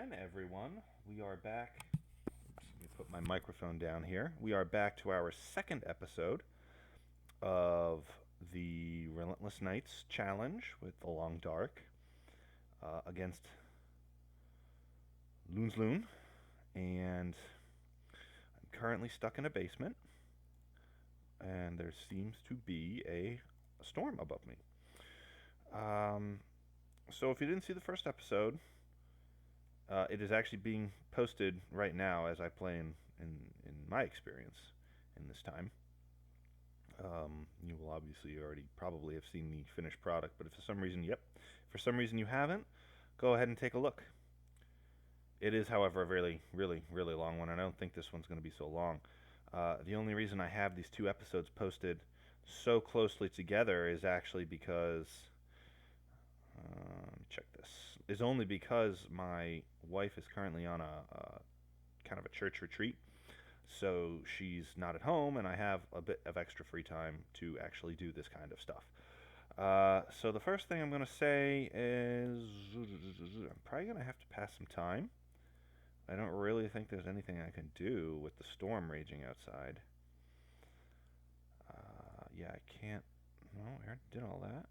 again, everyone. We are back. Let me put my microphone down here. We are back to our second episode of the Relentless Nights challenge with the Long Dark against Loon's Loon. And I'm currently stuck in a basement, and there seems to be a storm above me. Um, so if you didn't see the first episode, it is actually being posted right now as I play in my experience in this time. You will obviously already probably have seen the finished product, but if for some reason, for some reason you haven't, go ahead and take a look. It is, however, a really, really, really long one. I don't think this one's going to be so long. The only reason I have these two episodes posted so closely together is actually because check this. Is only because my wife is currently on a kind of a church retreat, so she's not at home, and I have a bit of extra free time to actually do this kind of stuff. So the first thing I'm going to say is I'm probably going to have to pass some time. I don't really think there's anything I can do with the storm raging outside. Yeah, I can't. No, I already did all that.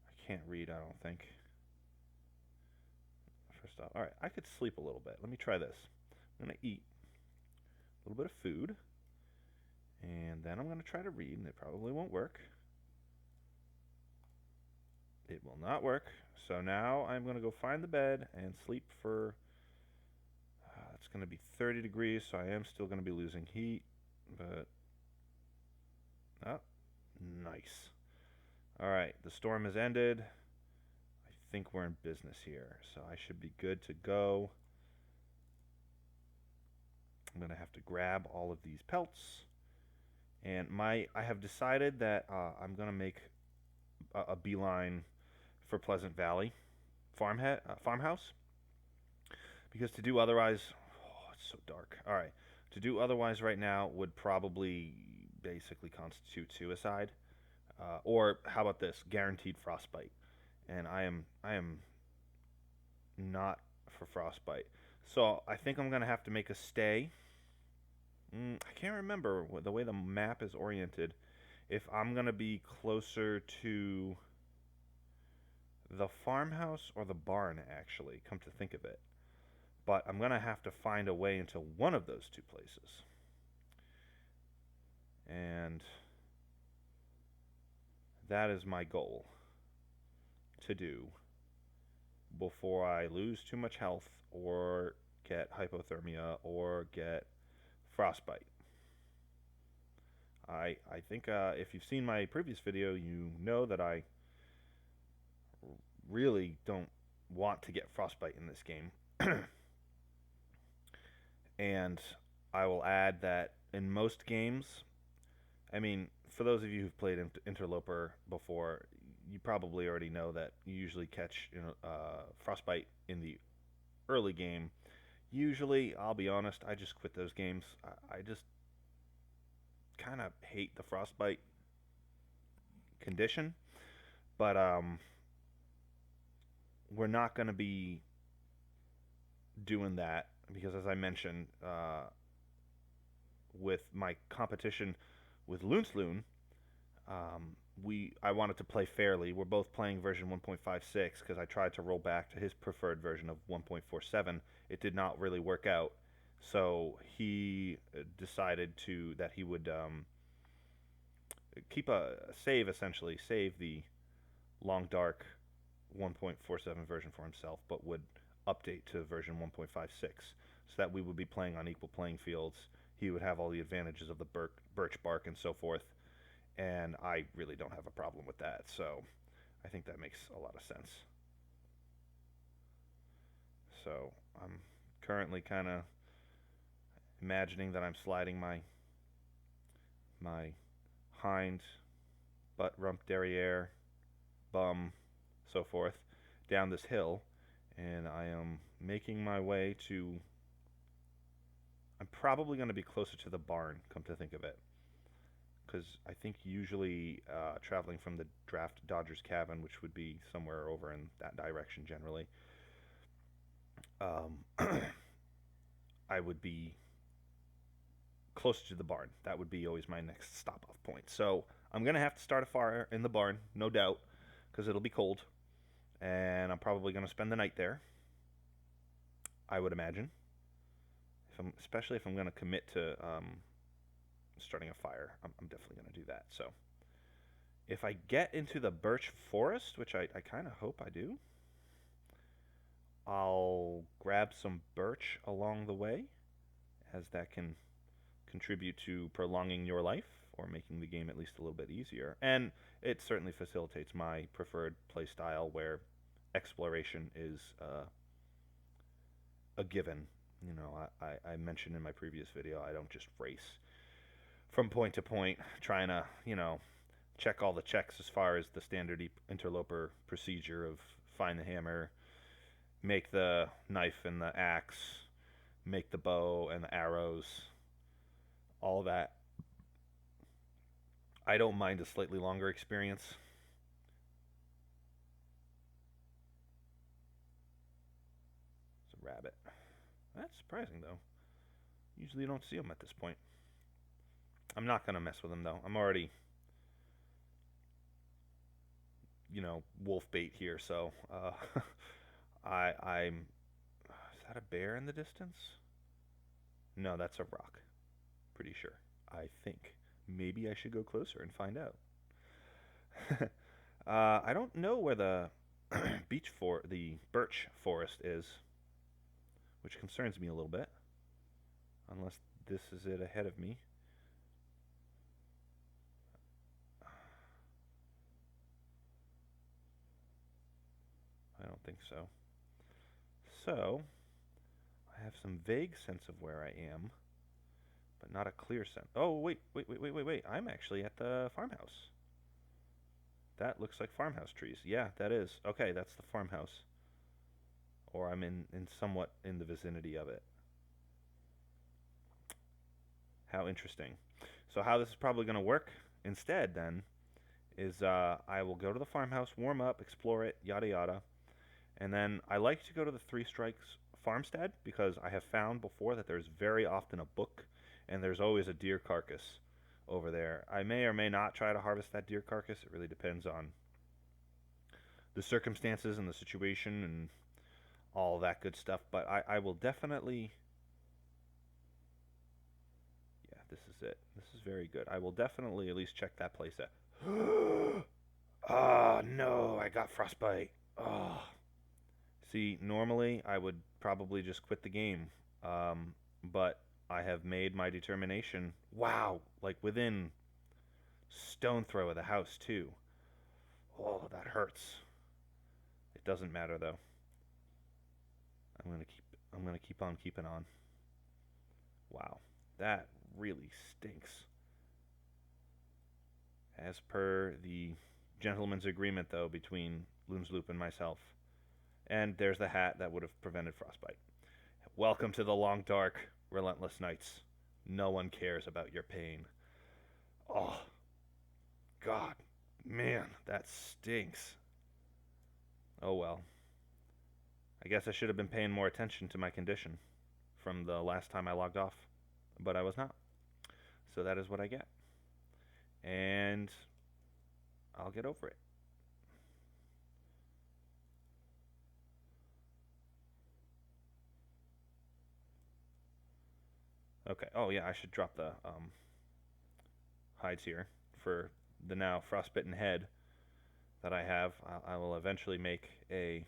I can't read, I don't think. First off, alright, I could sleep a little bit. Let me try this. I'm going to eat a little bit of food, and then I'm going to try to read, and it probably won't work. It will not work. So now I'm going to go find the bed and sleep for, it's going to be 30 degrees, so I am still going to be losing heat, but, oh, nice. Alright, the storm has ended. I think we're in business here, so I should be good to go. I'm going to have to grab all of these pelts. And I have decided that I'm going to make a beeline for Pleasant Valley farmhouse. Because to do otherwise, oh, it's so dark. All right, to do otherwise right now would probably basically constitute suicide. Or how about this? Guaranteed frostbite. And I am not for frostbite. So I think I'm going to have to make a stay. I can't remember the way the map is oriented. If I'm going to be closer to the farmhouse or the barn, actually, come to think of it. But I'm going to have to find a way into one of those two places. And that is my goal to do before I lose too much health or get hypothermia or get frostbite. I think if you've seen my previous video, you know that I really don't want to get frostbite in this game. And I will add that in most games, I mean, for those of you who've played Interloper before, you probably already know that you usually catch frostbite in the early game. Usually, I'll be honest, I just quit those games. I just kind of hate the frostbite condition. But we're not going to be doing that because, as I mentioned, with my competition with Loonsloon, I wanted to play fairly. We're both playing version 1.56 because I tried to roll back to his preferred version of 1.47. It did not really work out, so he decided that he would keep a save, essentially save the Long Dark 1.47 version for himself, but would update to version 1.56 so that we would be playing on equal playing fields. He would have all the advantages of the birch bark and so forth, and I really don't have a problem with that, so I think that makes a lot of sense. So I'm currently kind of imagining that I'm sliding my hind, butt, rump, derriere, bum, so forth, down this hill, and I am making my way to... I'm probably going to be closer to the barn, come to think of it. because I think usually traveling from the draft Dodgers cabin, which would be somewhere over in that direction generally, um, I would be closer to the barn. That would be always my next stop off point. So I'm going to have to start a fire in the barn, no doubt, because it'll be cold. And I'm probably going to spend the night there, I would imagine. Especially if I'm going to commit to starting a fire, I'm definitely going to do that. So if I get into the birch forest, which I kind of hope I do, I'll grab some birch along the way, as that can contribute to prolonging your life or making the game at least a little bit easier. And it certainly facilitates my preferred playstyle where exploration is a given. You know, I mentioned in my previous video, I don't just race from point to point trying to, check all the checks as far as the standard interloper procedure of find the hammer, make the knife and the axe, make the bow and the arrows, all that. I don't mind a slightly longer experience. It's a rabbit. That's surprising, though. Usually you don't see them at this point. I'm not going to mess with them, though. I'm already, wolf bait here, so I'm... Is that a bear in the distance? No, that's a rock. Pretty sure. I think. Maybe I should go closer and find out. I don't know where the the birch forest is, which concerns me a little bit. Unless this is it ahead of me. I don't think so. So, I have some vague sense of where I am, but not a clear sense. Oh, wait. I'm actually at the farmhouse. That looks like farmhouse trees. Yeah, that is. Okay, that's the farmhouse. Or I'm in somewhat in the vicinity of it. How interesting. So how this is probably going to work instead, then, is I will go to the farmhouse, warm up, explore it, yada yada. And then I like to go to the Three Strikes farmstead because I have found before that there's very often a book and there's always a deer carcass over there. I may or may not try to harvest that deer carcass. It really depends on the circumstances and the situation and all that good stuff. But I will definitely... Yeah, this is it. This is very good. I will definitely at least check that place out. Oh, no, I got frostbite. Oh. See, normally I would probably just quit the game, but I have made my determination. Wow, like within stone throw of the house too. Oh, that hurts. It doesn't matter though. I'm gonna keep on keeping on. Wow, that really stinks. As per the gentleman's agreement though between Loonsloop and myself. And there's the hat that would have prevented frostbite. Welcome to the long, dark, relentless nights. No one cares about your pain. Oh, God, man, that stinks. Oh well. I guess I should have been paying more attention to my condition from the last time I logged off, but I was not. So that is what I get. And I'll get over it. Okay. Oh, yeah, I should drop the hides here for the now frostbitten head that I have. I will eventually make a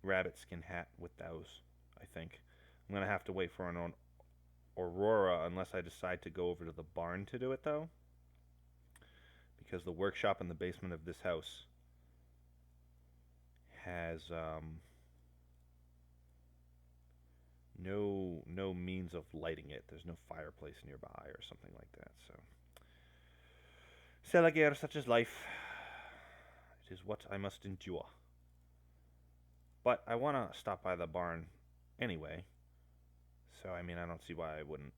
rabbit skin hat with those, I think. I'm going to have to wait for an Aurora unless I decide to go over to the barn to do it, though. Because the workshop in the basement of this house has no means of lighting it. There's no fireplace nearby or something like that. So, Selager, such is life. It is what I must endure. But I want to stop by the barn anyway. So, I mean, I don't see why I wouldn't.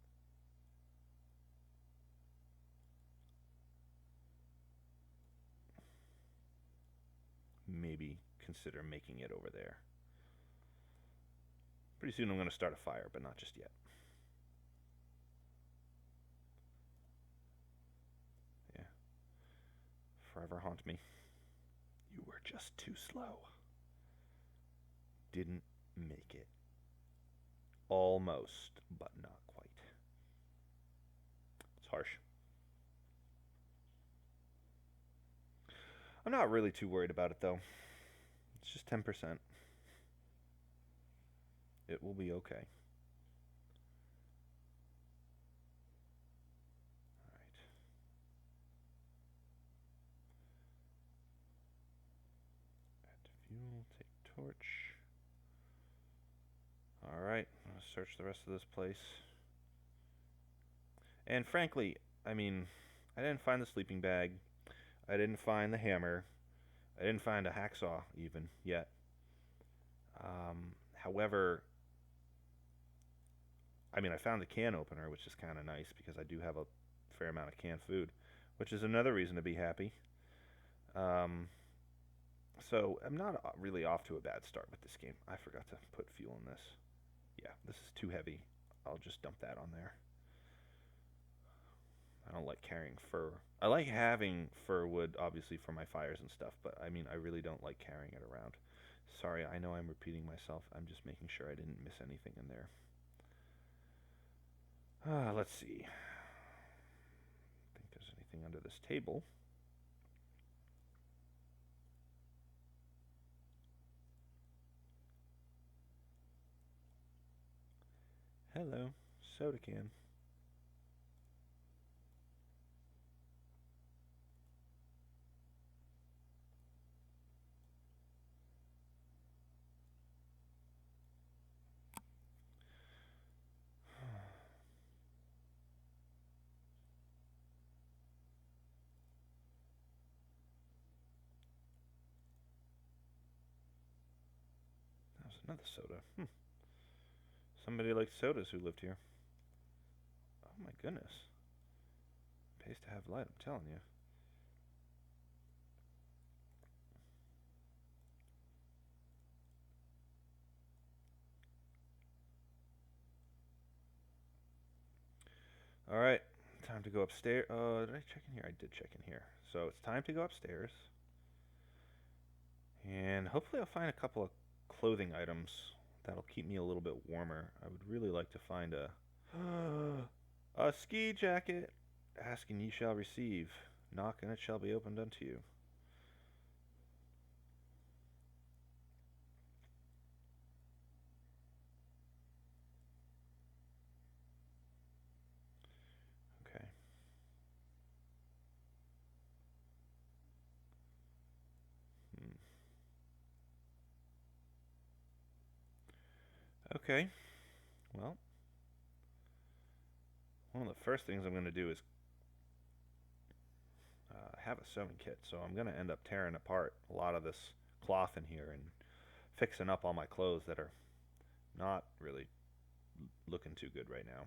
maybe consider making it over there. Pretty soon I'm going to start a fire, but not just yet. Yeah. Forever haunt me. You were just too slow. Didn't make it. Almost, but not quite. It's harsh. I'm not really too worried about it though. It's just 10%. It will be okay. Alright. Add fuel, take torch. Alright, I'm gonna search the rest of this place. And frankly, I mean, I didn't find the sleeping bag. I didn't find the hammer. I didn't find a hacksaw even yet. However, I mean, I found the can opener, which is kind of nice because I do have a fair amount of canned food, which is another reason to be happy. Um, so I'm not really off to a bad start with this game. I forgot to put fuel in this. Yeah, this is too heavy. I'll just dump that on there. I don't like carrying fur. I like having fir wood, obviously, for my fires and stuff, but I mean, I really don't like carrying it around. Sorry, I know I'm repeating myself. I'm just making sure I didn't miss anything in there. Let's see. I think there's anything under this table. Hello, soda can. That was another soda. Somebody liked sodas who lived here. Oh my goodness. Pays to have light, I'm telling you. Alright, time to go upstairs. Did I check in here? I did check in here. So it's time to go upstairs. And hopefully I'll find a couple of clothing items that'll keep me a little bit warmer. I would really like to find a ski jacket. Ask and ye shall receive. Knock and it shall be opened unto you. Okay. Okay. Well, one of the first things I'm going to do is have a sewing kit. So I'm going to end up tearing apart a lot of this cloth in here and fixing up all my clothes that are not really looking too good right now.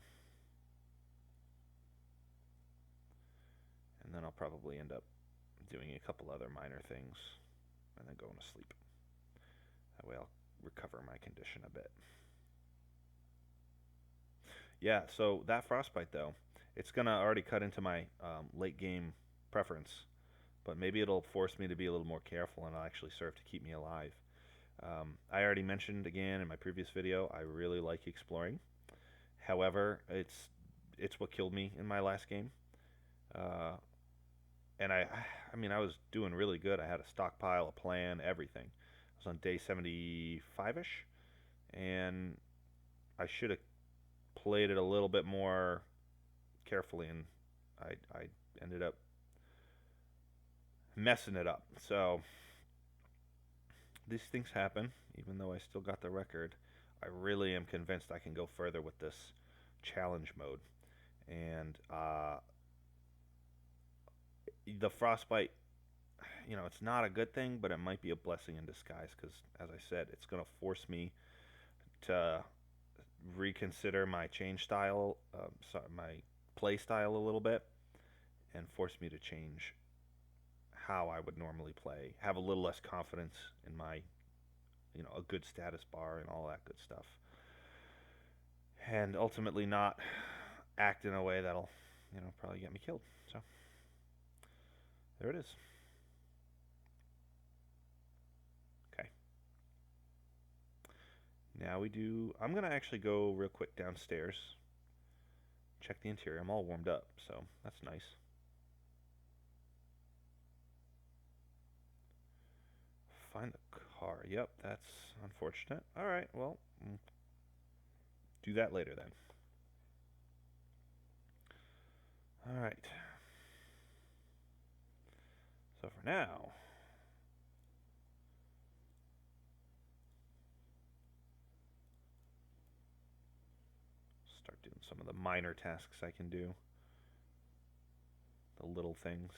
And then I'll probably end up doing a couple other minor things and then going to sleep. That way I'll recover my condition a bit. Yeah, so that frostbite though, it's gonna already cut into my late game preference, but maybe it'll force me to be a little more careful and it'll actually serve to keep me alive. I already mentioned again in my previous video, I really like exploring. However, it's what killed me in my last game. And I mean, I was doing really good. I had a stockpile, a plan, everything. I was on day 75-ish, and I should have played it a little bit more carefully, and I ended up messing it up. So these things happen, even though I still got the record. I really am convinced I can go further with this challenge mode. And the frostbite, you know, it's not a good thing, but it might be a blessing in disguise because, as I said, it's going to force me to reconsider my change style, my play style a little bit, and force me to change how I would normally play, have a little less confidence in my, a good status bar and all that good stuff, and ultimately not act in a way that'll, probably get me killed. So there it is. Okay. Now I'm gonna actually go real quick downstairs, check the interior. I'm all warmed up, so that's nice. Find the car. Yep, that's unfortunate. All right, well, do that later then. All right. So for now, start doing some of the minor tasks I can do. The little things.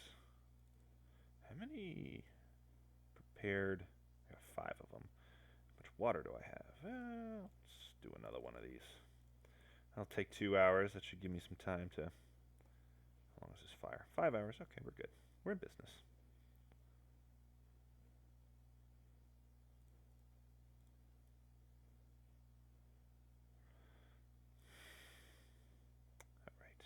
How many prepared? I got 5 of them. How much water do I have? Let's do another one of these. That'll take 2 hours. That should give me some time to. How long is this fire? 5 hours. Okay, we're good. We're in business. All right.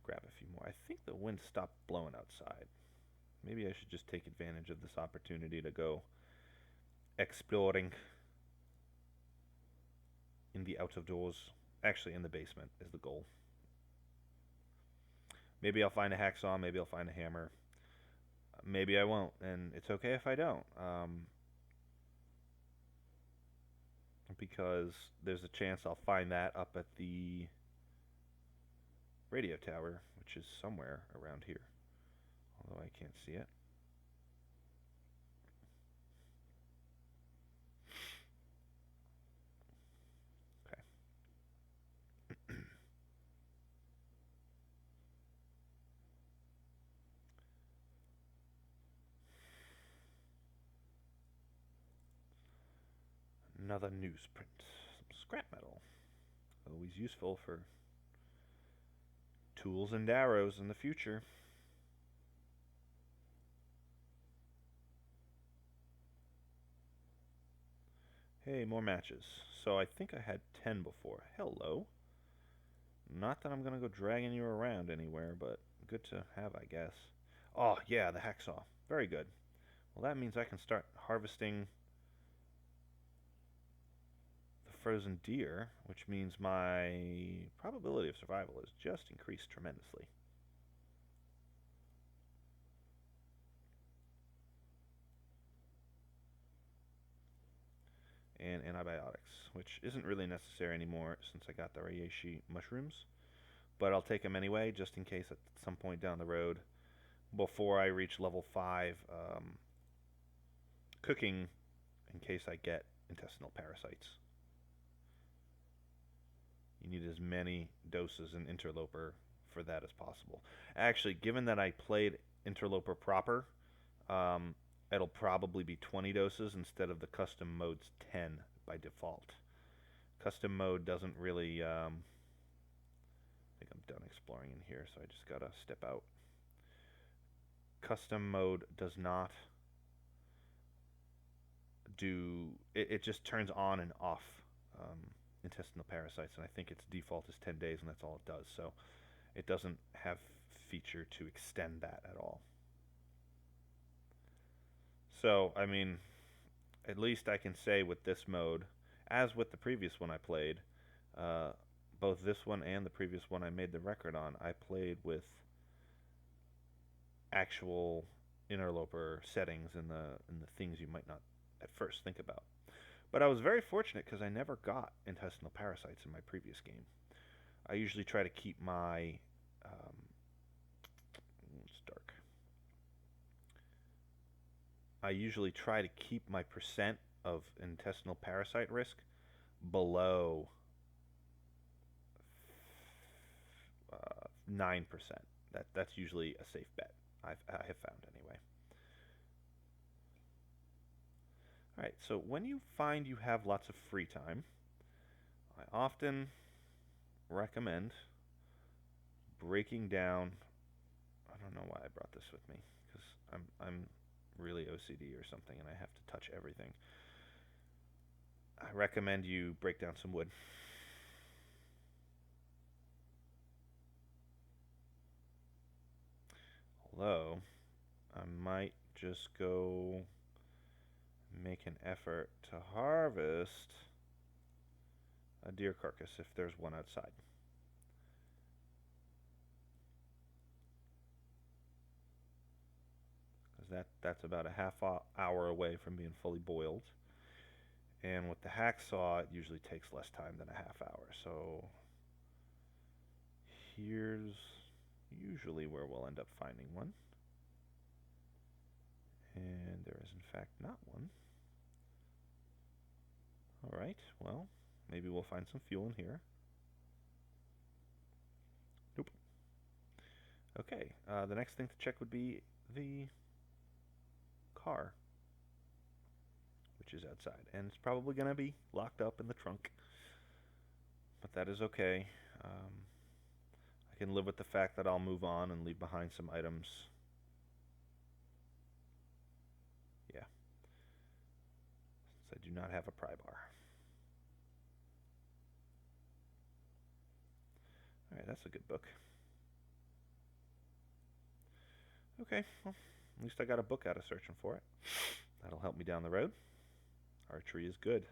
Grab a few more. I think the wind stopped blowing outside. Maybe I should just take advantage of this opportunity to go exploring in the out of doors. Actually, in the basement is the goal. Maybe I'll find a hacksaw. Maybe I'll find a hammer. Maybe I won't, and it's okay if I don't. Because there's a chance I'll find that up at the radio tower, which is somewhere around here. Although I can't see it. Okay. Another newsprint. Some scrap metal. Always useful for tools and arrows in the future. Hey, more matches. So I think I had 10 before. Hello. Not that I'm going to go dragging you around anywhere, but good to have, I guess. Oh, yeah, the hacksaw. Very good. Well, that means I can start harvesting the frozen deer, which means my probability of survival has just increased tremendously. And antibiotics, which isn't really necessary anymore since I got the reishi mushrooms. But I'll take them anyway, just in case at some point down the road, before I reach level 5, cooking, in case I get intestinal parasites. You need as many doses in Interloper for that as possible. Actually, given that I played Interloper proper, it'll probably be 20 doses instead of the custom mode's 10 by default. Custom mode doesn't really. I think I'm done exploring in here, so I just gotta step out. Custom mode does not do. It just turns on and off intestinal parasites, and I think its default is 10 days, and that's all it does. So it doesn't have feature to extend that at all. So, I mean, at least I can say with this mode, as with the previous one I played, both this one and the previous one I made the record on, I played with actual interloper settings and the things you might not at first think about. But I was very fortunate because I never got intestinal parasites in my previous game. I usually try to keep my it's dark. I usually try to keep my percent of intestinal parasite risk below 9%. That's usually a safe bet. I have found anyway. All right. So when you find you have lots of free time, I often recommend breaking down. I don't know why I brought this with me, because I'm really OCD or something, and I have to touch everything. I recommend you break down some wood. Although, I might just go make an effort to harvest a deer carcass if there's one outside. Because that's about a half hour away from being fully boiled. And with the hacksaw, it usually takes less time than a half hour. So here's usually where we'll end up finding one. And there is in fact not one. Alright, well, maybe we'll find some fuel in here. Nope. Okay, the next thing to check would be the car, which is outside. And it's probably going to be locked up in the trunk. But that is okay. I can live with the fact that I'll move on and leave behind some items. Yeah. Since I do not have a pry bar. Alright, that's a good book. Okay, well, at least I got a book out of searching for it. That'll help me down the road. Archery is good.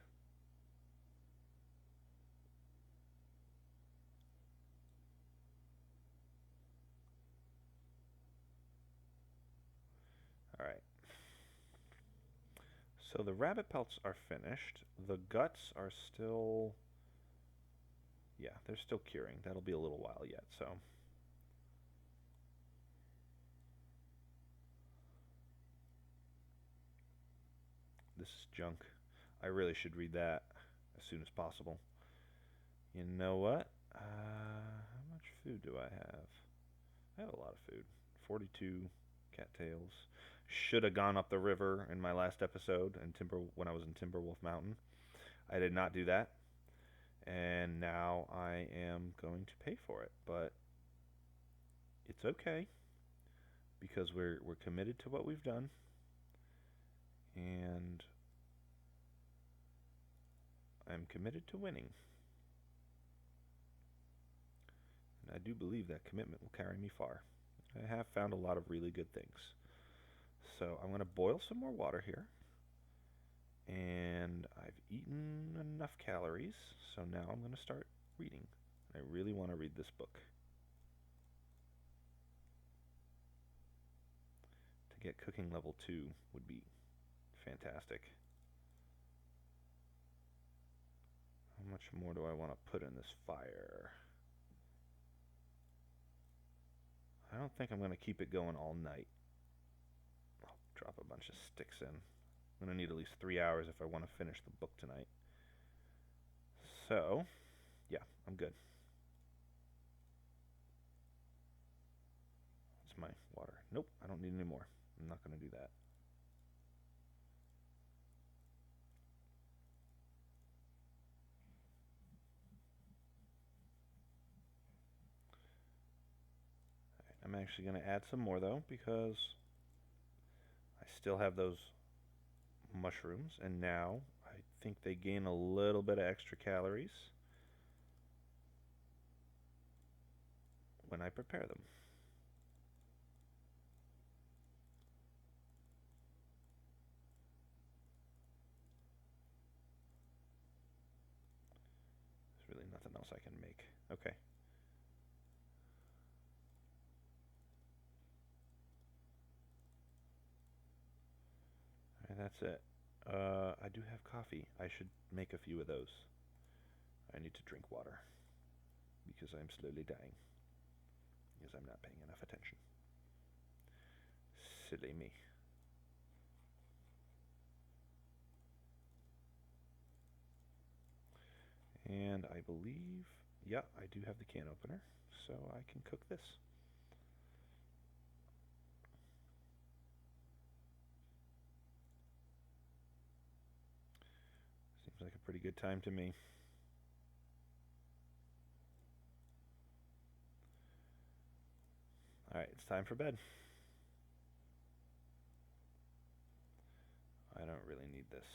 Alright. So the rabbit pelts are finished. The guts are still... Yeah, they're still curing. That'll be a little while yet, so... This is junk. I really should read that as soon as possible. You know what? How much food do I have? I have a lot of food. 42 cattails. Should have gone up the river in my last episode when I was in Timberwolf Mountain. I did not do that. And now I am going to pay for it. But it's okay. Because we're committed to what we've done. And I'm committed to winning. And I do believe that commitment will carry me far. I have found a lot of really good things. So I'm going to boil some more water here. And I've eaten enough calories, so now I'm going to start reading. I really want to read this book. To get cooking level 2 would be fantastic. How much more do I want to put in this fire? I don't think I'm going to keep it going all night. I'll drop a bunch of sticks in. I'm going to need at least 3 hours if I want to finish the book tonight. So, yeah, I'm good. That's my water. Nope, I don't need any more. I'm not going to do that. I'm actually going to add some more though, because I still have those mushrooms, and now I think they gain a little bit of extra calories when I prepare them. There's really nothing else I can make. Okay. And that's it. I do have coffee. I should make a few of those. I need to drink water because I'm slowly dying because I'm not paying enough attention. Silly me. And I believe, yeah, I do have the can opener, so I can cook this. Seems like a pretty good time to me. Alright, it's time for bed. I don't really need this.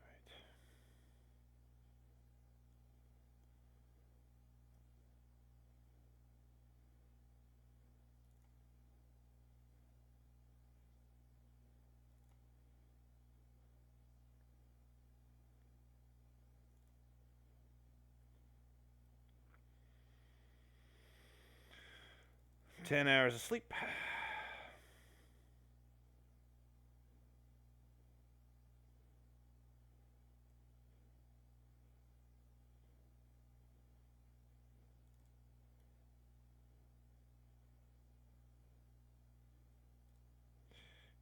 All right. 10 hours of sleep.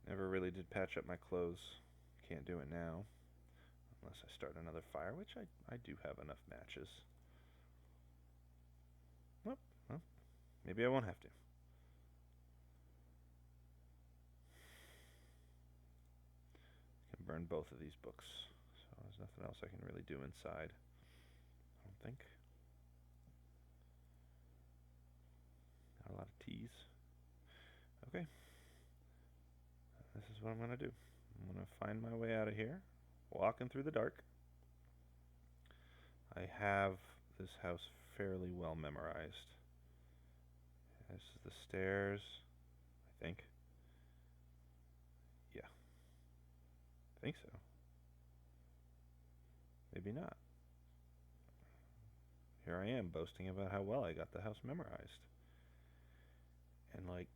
Never really did patch up my clothes. Can't do it now. Unless I start another fire, which I do have enough matches. Well, maybe I won't have to. Can burn both of these books. So there's nothing else I can really do inside. I don't think. Not a lot of teas. Okay. This is what I'm going to do. I'm going to find my way out of here. Walking through the dark. I have this house fairly well memorized. This is the stairs, I think. Yeah. I think so. Maybe not. Here I am boasting about how well I got the house memorized. And, like,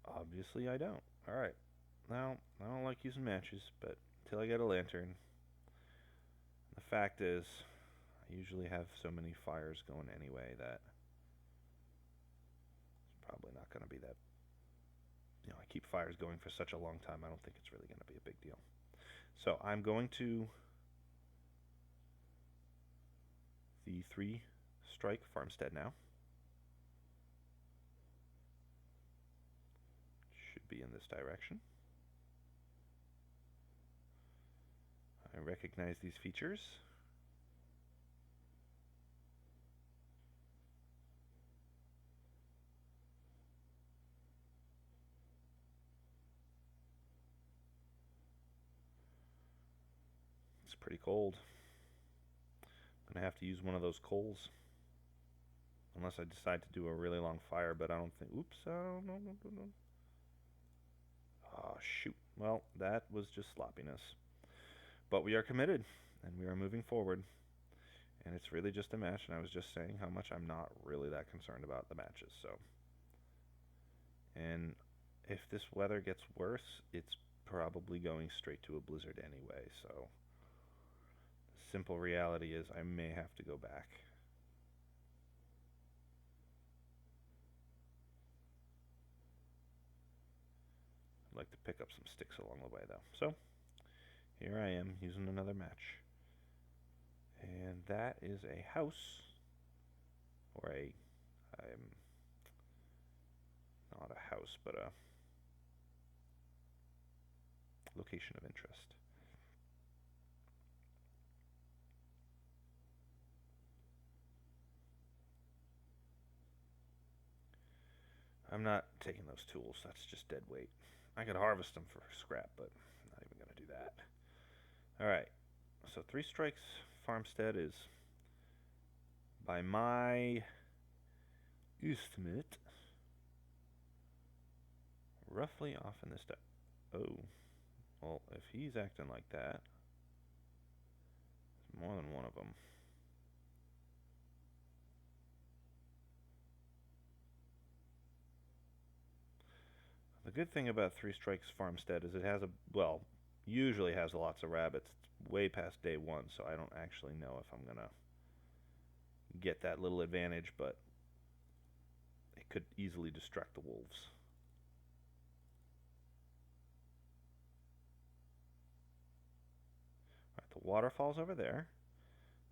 obviously I don't. Alright. Now, I don't like using matches, but until I get a lantern. The fact is, I usually have so many fires going anyway that it's probably not going to be that. You know, I keep fires going for such a long time, I don't think it's really going to be a big deal. So I'm going to the 3-strike farmstead now. Should be in this direction. I recognize these features. It's pretty cold. I'm going to have to use one of those coals. Unless I decide to do a really long fire, but I don't think... Oops, no. Oh, shoot. Well, that was just sloppiness. But we are committed, and we are moving forward. And it's really just a match, and I was just saying how much I'm not really that concerned about the matches, so... And if this weather gets worse, it's probably going straight to a blizzard anyway, so... The simple reality is I may have to go back. I'd like to pick up some sticks along the way, though. So, here I am using another match. And that is a house, or not a house, but a location of interest. I'm not taking those tools, that's just dead weight. I could harvest them for scrap, but I'm not even going to do that. Alright, so 3 strikes farmstead is, by my estimate, roughly off in this... Oh, well, if he's acting like that, there's more than one of them. The good thing about 3 strikes farmstead is it has usually has lots of rabbits. It's way past day 1, so I don't actually know if I'm gonna get that little advantage, but it could easily distract the wolves. Alright, the waterfall's over there,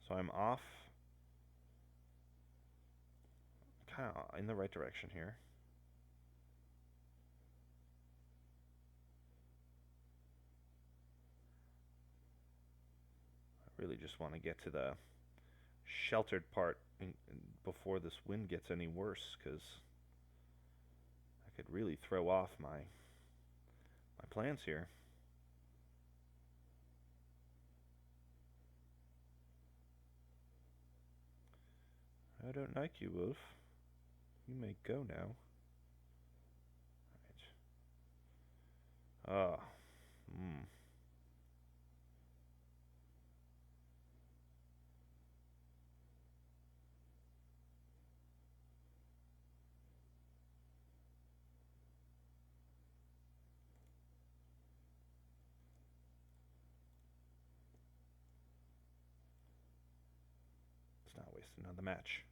so I'm off kind of in the right direction here. I really just want to get to the sheltered part before this wind gets any worse, because I could really throw off my plans here. I don't like you, Wolf. You may go now. Right. Oh. Hmm. Let's not waste another match.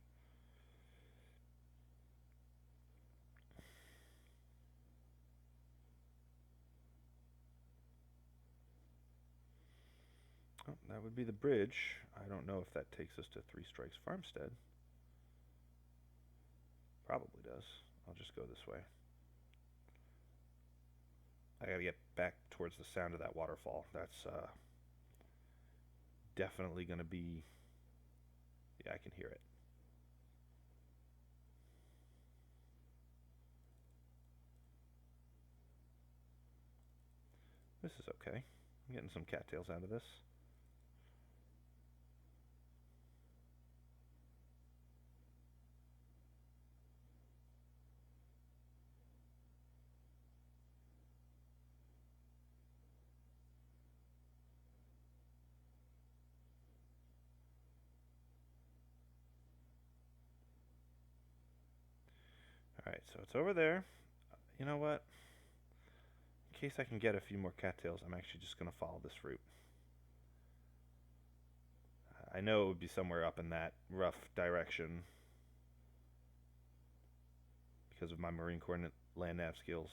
Oh, that would be the bridge. I don't know if that takes us to Three Strikes Farmstead. Probably does. I'll just go this way. I gotta get back towards the sound of that waterfall. That's definitely gonna be... Yeah, I can hear it. This is okay. I'm getting some cattails out of this. Alright, so it's over there. You know what? In case I can get a few more cattails, I'm actually just going to follow this route. I know it would be somewhere up in that rough direction because of my Marine Corps land nav skills.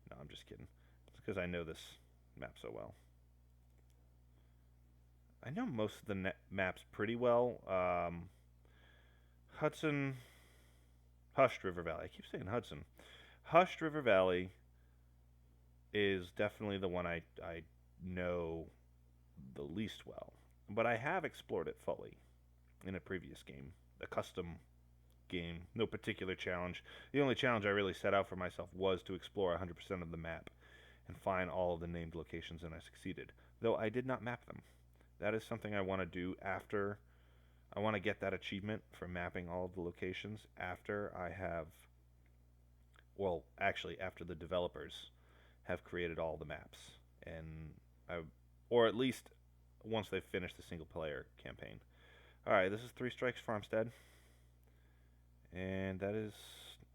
No, I'm just kidding. It's because I know this map so well. I know most of the maps pretty well. Hudson... Hushed River Valley. I keep saying Hudson. Hushed River Valley is definitely the one I know the least well. But I have explored it fully in a previous game. A custom game. No particular challenge. The only challenge I really set out for myself was to explore 100% of the map and find all of the named locations, and I succeeded. Though I did not map them. That is something I want to do after... I want to get that achievement for mapping all of the locations after I have... Well, actually, after the developers have created all the maps. And or at least once they've finished the single-player campaign. Alright, this is Three Strikes Farmstead. And that is...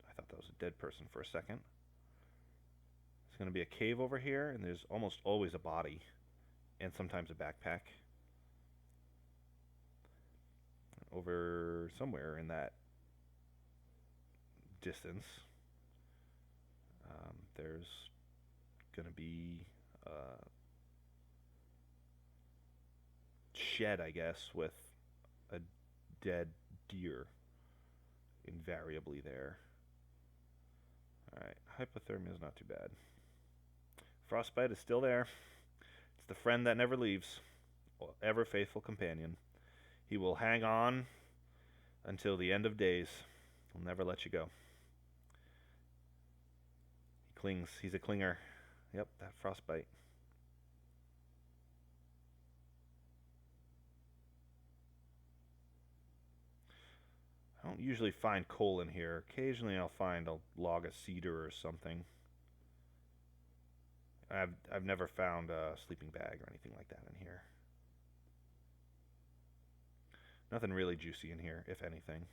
I thought that was a dead person for a second. There's going to be a cave over here, and there's almost always a body. And sometimes a backpack. Over somewhere in that distance, there's going to be a shed, I guess, with a dead deer invariably there. Alright, hypothermia is not too bad. Frostbite is still there. It's the friend that never leaves, ever faithful companion. He will hang on until the end of days. He'll never let you go. He clings. He's a clinger. Yep, that frostbite. I don't usually find coal in here. Occasionally I'll find a log of cedar or something. I've never found a sleeping bag or anything like that in here. Nothing really juicy in here, if anything.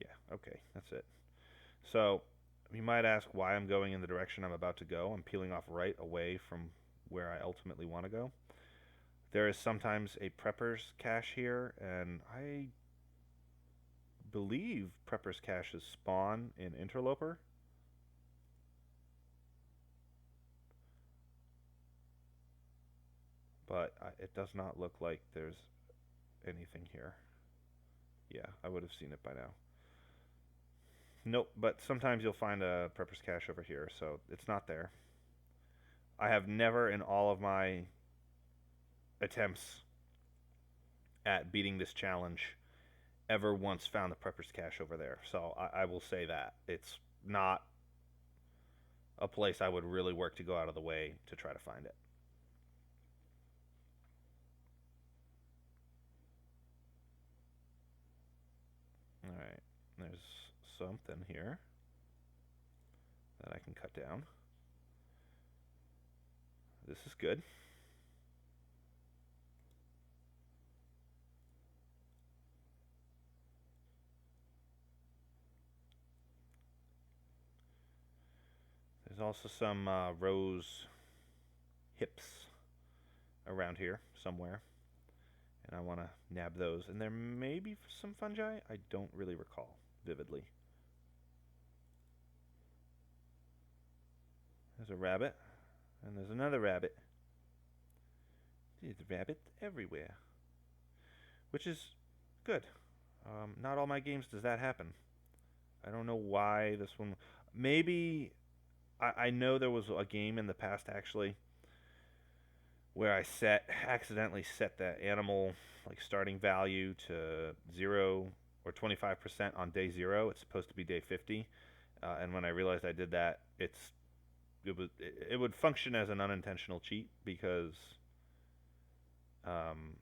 Yeah, okay, that's it. So, you might ask why I'm going in the direction I'm about to go. I'm peeling off right away from where I ultimately want to go. There is sometimes a prepper's cache here, and I believe prepper's caches spawn in Interloper. But it does not look like there's anything here. Yeah, I would have seen it by now. Nope, but sometimes you'll find a prepper's cache over here, so it's not there. I have never in all of my attempts at beating this challenge ever once found the prepper's cache over there. So I will say that. It's not a place I would really work to go out of the way to try to find it. Alright, there's something here that I can cut down. This is good. There's also some rose hips around here somewhere, and I want to nab those. And there may be some fungi. I don't really recall vividly. There's a rabbit, and there's another rabbit. There's rabbits everywhere, which is good. Not all my games does that happen. I don't know why this one. Maybe I know there was a game in the past actually where I accidentally set the animal like starting value to 0 or 25% on day 0. It's supposed to be day 50, and when I realized I did that, it would function as an unintentional cheat because um,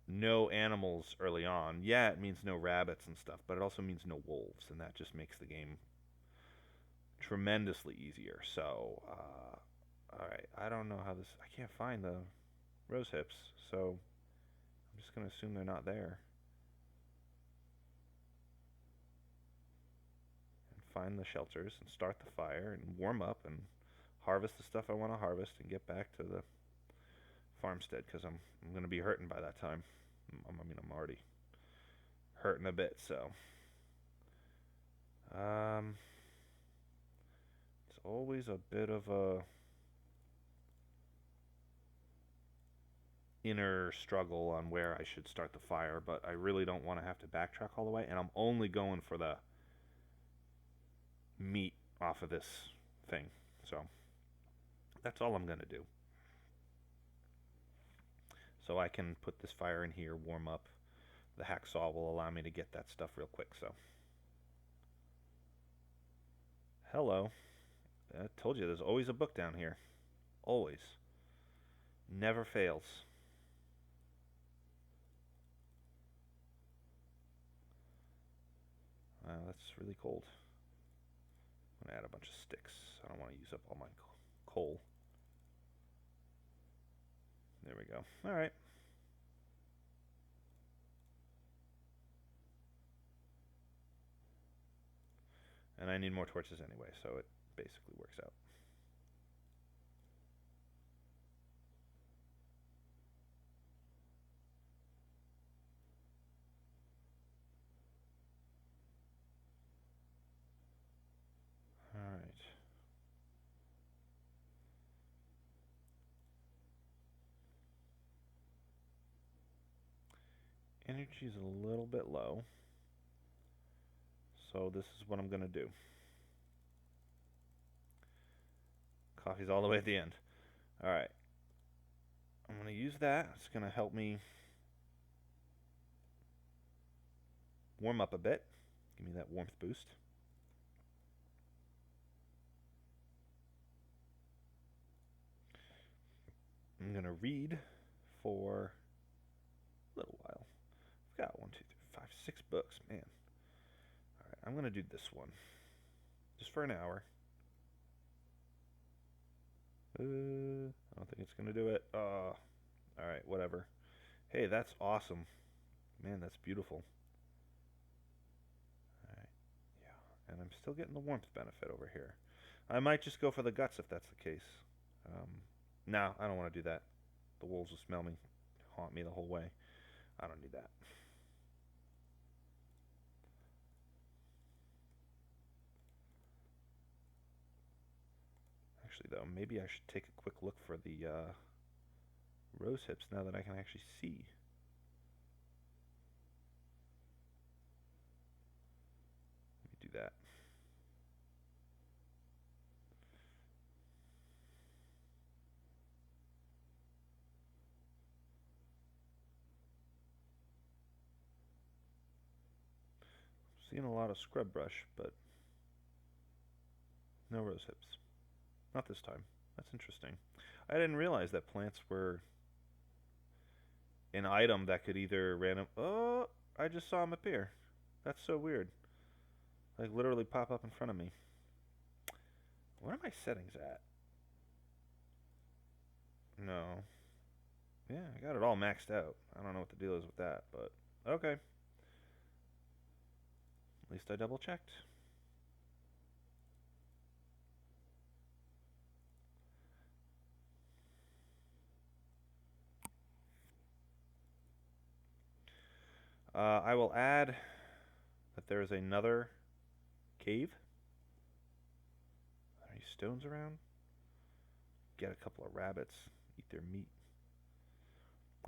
no animals early on. Yeah, it means no rabbits and stuff, but it also means no wolves, and that just makes the game tremendously easier. So, all right, I don't know how this. I can't find the rose hips, so I'm just gonna assume they're not there. And find the shelters and start the fire and warm up and harvest the stuff I want to harvest and get back to the farmstead because I'm gonna be hurting by that time. I mean, I'm already hurting a bit, so um, it's always a bit of a inner struggle on where I should start the fire, but I really don't want to have to backtrack all the way, and I'm only going for the meat off of this thing. So that's all I'm going to do. So I can put this fire in here, warm up. The hacksaw will allow me to get that stuff real quick. So, hello. I told you there's always a book down here. Always. Never fails. Wow, that's really cold. I'm going to add a bunch of sticks. I don't want to use up all my coal. There we go. All right. And I need more torches anyway, so it basically works out. Alright. Energy is a little bit low. So this is what I'm going to do. Coffee's all the way at the end. Alright. I'm going to use that. It's going to help me warm up a bit. Give me that warmth boost. I'm going to read for a little while. I've got 1, 2, 3, 5, 6 books. Man. Alright, I'm going to do this one. Just for an hour. I don't think it's going to do it. Alright, whatever. Hey, that's awesome. Man, that's beautiful. Alright, yeah. And I'm still getting the warmth benefit over here. I might just go for the guts if that's the case. No, I don't want to do that. The wolves will smell me, haunt me the whole way. I don't need that. Actually, though, maybe I should take a quick look for the rose hips now that I can actually see. Seeing a lot of scrub brush, but no rose hips. Not this time. That's interesting. I didn't realize that plants were an item that could either random. Oh, I just saw them appear. That's so weird. Like literally pop up in front of me. What are my settings at? No. Yeah, I got it all maxed out. I don't know what the deal is with that, but okay. At least I double checked. I will add that there is another cave. Are any stones around? Get a couple of rabbits, eat their meat.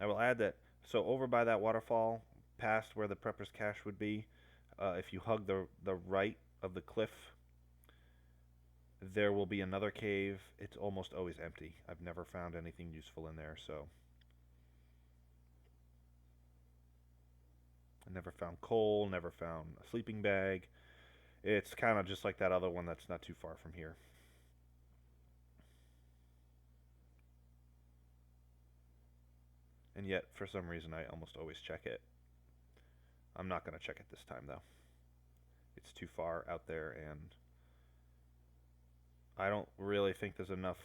I will add that, so over by that waterfall, past where the prepper's cache would be, if you hug the right of the cliff, there will be another cave. It's almost always empty. I've never found anything useful in there, so I never found coal, never found a sleeping bag. It's kind of just like that other one that's not too far from here. And yet, for some reason, I almost always check it. I'm not going to check it this time, though. It's too far out there, and I don't really think there's enough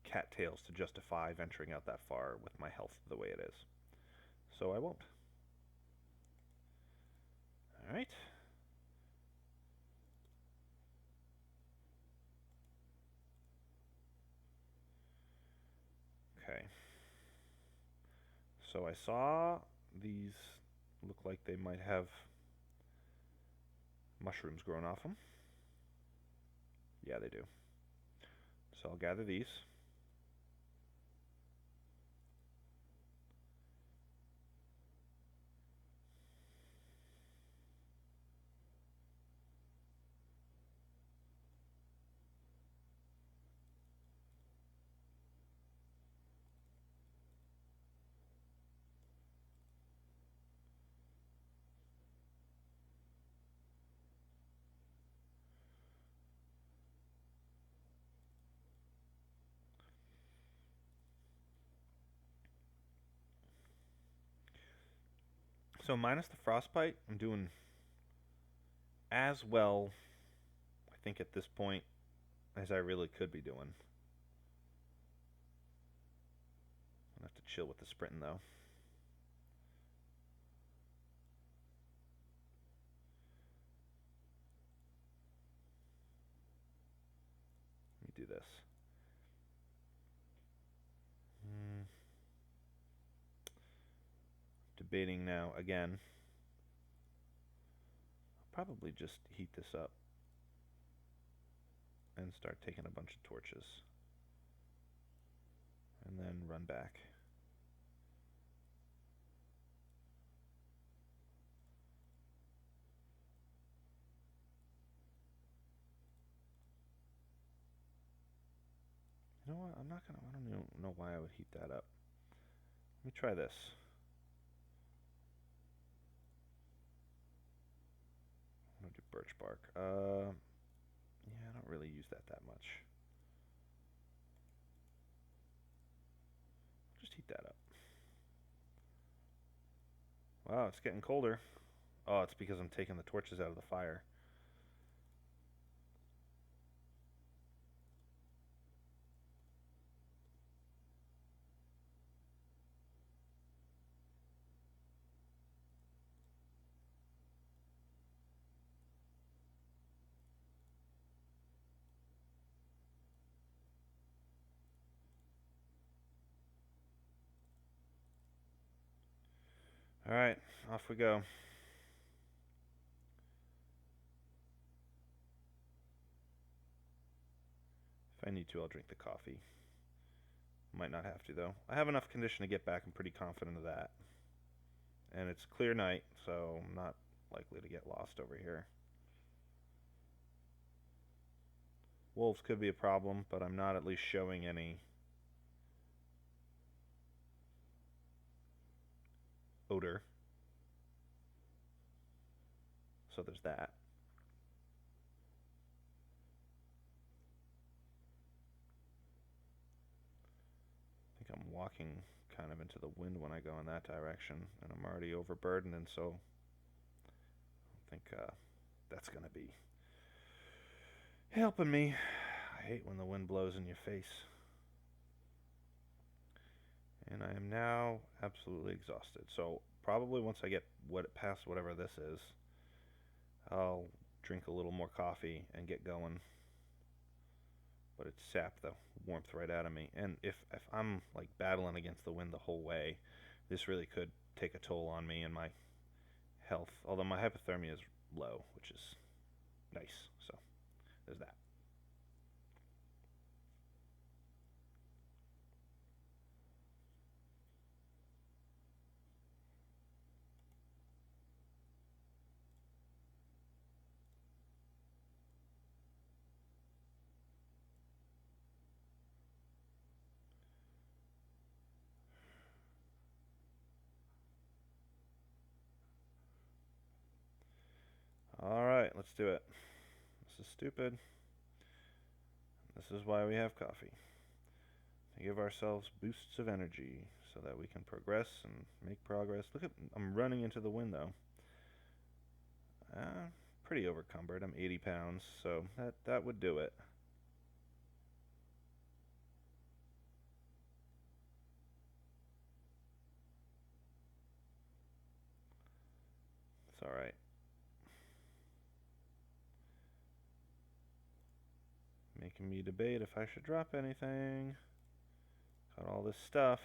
cattails to justify venturing out that far with my health the way it is. So I won't. Alright. Okay. So I saw these look like they might have mushrooms growing off them. Yeah, they do. So I'll gather these. So minus the frostbite, I'm doing as well, I think, at this point as I really could be doing. I'll have to chill with the sprinting, though. Let me do this. Debating now again. I'll probably just heat this up and start taking a bunch of torches. And then run back. You know what? I don't even know why I would heat that up. Let me try this. I'm gonna do birch bark. Yeah, I don't really use that much. Just heat that up. Wow, it's getting colder. Oh, it's because I'm taking the torches out of the fire. Alright, off we go. If I need to, I'll drink the coffee. Might not have to, though. I have enough condition to get back. I'm pretty confident of that. And it's clear night, so I'm not likely to get lost over here. Wolves could be a problem, but I'm not at least showing any odor. So there's that. I think I'm walking kind of into the wind when I go in that direction, and I'm already overburdened, and so I think that's going to be helping me. I hate when the wind blows in your face. And I am now absolutely exhausted. So probably once I get past whatever this is, I'll drink a little more coffee and get going. But it sapped the warmth right out of me. And if I'm like battling against the wind the whole way, this really could take a toll on me and my health. Although my hypothermia is low, which is nice. So there's that. All right, let's do it. This is stupid. This is why we have coffee. To give ourselves boosts of energy so that we can progress and make progress. Look at, I'm running into the wind though. Pretty overcumbered. I'm 80 pounds, so that would do it. It's alright. Making me debate if I should drop anything. Got all this stuff.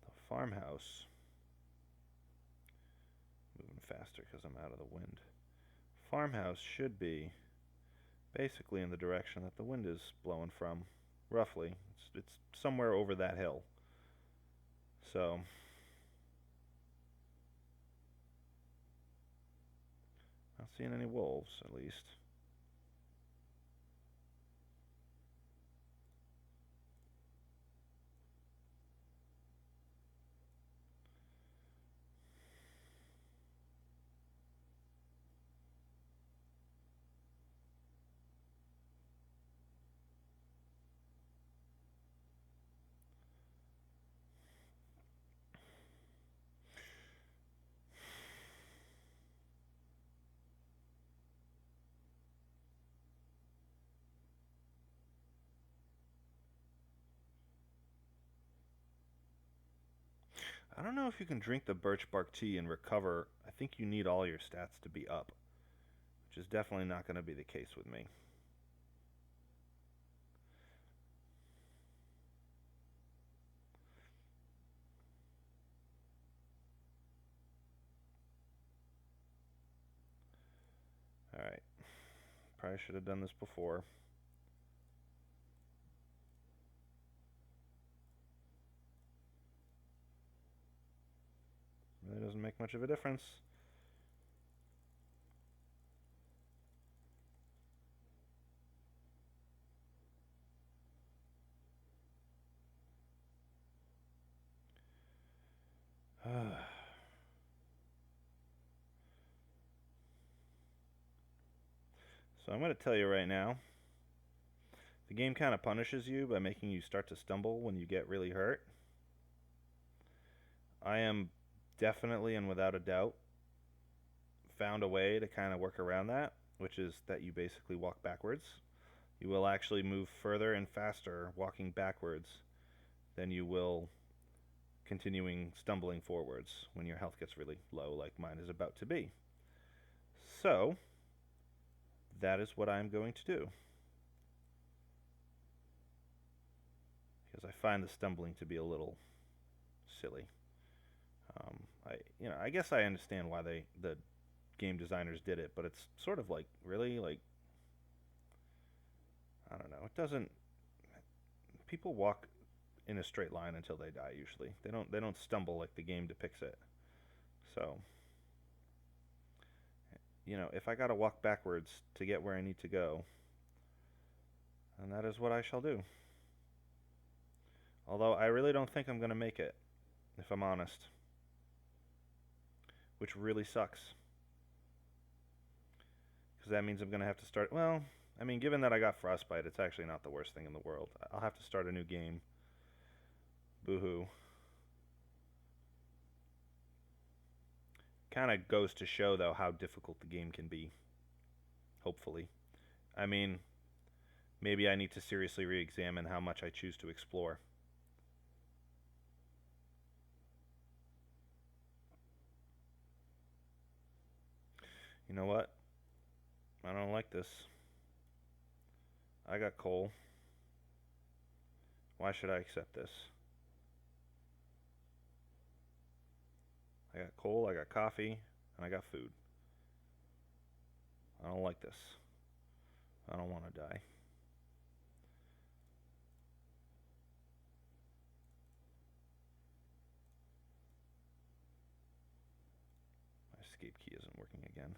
The farmhouse. Moving faster because I'm out of the wind. Farmhouse should be basically in the direction that the wind is blowing from. Roughly. It's somewhere over that hill. So, not seeing any wolves, at least. I don't know if you can drink the birch bark tea and recover. I think you need all your stats to be up, which is definitely not going to be the case with me. Alright. Probably should have done this before. Really doesn't make much of a difference. So I'm going to tell you right now, the game kind of punishes you by making you start to stumble when you get really hurt. I am definitely and without a doubt found a way to kind of work around that, which is that you basically walk backwards. You will actually move further and faster walking backwards than you will continuing stumbling forwards when your health gets really low, like mine is about to be. So, that is what I'm going to do. Because I find the stumbling to be a little silly. I guess I understand why the game designers did it, but it's sort of like, really, like, I don't know. It doesn't. People walk in a straight line until they die. Usually, they don't stumble like the game depicts it. So, if I gotta walk backwards to get where I need to go, then that is what I shall do. Although I really don't think I'm gonna make it, if I'm honest, which really sucks. Because that means I'm gonna have to start. Well, I mean, given that I got frostbite, it's actually not the worst thing in the world. I'll have to start a new game. Boo-hoo. Kind of goes to show, though, how difficult the game can be. Hopefully. I mean, maybe I need to seriously re-examine how much I choose to explore. You know what? I don't like this. I got coal. Why should I accept this? I got coal, I got coffee, and I got food. I don't like this. I don't want to die. My escape key isn't working again.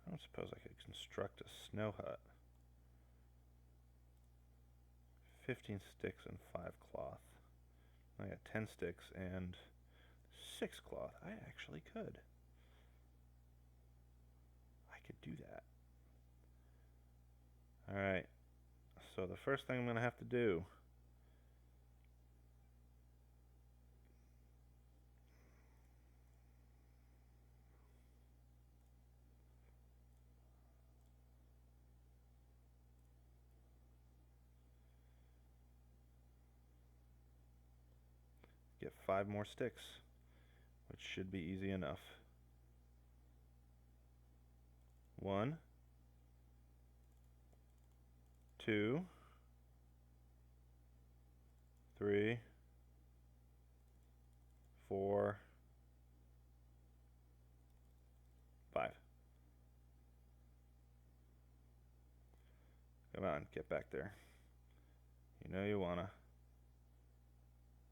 I don't suppose I could construct a snow hut. 15 sticks and 5 cloth. I got 10 sticks and 6 cloth. I actually could. I could do that. Alright. So the first thing I'm going to have to do get 5 more sticks, which should be easy enough. 1, 2, 3, 4, 5. Come on, get back there. You know you wanna.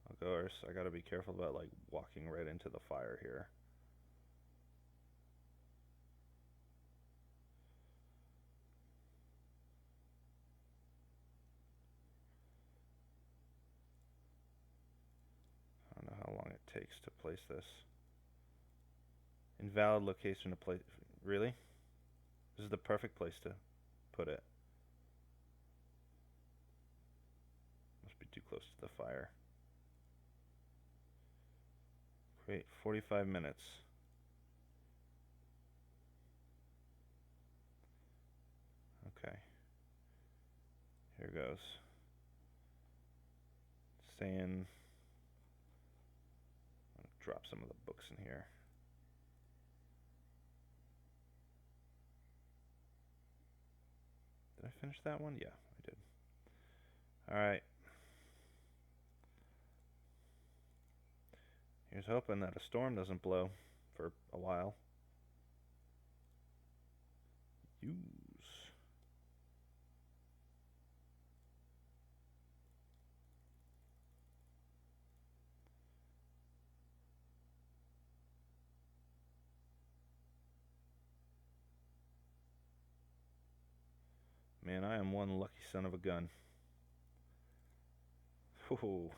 Of course, I gotta be careful about like walking right into the fire here. I don't know how long it takes to place this. Invalid location to place. Really? This is the perfect place to put it. Must be too close to the fire. Great, 45 minutes. Okay. Here goes. Saying, I'll drop some of the books in here. Did I finish that one? Yeah, I did. Alright. Here's hoping that a storm doesn't blow for a while. Use. Man, I am one lucky son of a gun. Ooh.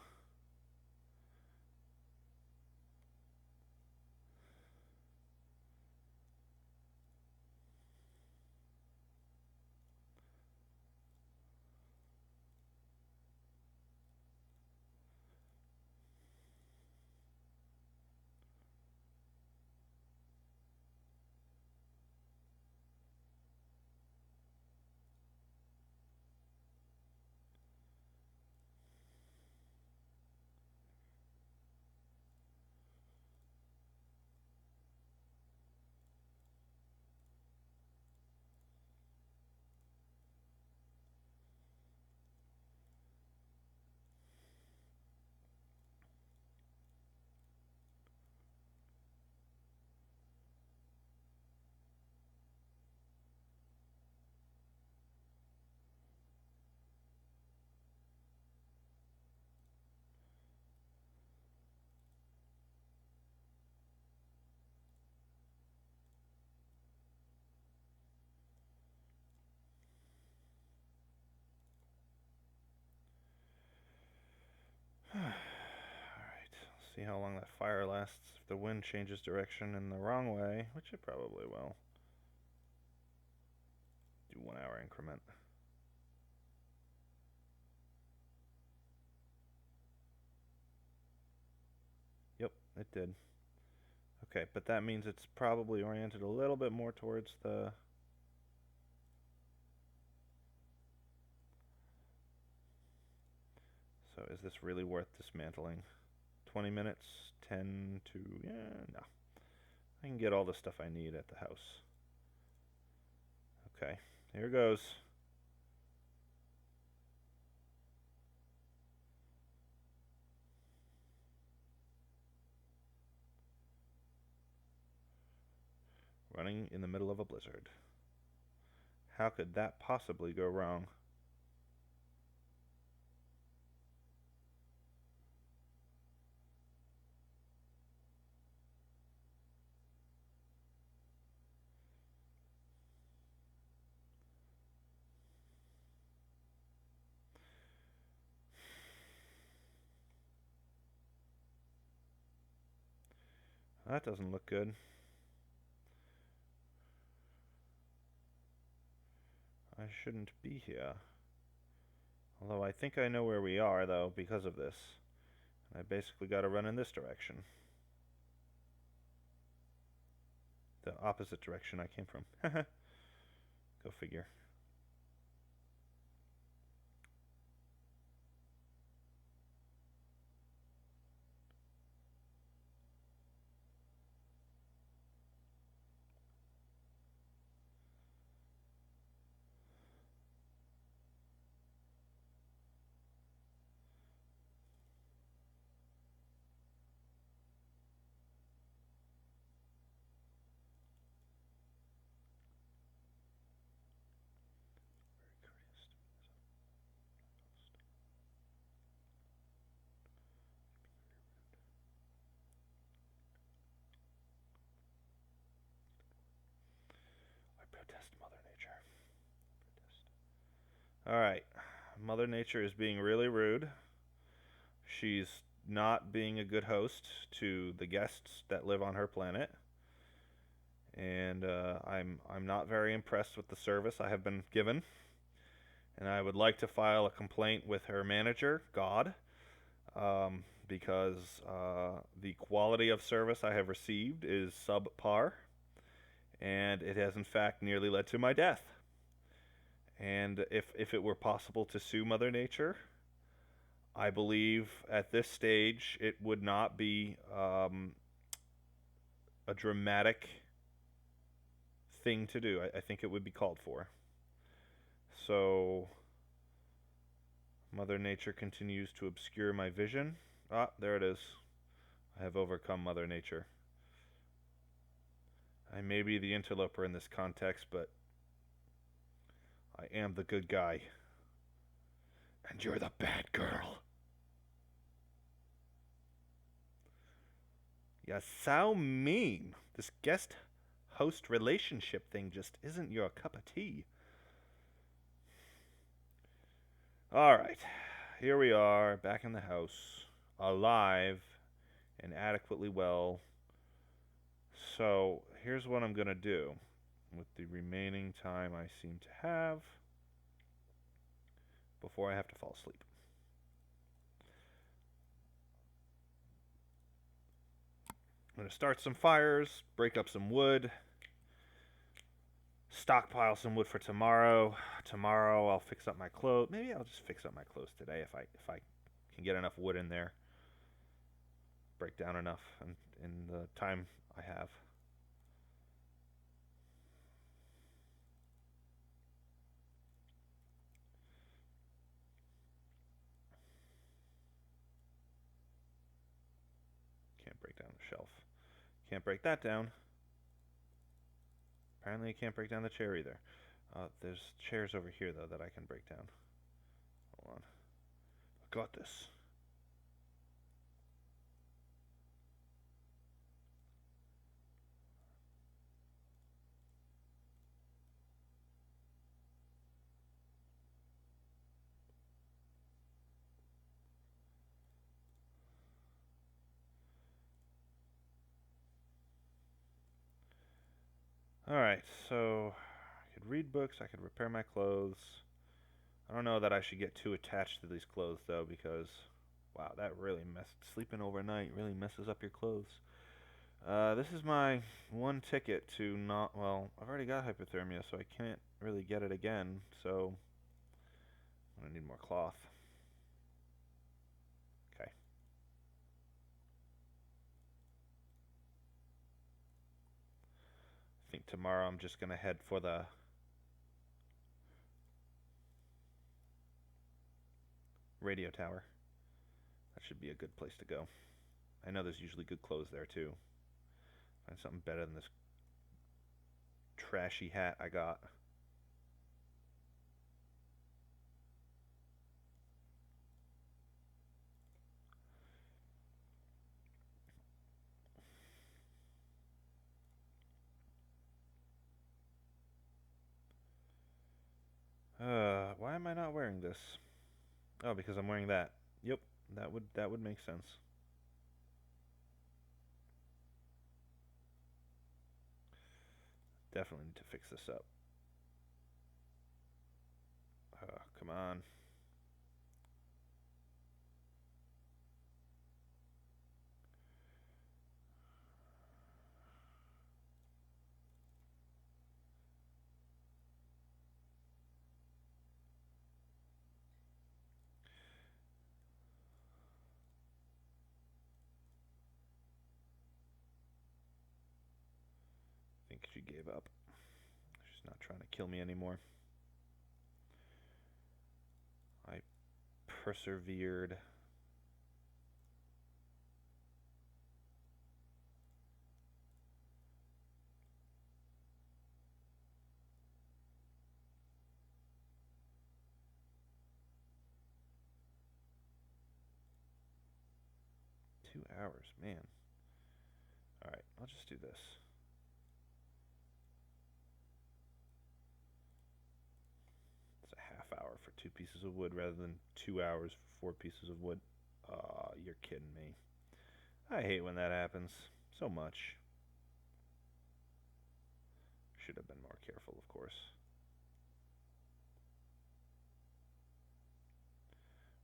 Alright, see how long that fire lasts. If the wind changes direction in the wrong way, which it probably will, do 1 hour increment. Yep, it did. Okay, but that means it's probably oriented a little bit more towards the... So is this really worth dismantling? 20 minutes, 10 to... yeah, no. I can get all the stuff I need at the house. Okay, here goes. Running in the middle of a blizzard. How could that possibly go wrong? That doesn't look good. I shouldn't be here. Although I think I know where we are, though, because of this. I basically got to run in this direction. The opposite direction I came from. Go figure. Protest Mother Nature. Alright. Mother Nature is being really rude. She's not being a good host to the guests that live on her planet. And I'm not very impressed with the service I have been given. And I would like to file a complaint with her manager, God, because the quality of service I have received is subpar. And it has in fact nearly led to my death. And if it were possible to sue Mother Nature, I believe at this stage it would not be a dramatic thing to do. I think it would be called for. So, Mother Nature continues to obscure my vision. Ah, there it is. I have overcome Mother Nature. I may be the interloper in this context, but I am the good guy. And you're the bad girl. You're so mean. This guest-host relationship thing just isn't your cup of tea. All right, here we are back in the house, alive and adequately well. So here's what I'm gonna do with the remaining time I seem to have before I have to fall asleep. I'm gonna start some fires, break up some wood, stockpile some wood for tomorrow. Tomorrow I'll fix up my clothes. Maybe I'll just fix up my clothes today if I can get enough wood in there. Break down enough in the time I have. Can't break down the shelf. Can't break that down. Apparently I can't break down the chair either. There's chairs over here though that I can break down. Hold on. I got this. Alright, so I could read books, I could repair my clothes. I don't know that I should get too attached to these clothes though, because wow, that really messed sleeping overnight really messes up your clothes. This is my one ticket to not, well, I've already got hypothermia, so I can't really get it again, so I'm gonna need more cloth. Okay. I think tomorrow I'm just gonna head for the radio tower. That should be a good place to go. I know there's usually good clothes there too. Find something better than this trashy hat I got. Why am I not wearing this? Oh, because I'm wearing that. Yep, that would make sense. Definitely need to fix this up. Come on. I think she gave up. She's not trying to kill me anymore. I persevered. 2 hours, man. Alright, I'll just do this. It's a half hour for 2 pieces of wood rather than 2 hours for 4 pieces of wood. Aw, you're kidding me. I hate when that happens. So much. Should have been more careful, of course.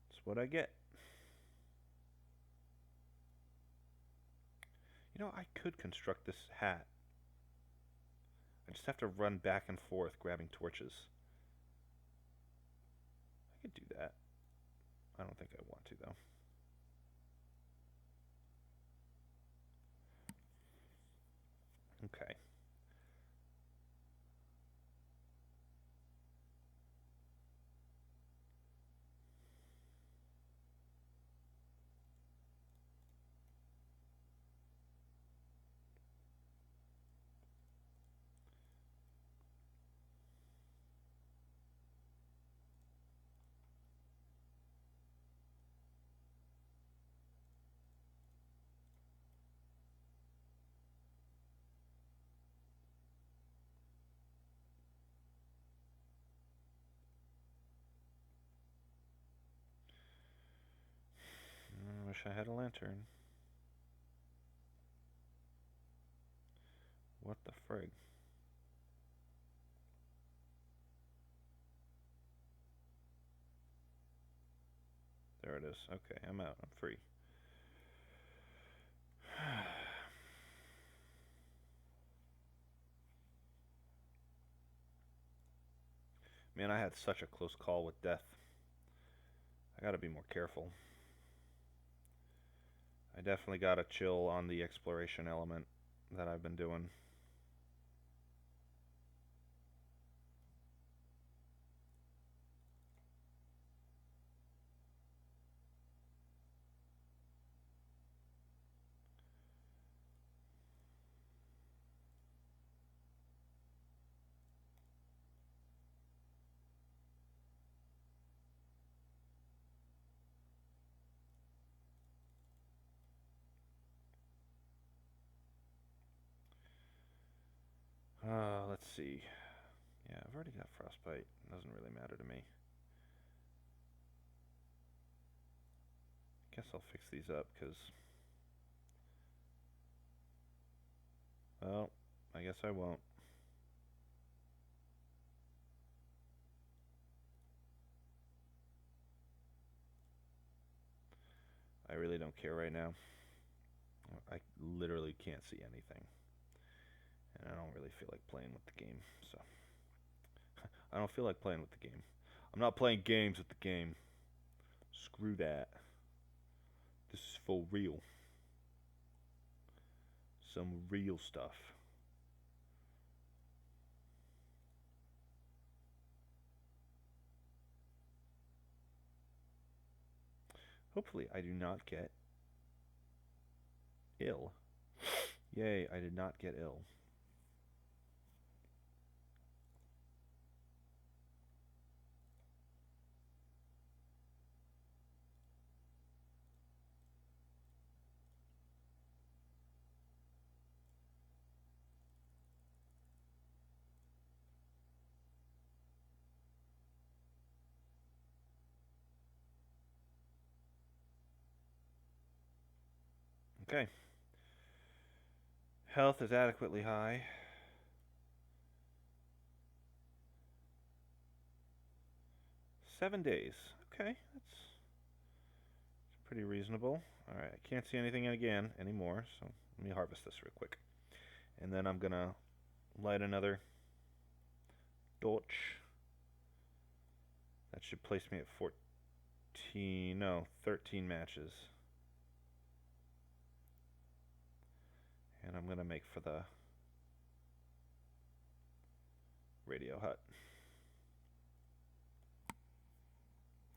That's what I get. You know, I could construct this hat. I just have to run back and forth grabbing torches. I could do that. I don't think I want to, though. Okay. wish I had a lantern. What the frig? There it is. Okay, I'm out. I'm free. Man, I had such a close call with death. I gotta be more careful. I definitely gotta chill on the exploration element that I've been doing. Let's see. Yeah, I've already got frostbite. Doesn't really matter to me. Guess I'll fix these up, because... Well, I guess I won't. I really don't care right now. I literally can't see anything. And I don't really feel like playing with the game, so... I don't feel like playing with the game. I'm not playing games with the game. Screw that. This is for real. Some real stuff. Hopefully I do not get ill. Yay, I did not get ill. Okay. Health is adequately high. $7 days. Okay, that's pretty reasonable. Alright, I can't see anything again anymore, so let me harvest this real quick. And then I'm gonna light another torch. That should place me at 13 matches. And I'm gonna make for the radio hut.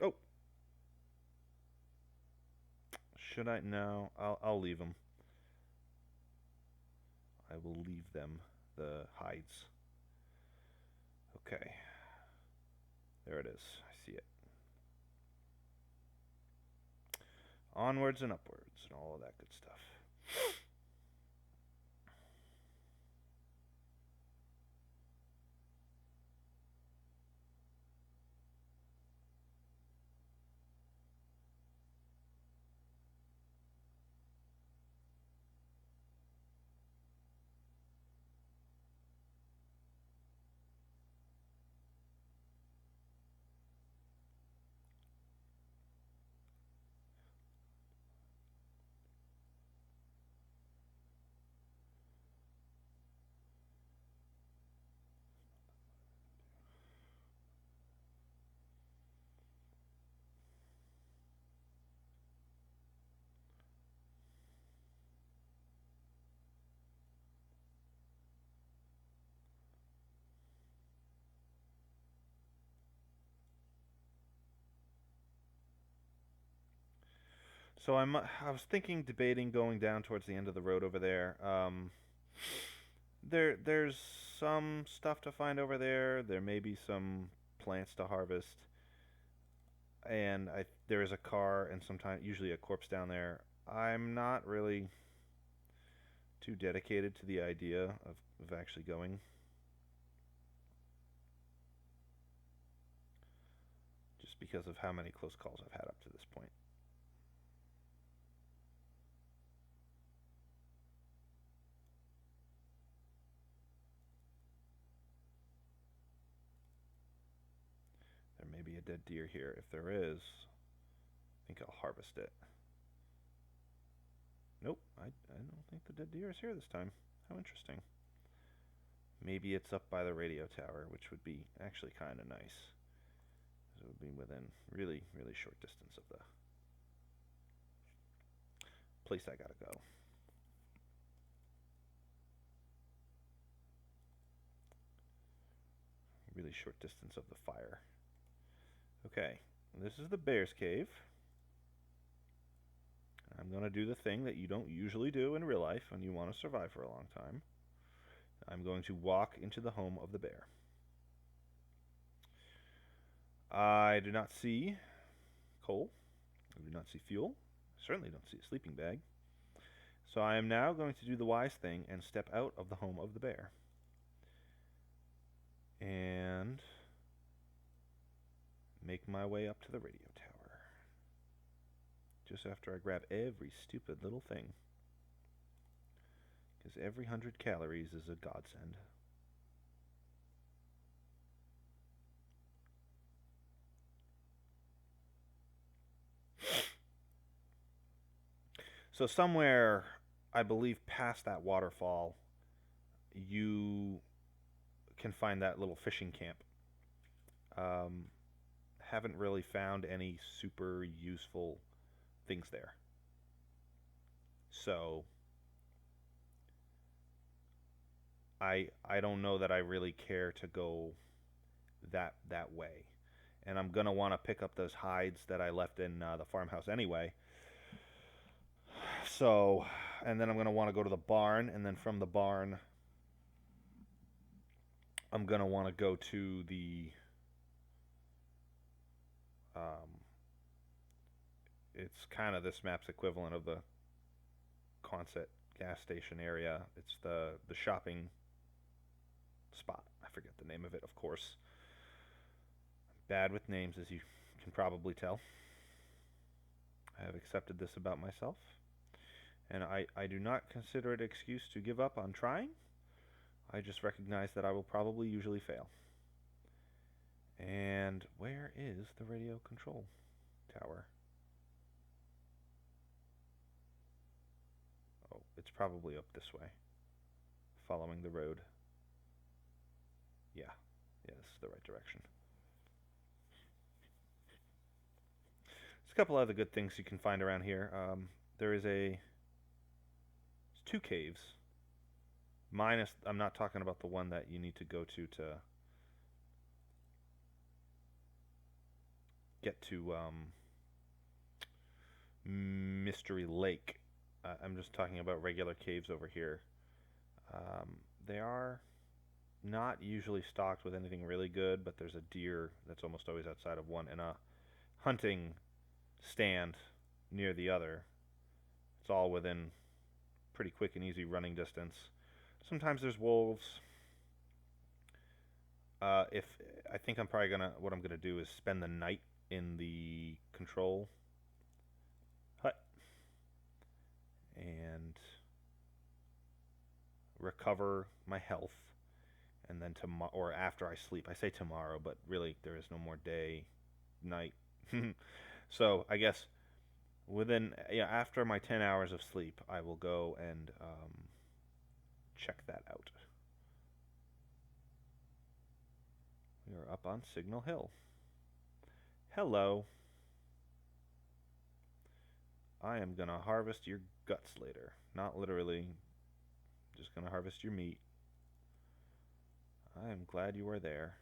Oh! Should I? No, I'll leave them. I will leave them, the hides. Okay. There it is. I see it. Onwards and upwards and all of that good stuff. So I was debating going down towards the end of the road over there. There's some stuff to find over there. There may be some plants to harvest, and there is a car and sometimes usually a corpse down there. I'm not really too dedicated to the idea of actually going. Just because of how many close calls I've had up to this point. a dead deer here. If there is, I think I'll harvest it. Nope, I don't think the dead deer is here this time. How interesting. Maybe it's up by the radio tower, which would be actually kind of nice. It would be within really, really short distance of the place I gotta go. Really short distance of the fire. Okay, this is the bear's cave. I'm going to do the thing that you don't usually do in real life when you want to survive for a long time. I'm going to walk into the home of the bear. I do not see coal. I do not see fuel. I certainly don't see a sleeping bag. So I am now going to do the wise thing and step out of the home of the bear. And make my way up to the radio tower. Just after I grab every stupid little thing. Because every 100 calories is a godsend. So somewhere, I believe past that waterfall, you can find that little fishing camp. Haven't really found any super useful things there. So I don't know that I really care to go that way. And I'm gonna want to pick up those hides that I left in the farmhouse anyway. So, and then I'm gonna want to go to the barn, and then from the barn, I'm gonna want to go to the it's kind of this map's equivalent of the Quonset gas station area. It's the shopping spot. I forget the name of it, of course. Bad with names, as you can probably tell. I have accepted this about myself, and I do not consider it an excuse to give up on trying. I just recognize that I will probably usually fail. And where is the radio control tower? Oh, it's probably up this way, following the road. Yeah, this is the right direction. There's a couple other good things you can find around here. There is two caves. Minus, I'm not talking about the one that you need to go to get to Mystery Lake. I'm just talking about regular caves over here. They are not usually stocked with anything really good, but there's a deer that's almost always outside of one, and a hunting stand near the other. It's all within pretty quick and easy running distance. Sometimes there's wolves. If I think I'm probably what I'm gonna do is spend the night in the control hut and recover my health, and then tomorrow, or after I sleep. I say tomorrow, but really there is no more day, night. So I guess within after my 10 hours of sleep, I will go and check that out. We are up on Signal Hill. Hello. I am gonna harvest your guts later. Not literally. Just gonna harvest your meat. I am glad you are there.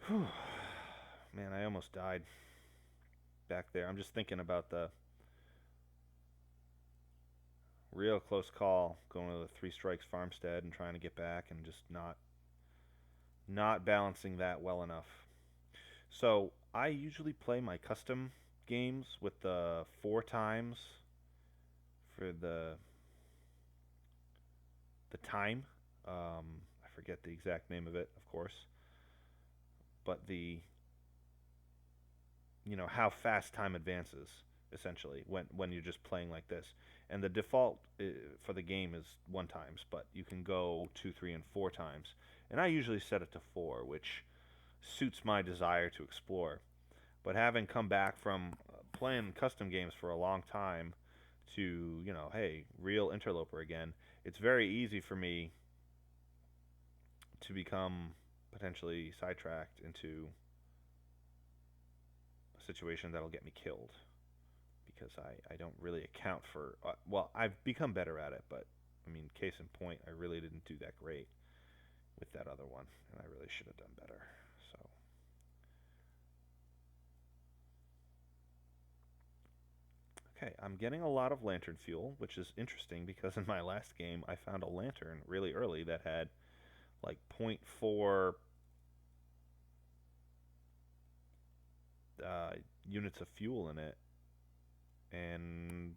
Whew. Man, I almost died back there. I'm just thinking about the real close call going to the Three Strikes farmstead and trying to get back, and just not balancing that well enough. So I usually play my custom games with the 4 times for the the time. I forget the exact name of it, of course, but the how fast time advances essentially when you're just playing like this. And the default for the game is 1 times, but you can go 2, 3, and 4 times. And I usually set it to 4, which suits my desire to explore. But having come back from playing custom games for a long time to, hey, real interloper again, it's very easy for me to become potentially sidetracked into a situation that'll get me killed because I don't really account for. Well, I've become better at it, but I mean, case in point, I really didn't do that great with that other one, and I really should have done better. So, okay, I'm getting a lot of lantern fuel, which is interesting because in my last game, I found a lantern really early that had like zero point 0.4 uh, units of fuel in it, and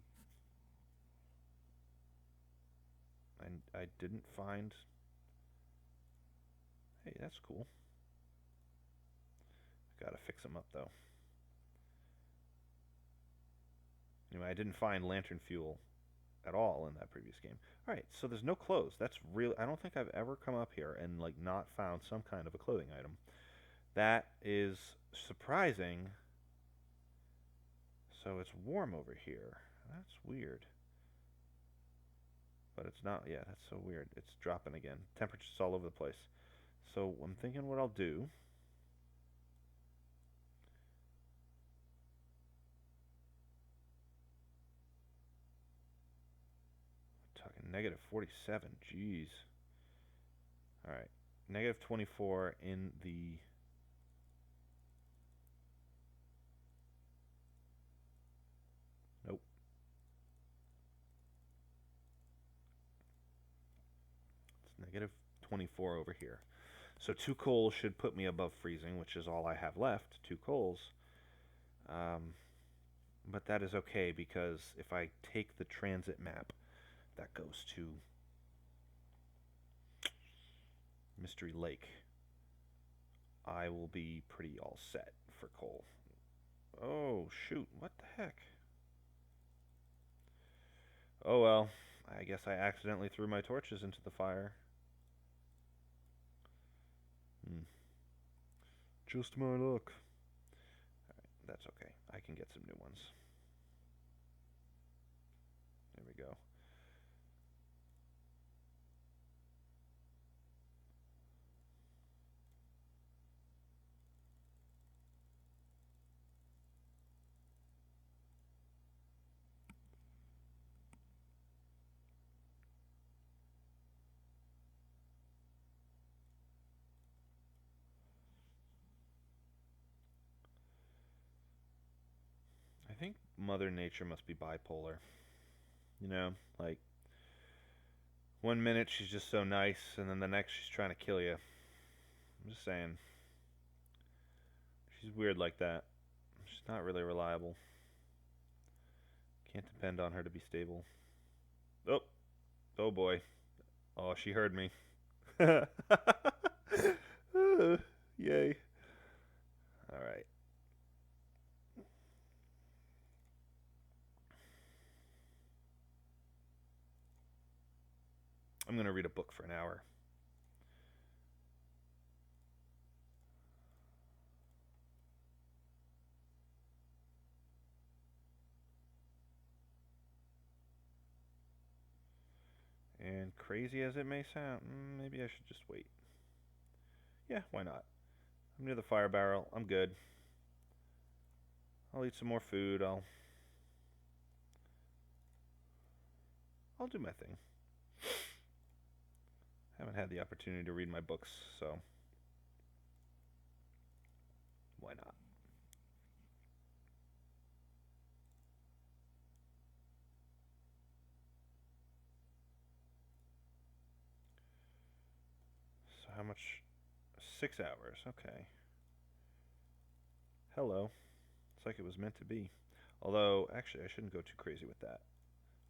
I didn't find. Hey, that's cool. Gotta fix them up though. Anyway, I didn't find lantern fuel at all in that previous game. All right, so there's no clothes. That's real. I don't think I've ever come up here and like not found some kind of a clothing item. That is surprising. So it's warm over here. That's weird. But it's not. Yeah, that's so weird. It's dropping again. Temperatures all over the place. So I'm thinking what I'll do. Talking negative 47. Jeez. All right. Negative 24 in the. Nope. It's negative 24 over here. So 2 coals should put me above freezing, which is all I have left. 2 coals. Um, but that is okay because if I take the transit map, that goes to Mystery Lake. I will be pretty all set for coal. Oh, shoot. What the heck? Oh, well. I guess I accidentally threw my torches into the fire. Hmm. Just my luck. Alright, that's okay. I can get some new ones. There we go. I think Mother Nature must be bipolar. Like, 1 minute she's just so nice, and then the next she's trying to kill you. I'm just saying. She's weird like that. She's not really reliable. Can't depend on her to be stable. Oh, oh boy. Oh, she heard me. Yay. Alright. I'm going to read a book for an hour. And crazy as it may sound, maybe I should just wait. Yeah, why not? I'm near the fire barrel. I'm good. I'll eat some more food. I'll do my thing. Haven't had the opportunity to read my books, so why not? So how much? 6 hours. Okay. Hello. It's like it was meant to be. Although, actually, I shouldn't go too crazy with that.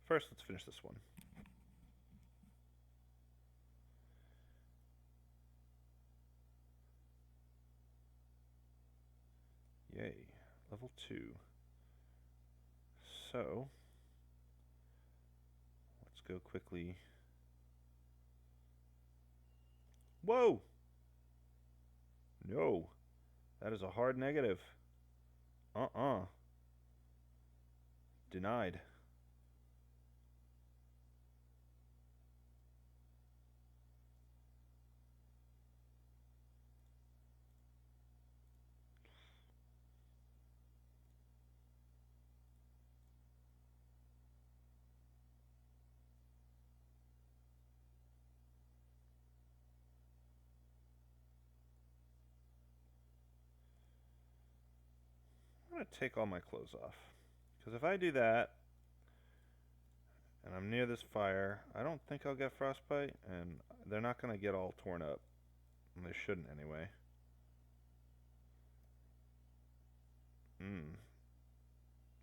First, let's finish this one. Yay. Level 2. So, let's go quickly. Whoa! No. That is a hard negative. Uh-uh. Denied. I'm going to take all my clothes off. Because if I do that, and I'm near this fire, I don't think I'll get frostbite, and they're not going to get all torn up. And they shouldn't anyway.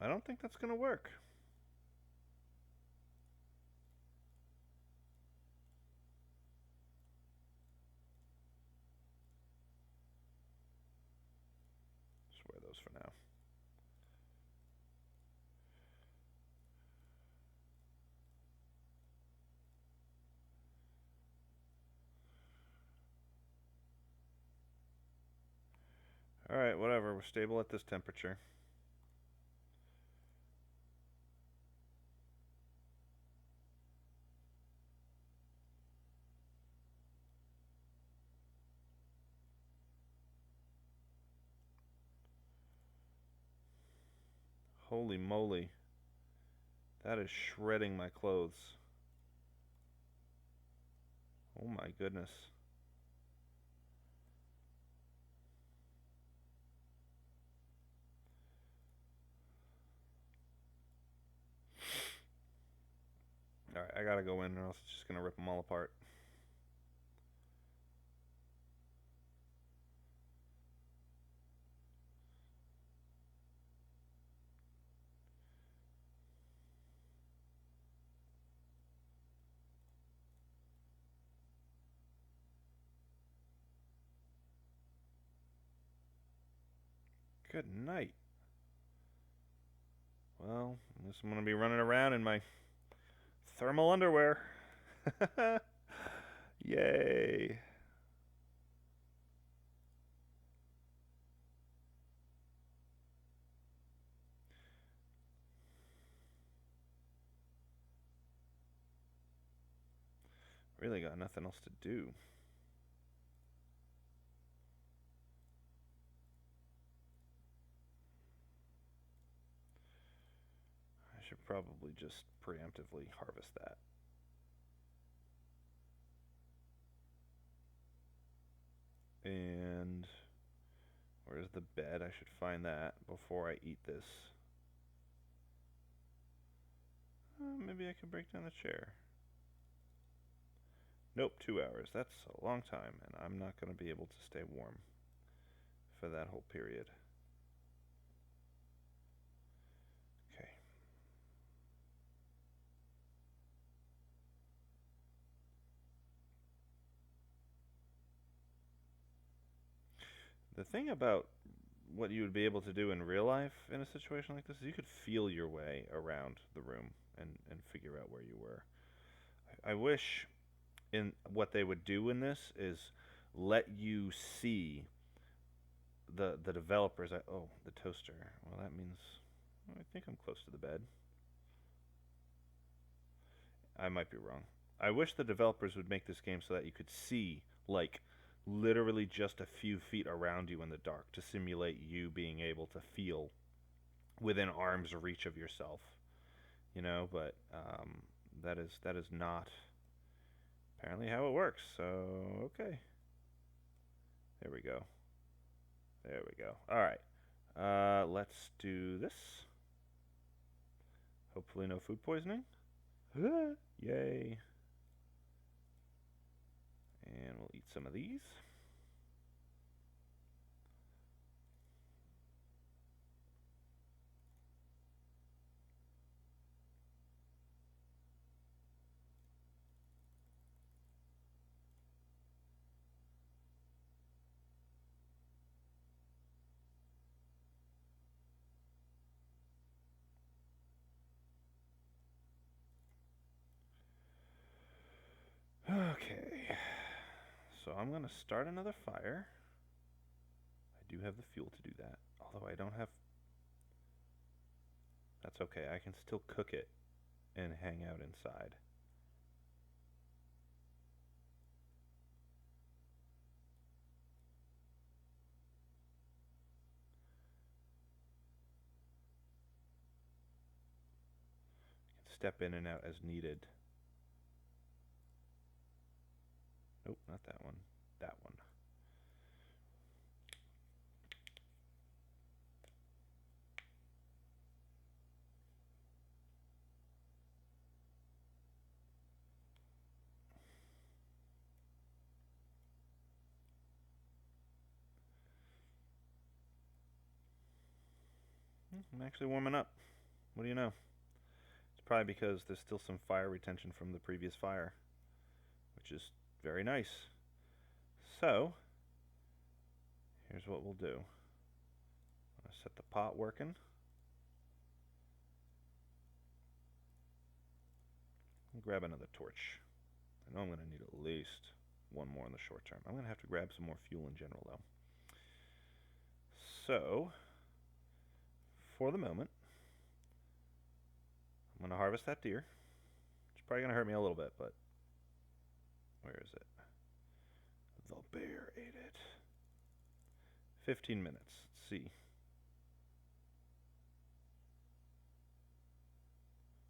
I don't think that's going to work. Just wear those for now. Alright, whatever. We're stable at this temperature. Holy moly. That is shredding my clothes. Oh my goodness. Alright, I gotta go in or else it's just gonna rip them all apart. Good night. Well, I guess I'm gonna be running around in my thermal underwear. Yay. Really got nothing else to do. I should probably just preemptively harvest that. And where's the bed? I should find that before I eat this. Maybe I can break down the chair. Nope, 2 hours. That's a long time, and I'm not going to be able to stay warm for that whole period. Okay. The thing about what you would be able to do in real life in a situation like this is you could feel your way around the room and figure out where you were. I wish in what they would do in this is let you see the developers. Oh, the toaster. Well, that means I think I'm close to the bed. I might be wrong. I wish the developers would make this game so that you could see, like, literally just a few feet around you in the dark to simulate you being able to feel within arm's reach of yourself. You know, but that is not apparently how it works. So, okay. There we go. There we go. All right. Let's do this. Hopefully no food poisoning. Yay. And we'll eat some of these. So I'm going to start another fire. I do have the fuel to do that, although I don't have... That's okay, I can still cook it and hang out inside. Step in and out as needed. Nope, not that one. That one. I'm actually warming up. What do you know? It's probably because there's still some fire retention from the previous fire, which is very nice. So, here's what we'll do. I'll set the pot working. I'll grab another torch. I know I'm going to need at least one more in the short term. I'm going to have to grab some more fuel in general, though. So, for the moment, I'm going to harvest that deer. It's probably going to hurt me a little bit, but where is it? The bear ate it. 15 minutes. Let's see.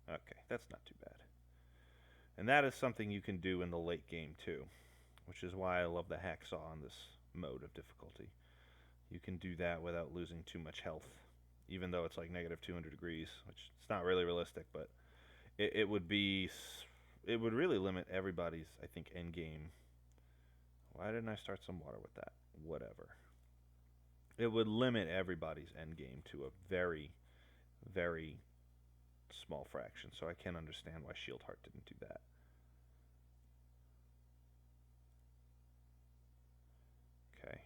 Okay, that's not too bad. And that is something you can do in the late game too, which is why I love the hacksaw on this mode of difficulty. You can do that without losing too much health, even though it's like negative 200 degrees, which it's not really realistic, but it would really limit everybody's, I think, end game. Why didn't I start some water with that? Whatever. It would limit everybody's end game to a very, very small fraction, so I can understand why Shieldheart didn't do that. Okay.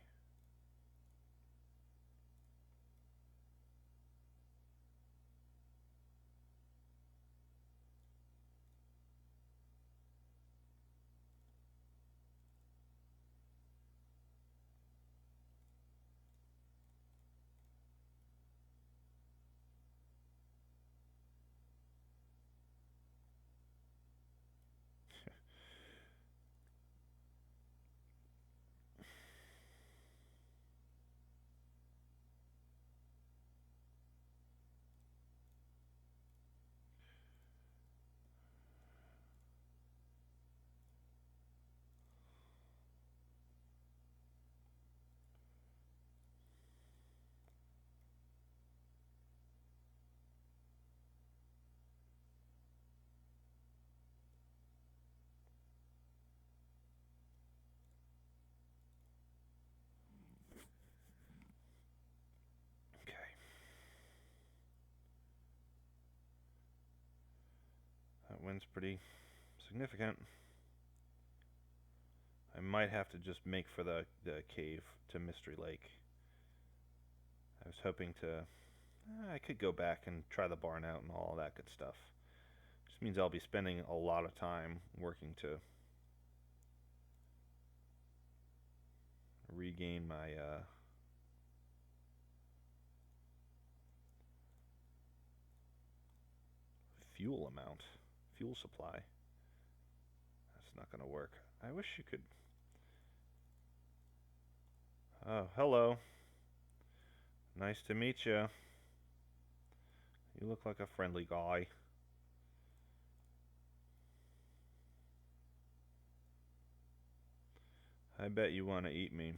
Okay. That wind's pretty significant. I might have to just make for the cave to Mystery Lake. I was hoping to... I could go back and try the barn out and all that good stuff. Just means I'll be spending a lot of time working to regain my fuel supply. That's not going to work. I wish you could... Oh, hello. Nice to meet you. You look like a friendly guy. I bet you want to eat me.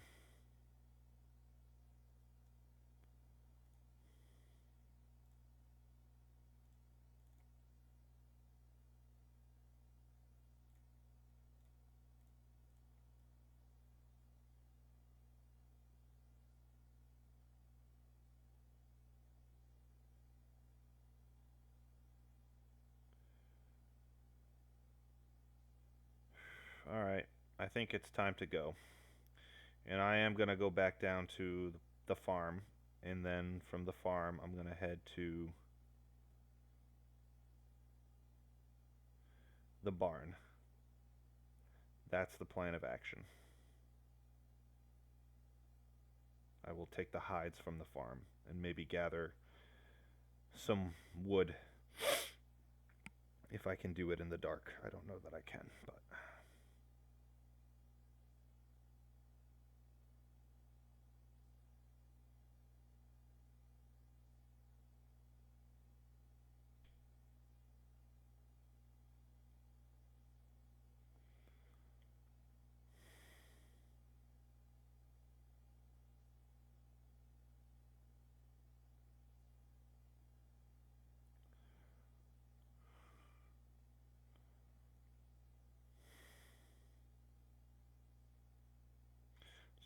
Alright, I think it's time to go. And I am going to go back down to the farm. And then from the farm, I'm going to head to the barn. That's the plan of action. I will take the hides from the farm and maybe gather some wood if I can do it in the dark. I don't know that I can, but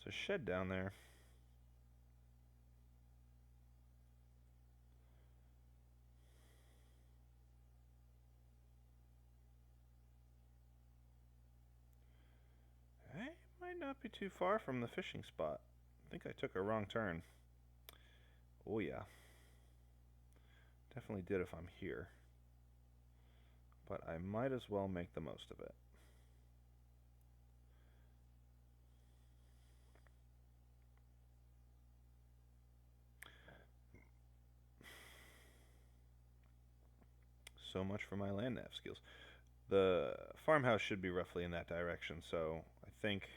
there's a shed down there. I might not be too far from the fishing spot. I think I took a wrong turn. Oh yeah. Definitely did if I'm here. But I might as well make the most of it. So much for my land nav skills. The farmhouse should be roughly in that direction, so I think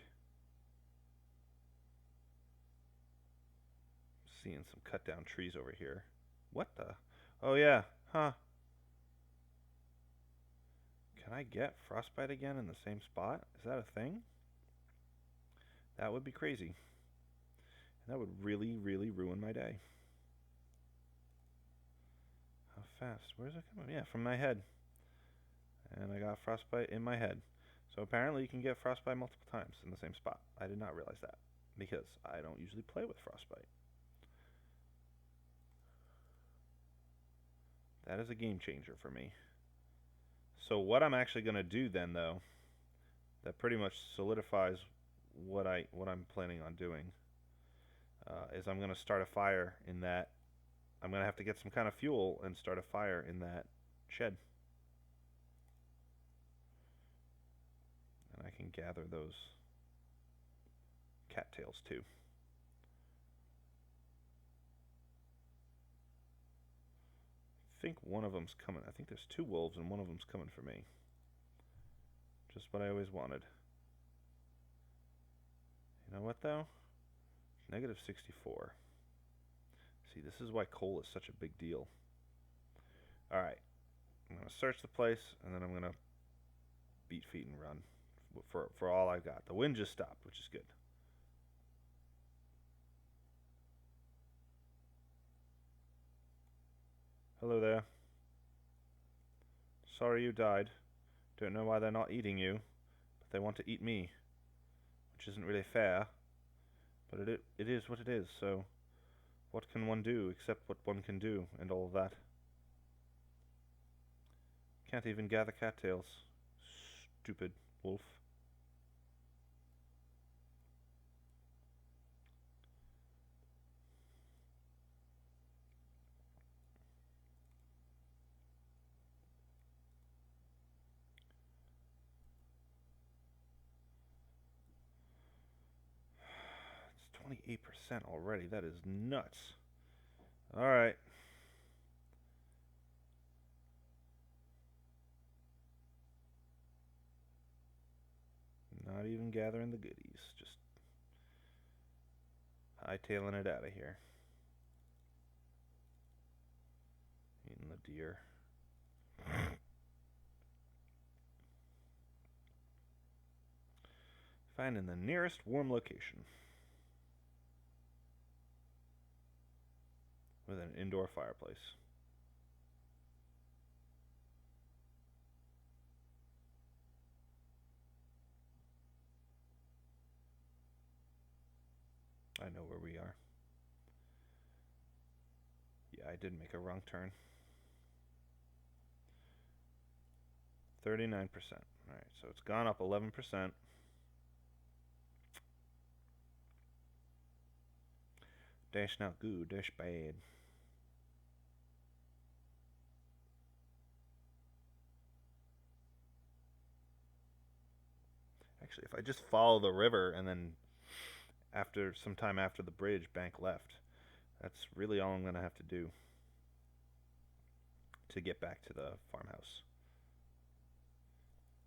seeing some cut down trees over here. What the? Oh yeah, huh. Can I get frostbite again in the same spot? Is that a thing? That would be crazy. And that would really, really ruin my day. How fast? Where's it coming? Yeah, from my head. And I got frostbite in my head. So apparently you can get frostbite multiple times in the same spot. I did not realize that because I don't usually play with frostbite. That is a game changer for me. So what I'm actually going to do then, though, that pretty much solidifies what I'm planning on doing, is I'm going to start a fire in that. I'm going to have to get some kind of fuel and start a fire in that shed. And I can gather those cattails too. I think one of them's coming. I think there's 2 wolves and one of them's coming for me. Just what I always wanted. You know what though? Negative 64. See, this is why coal is such a big deal. Alright. I'm going to search the place and then I'm going to beat feet and run for all I've got. The wind just stopped, which is good. Hello there. Sorry you died. Don't know why they're not eating you, but they want to eat me, which isn't really fair, but it is what it is, so what can one do except what one can do and all of that? Can't even gather cattails. Stupid wolf. It's 28% already. That is nuts. Alright. Not even gathering the goodies. Just hightailing it out of here. Eating the deer. Finding the nearest warm location. With an indoor fireplace. I know where we are. Yeah, I did make a wrong turn. 39%. Alright, so it's gone up 11%. Dash not good, dash bad. Actually, if I just follow the river and then after some time after the bridge, bank left. That's really all I'm going to have to do to get back to the farmhouse.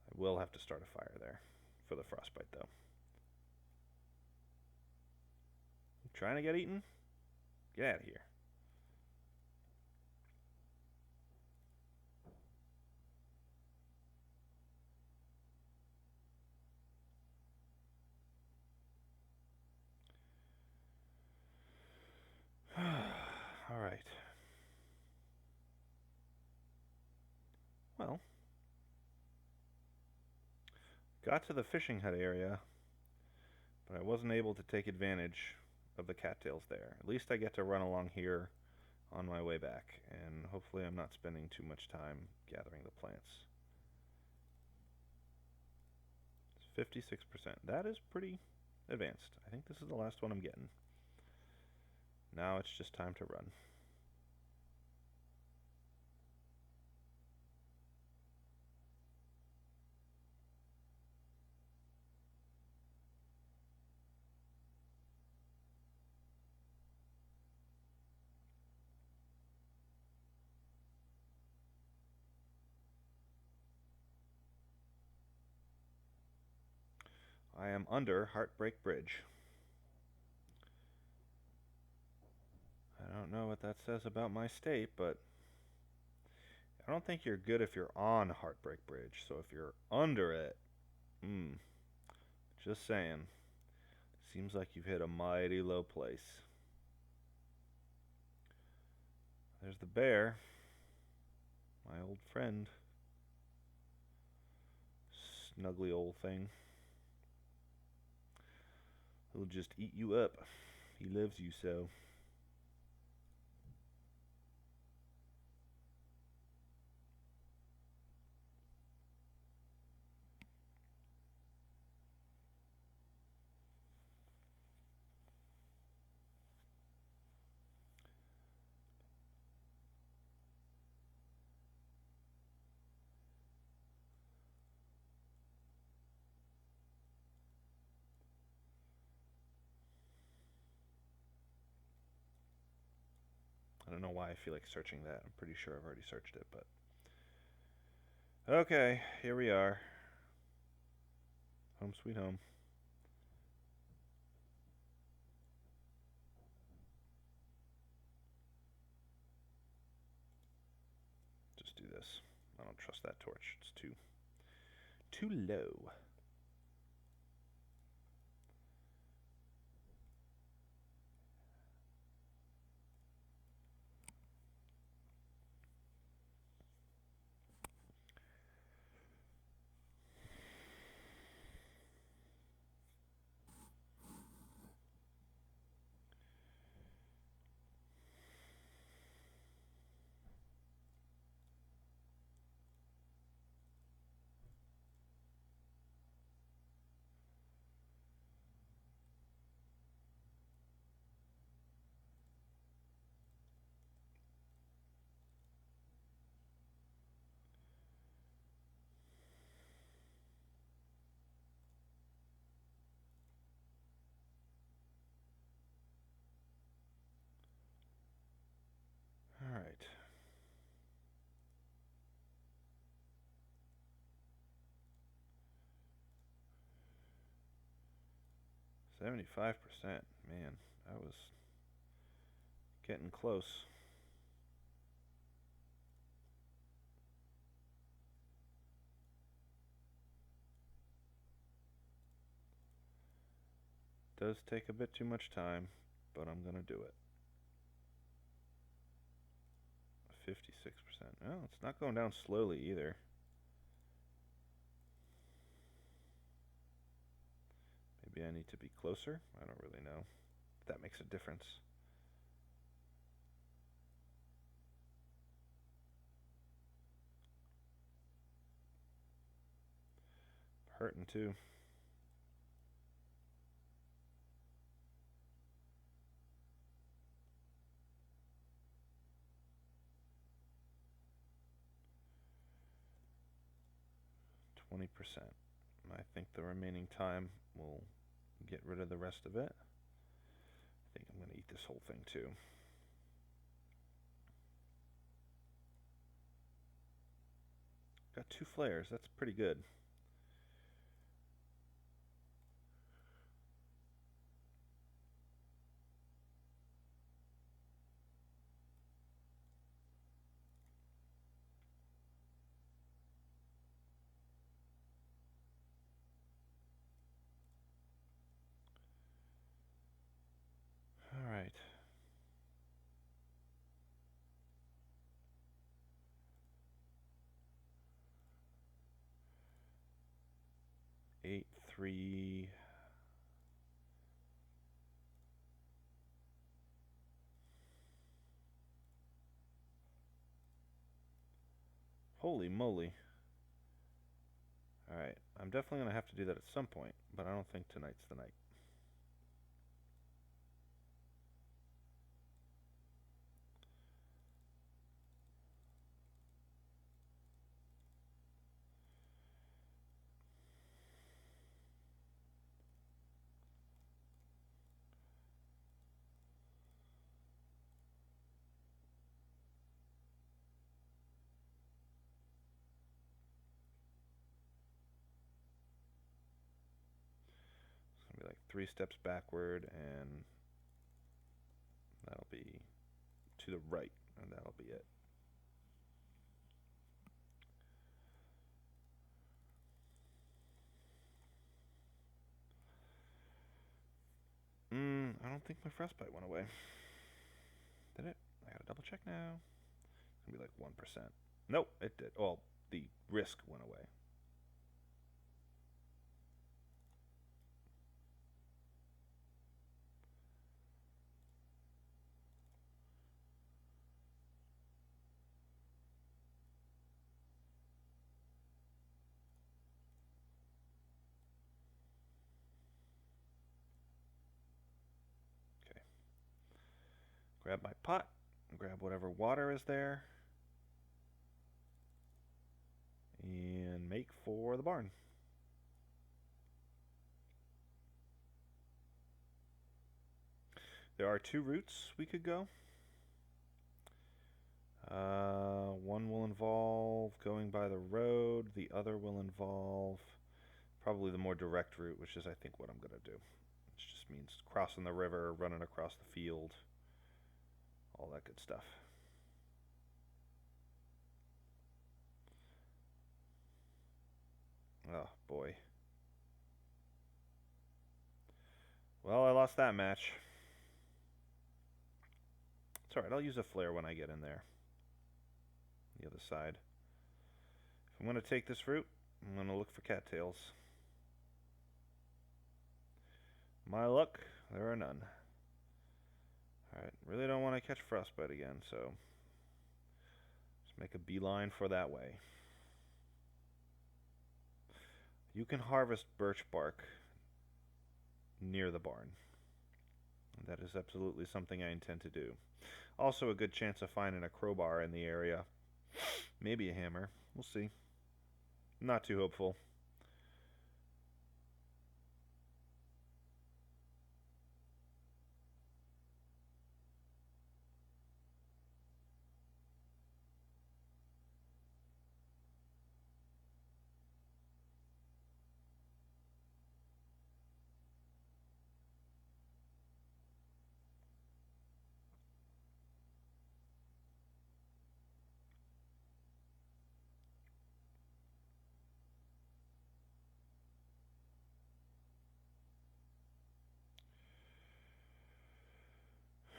I will have to start a fire there for the frostbite, though. You trying to get eaten? Get out of here. All right. Well, got to the fishing hut area, but I wasn't able to take advantage of the cattails there. At least I get to run along here on my way back, and hopefully I'm not spending too much time gathering the plants. It's 56%. That is pretty advanced. I think this is the last one I'm getting. Now it's just time to run. I am under Heartbreak Bridge. I don't know what that says about my state, but I don't think you're good if you're on Heartbreak Bridge. So if you're under it, just saying. Seems like you've hit a mighty low place. There's the bear, my old friend. Snuggly old thing. He'll just eat you up. He loves you so. I don't know why I feel like searching that. I'm pretty sure I've already searched it, but... Okay, here we are. Home sweet home. Just do this. I don't trust that torch. It's too low. Alright. $75%. Man, I was getting close. Does take a bit too much time, but I'm gonna do it. 56%. Oh, it's not going down slowly either. Maybe I need to be closer? I don't really know. That makes a difference. Hurting too. %. I think the remaining time will get rid of the rest of it. think I'm going to eat this whole thing too. Got 2 flares. That's pretty good. All right. Eight, 3. Holy moly. All right. I'm definitely going to have to do that at some point, but I don't think tonight's the night. It's going to be like 3 steps backward, and that'll be to the right, and that'll be it. I don't think my frostbite went away. Did it? I gotta double check now. It's gonna be like 1%. Nope, it did. Well, the risk went away. Okay. Grab my pot, grab whatever water is there, and make for the barn. There are 2 routes we could go. One will involve going by the road. The other will involve probably the more direct route, which is I think what I'm going to do. Which just means crossing the river, running across the field, all that good stuff. Oh, boy. Well, I lost that match. It's alright, I'll use a flare when I get in there. The other side. If I'm going to take this route, I'm going to look for cattails. My luck, there are none. Alright, really don't want to catch frostbite again, so just make a beeline for that way. You can harvest birch bark near the barn. That is absolutely something I intend to do. Also a good chance of finding a crowbar in the area. Maybe a hammer. We'll see. Not too hopeful.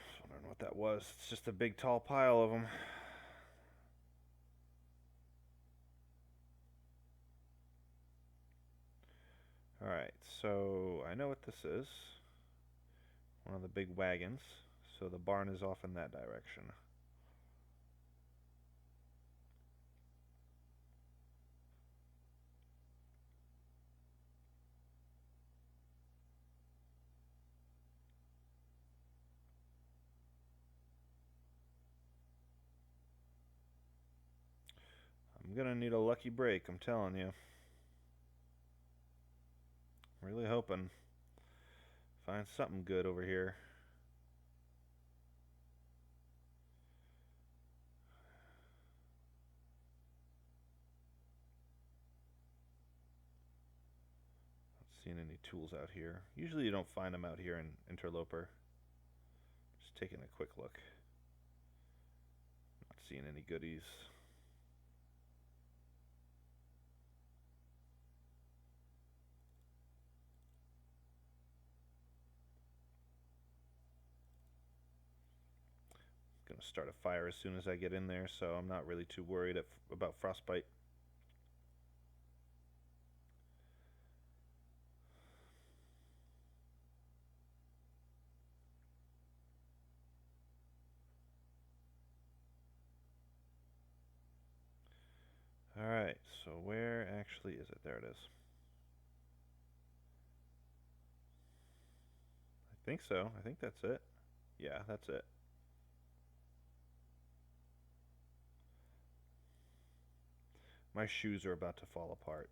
Just wondering what that was. It's just a big tall pile of them. Alright, so I know what this is. One of the big wagons. So the barn is off in that direction. I'm gonna need a lucky break, I'm telling you. Really hoping find something good over here. seeing any tools out here. Usually you don't find them out here in Interloper. Just taking a quick look. Not seeing any goodies. Gonna start a fire as soon as I get in there, so I'm not really too worried about frostbite. Alright, so where actually is it? There it is. I think so. I think that's it. Yeah, that's it. My shoes are about to fall apart.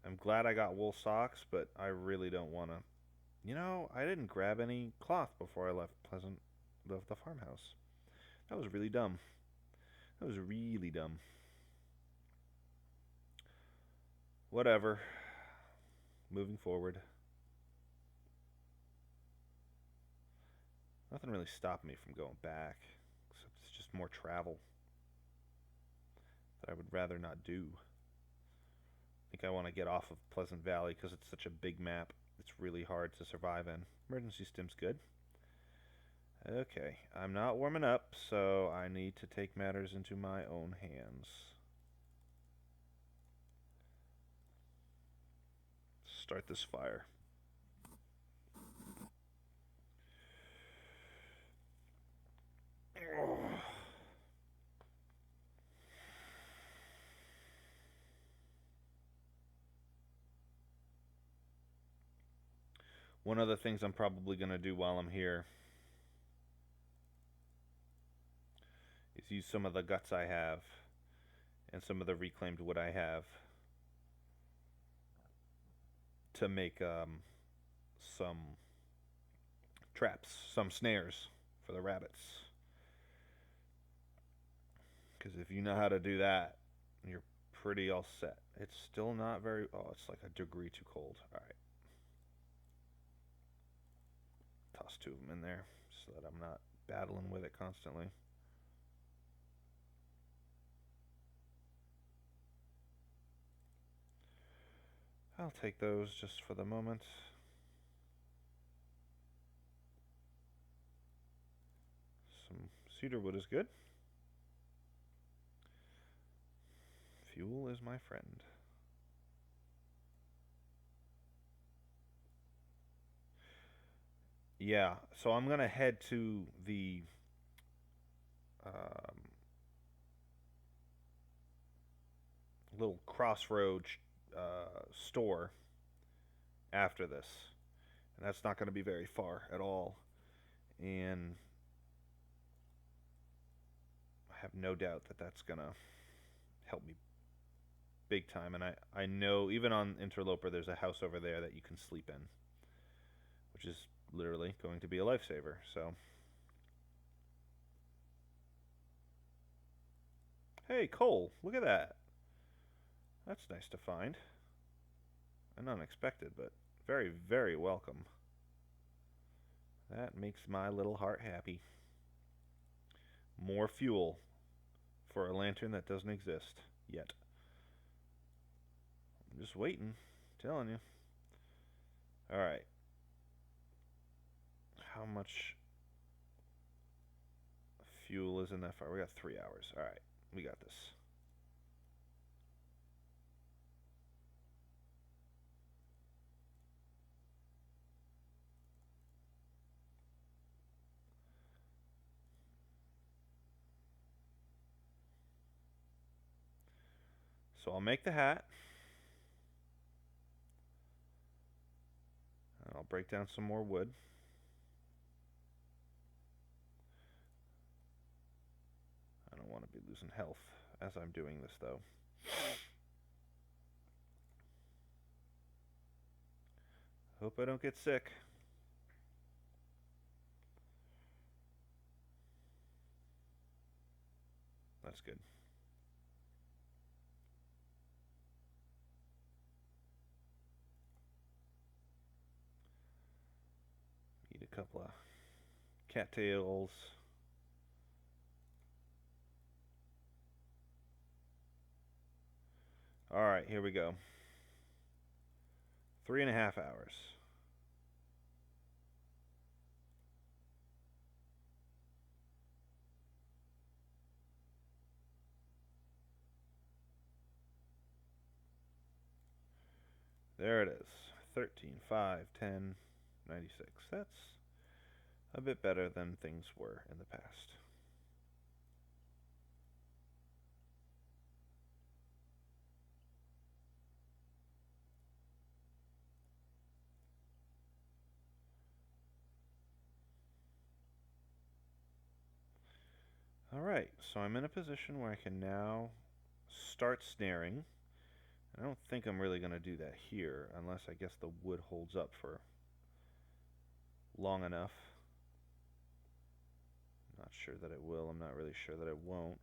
I'm glad I got wool socks, but I really don't want to. You know, I didn't grab any cloth before I left the farmhouse. That was really dumb. That was really dumb. Whatever. Moving forward. Nothing really stopped me from going back, except it's just more travel that I would rather not do. I think I want to get off of Pleasant Valley because it's such a big map. It's really hard to survive in. Emergency stim's good. Okay, I'm not warming up, so I need to take matters into my own hands. Start this fire. One of the things I'm probably going to do while I'm here is use some of the guts I have and some of the reclaimed wood I have to make some traps, some snares for the rabbits. Because if you know how to do that, you're pretty all set. It's still not very... Oh, it's like a degree too cold. Alright. Toss 2 of them in there so that I'm not battling with it constantly. I'll take those just for the moment. Some cedar wood is good. Fuel is my friend. Yeah, so I'm gonna head to the little crossroads store after this, and that's not going to be very far at all. And I have no doubt that that's going to help me big time. And I know even on Interloper there's a house over there that you can sleep in, which is literally going to be a lifesaver. So hey, coal, look at that. That's nice to find. And unexpected, but very, very welcome. That makes my little heart happy. More fuel for a lantern that doesn't exist yet. I'm just waiting, telling you. Alright. How much fuel is in that fire? We got 3 hours. Alright, we got this. So I'll make the hat. And I'll break down some more wood. I don't want to be losing health as I'm doing this, though. Hope I don't get sick. That's good. couple of cattails. Alright, here we go. 3.5 hours. There it is. 13, 5, 10, 96. That's a bit better than things were in the past. Alright, so I'm in a position where I can now start snaring. I don't think I'm really going to do that here, unless I guess the wood holds up for long enough. Not sure that it will. I'm not really sure that it won't.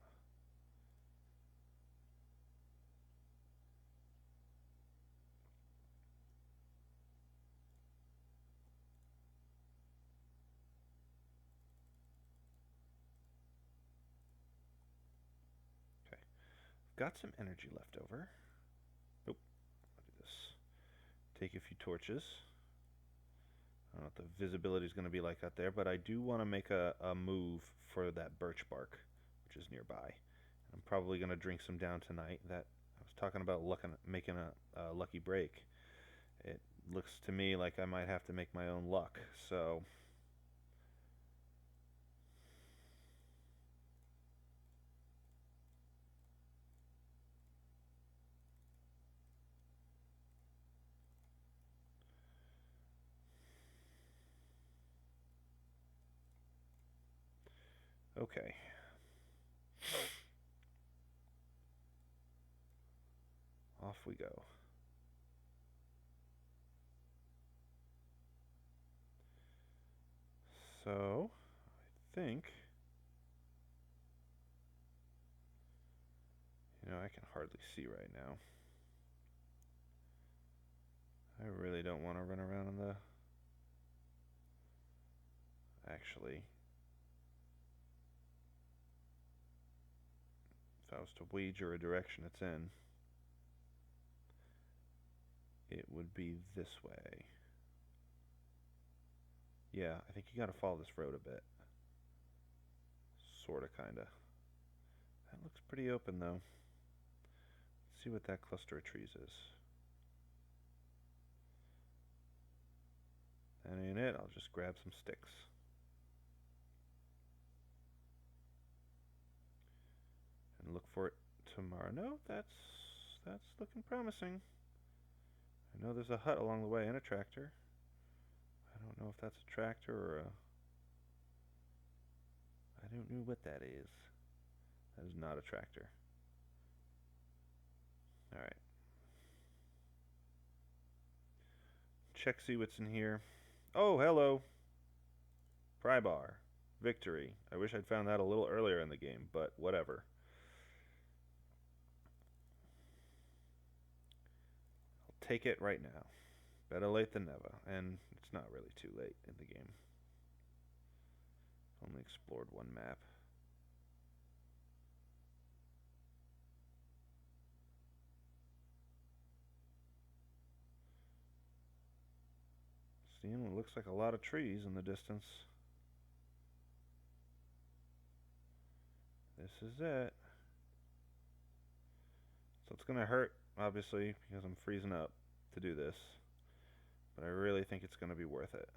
Okay. Got some energy left over. Nope. I'll do this. Take a few torches. I don't know what the visibility is going to be like out there, but I do want to make a move for that birch bark, which is nearby. I'm probably going to drink some down tonight. That I was talking about making a lucky break. It looks to me like I might have to make my own luck, so okay. Off we go. So, I think, I can hardly see right now. I really don't want to run around in the... Actually, if I was to wager a direction it's in, it would be this way. Yeah, I think you gotta follow this road a bit. Sorta, kinda. That looks pretty open, though. Let's see what that cluster of trees is. That ain't it. I'll just grab some sticks. And look for it tomorrow. No, that's looking promising. I know there's a hut along the way and a tractor. I don't know if that's a tractor or a... I don't know what that is. That is not a tractor. Alright. Check, see what's in here. Oh, hello. Pry bar. Victory. I wish I'd found that a little earlier in the game, but whatever. I'll take it right now. Better late than never. And it's not really too late in the game. Only explored one map. Seeing what looks like a lot of trees in the distance. This is it. So it's going to hurt, obviously, because I'm freezing up to do this. But I really think it's going to be worth it.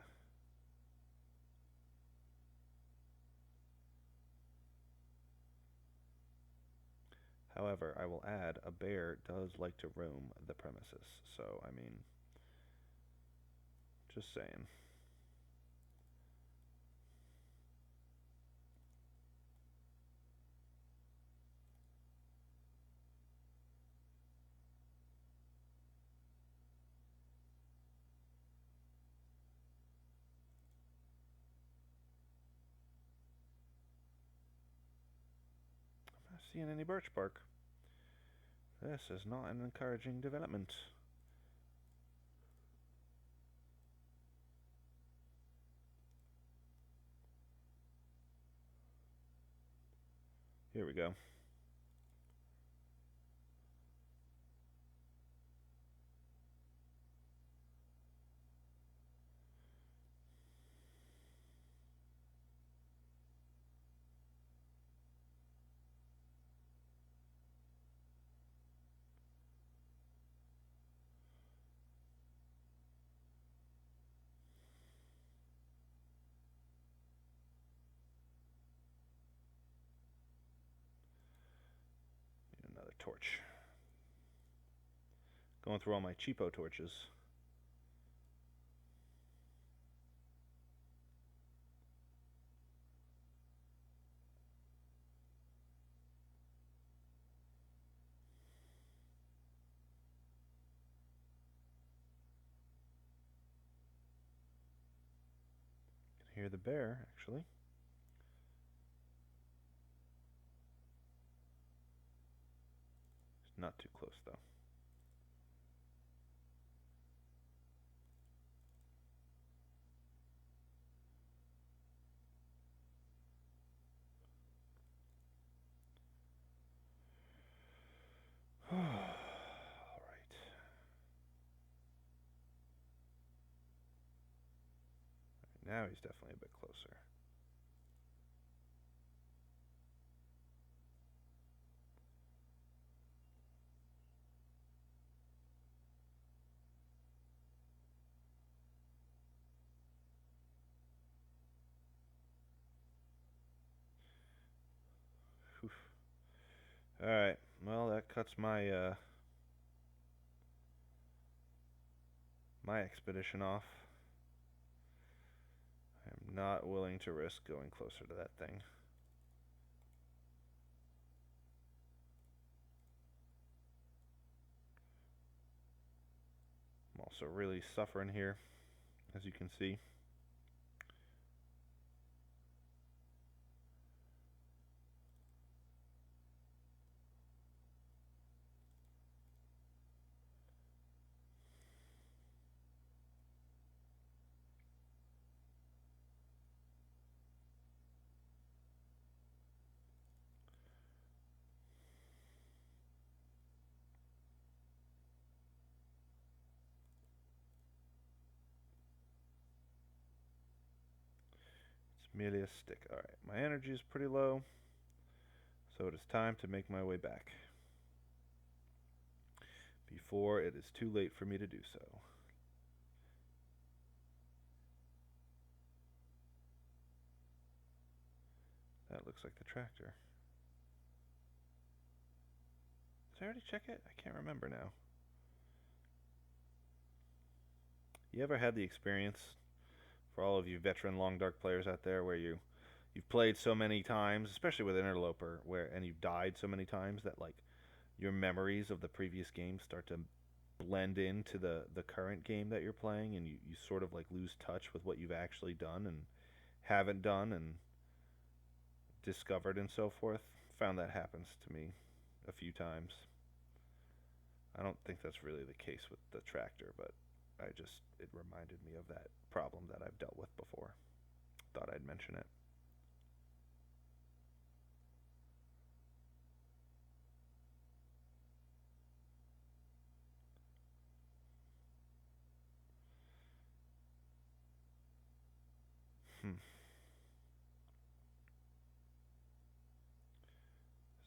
However, I will add, a bear does like to roam the premises. So, I mean, just saying. I'm not seeing any birch bark. This is not an encouraging development. Here we go. Need another torch. Going through all my cheapo torches. Can hear the bear, actually. It's not too close, though. All right. Now he's definitely a bit closer. All right. Well, that cuts my my expedition off. I'm not willing to risk going closer to that thing. I'm also really suffering here, as you can see. Merely a stick. Alright, my energy is pretty low, so it is time to make my way back before it is too late for me to do so. That looks like the tractor. Did I already check it? I can't remember now. You ever had the experience, for all of you veteran Long Dark players out there, where you've played so many times, especially with Interloper, and you've died so many times that like your memories of the previous game start to blend into the current game that you're playing, and you sort of like lose touch with what you've actually done and haven't done and discovered and so forth. Found that happens to me a few times. I don't think that's really the case with the tractor, but it reminded me of that problem that I've dealt with before. Thought I'd mention it.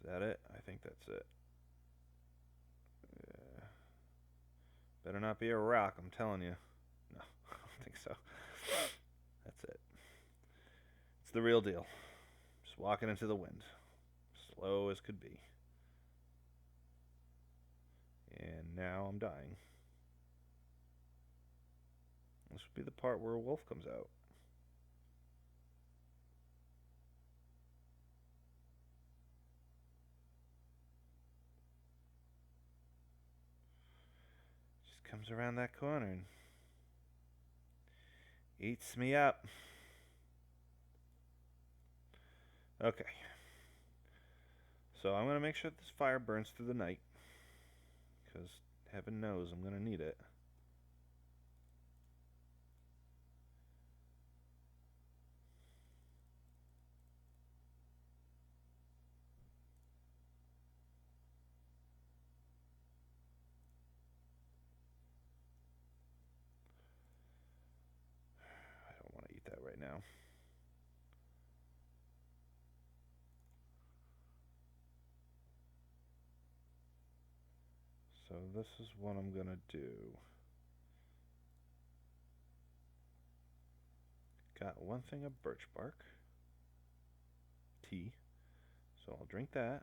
Is that it? I think that's it. Yeah. Better not be a rock, I'm telling you. No, I don't think so. That's it. It's the real deal. Just walking into the wind. Slow as could be. And now I'm dying. This would be the part where a wolf comes out. Just comes around that corner and eats me up. Okay. So I'm going to make sure this fire burns through the night, because heaven knows I'm going to need it. now. So this is what I'm going to do. Got one thing of birch bark. Tea. So I'll drink that.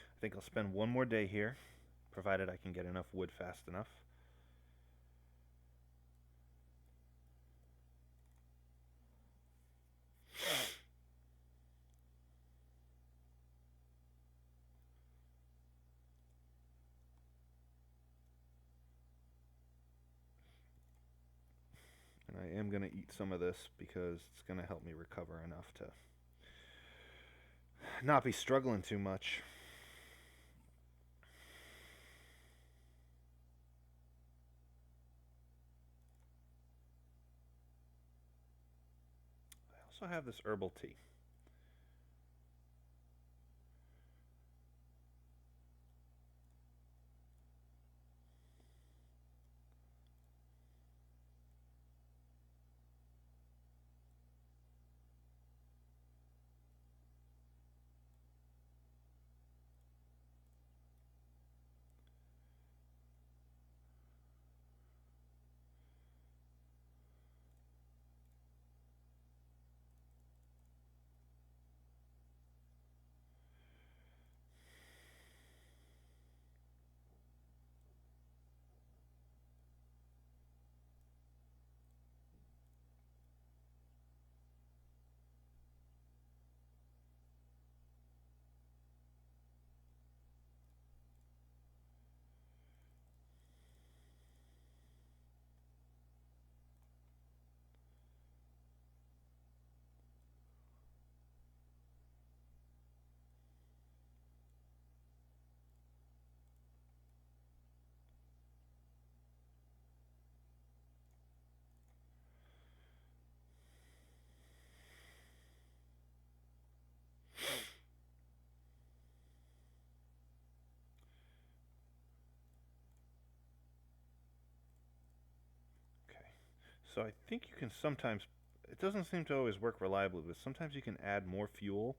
I think I'll spend one more day here, provided I can get enough wood fast enough. And I am going to eat some of this because it's going to help me recover enough to not be struggling too much. I also have this herbal tea. So I think you can sometimes, it doesn't seem to always work reliably, but sometimes you can add more fuel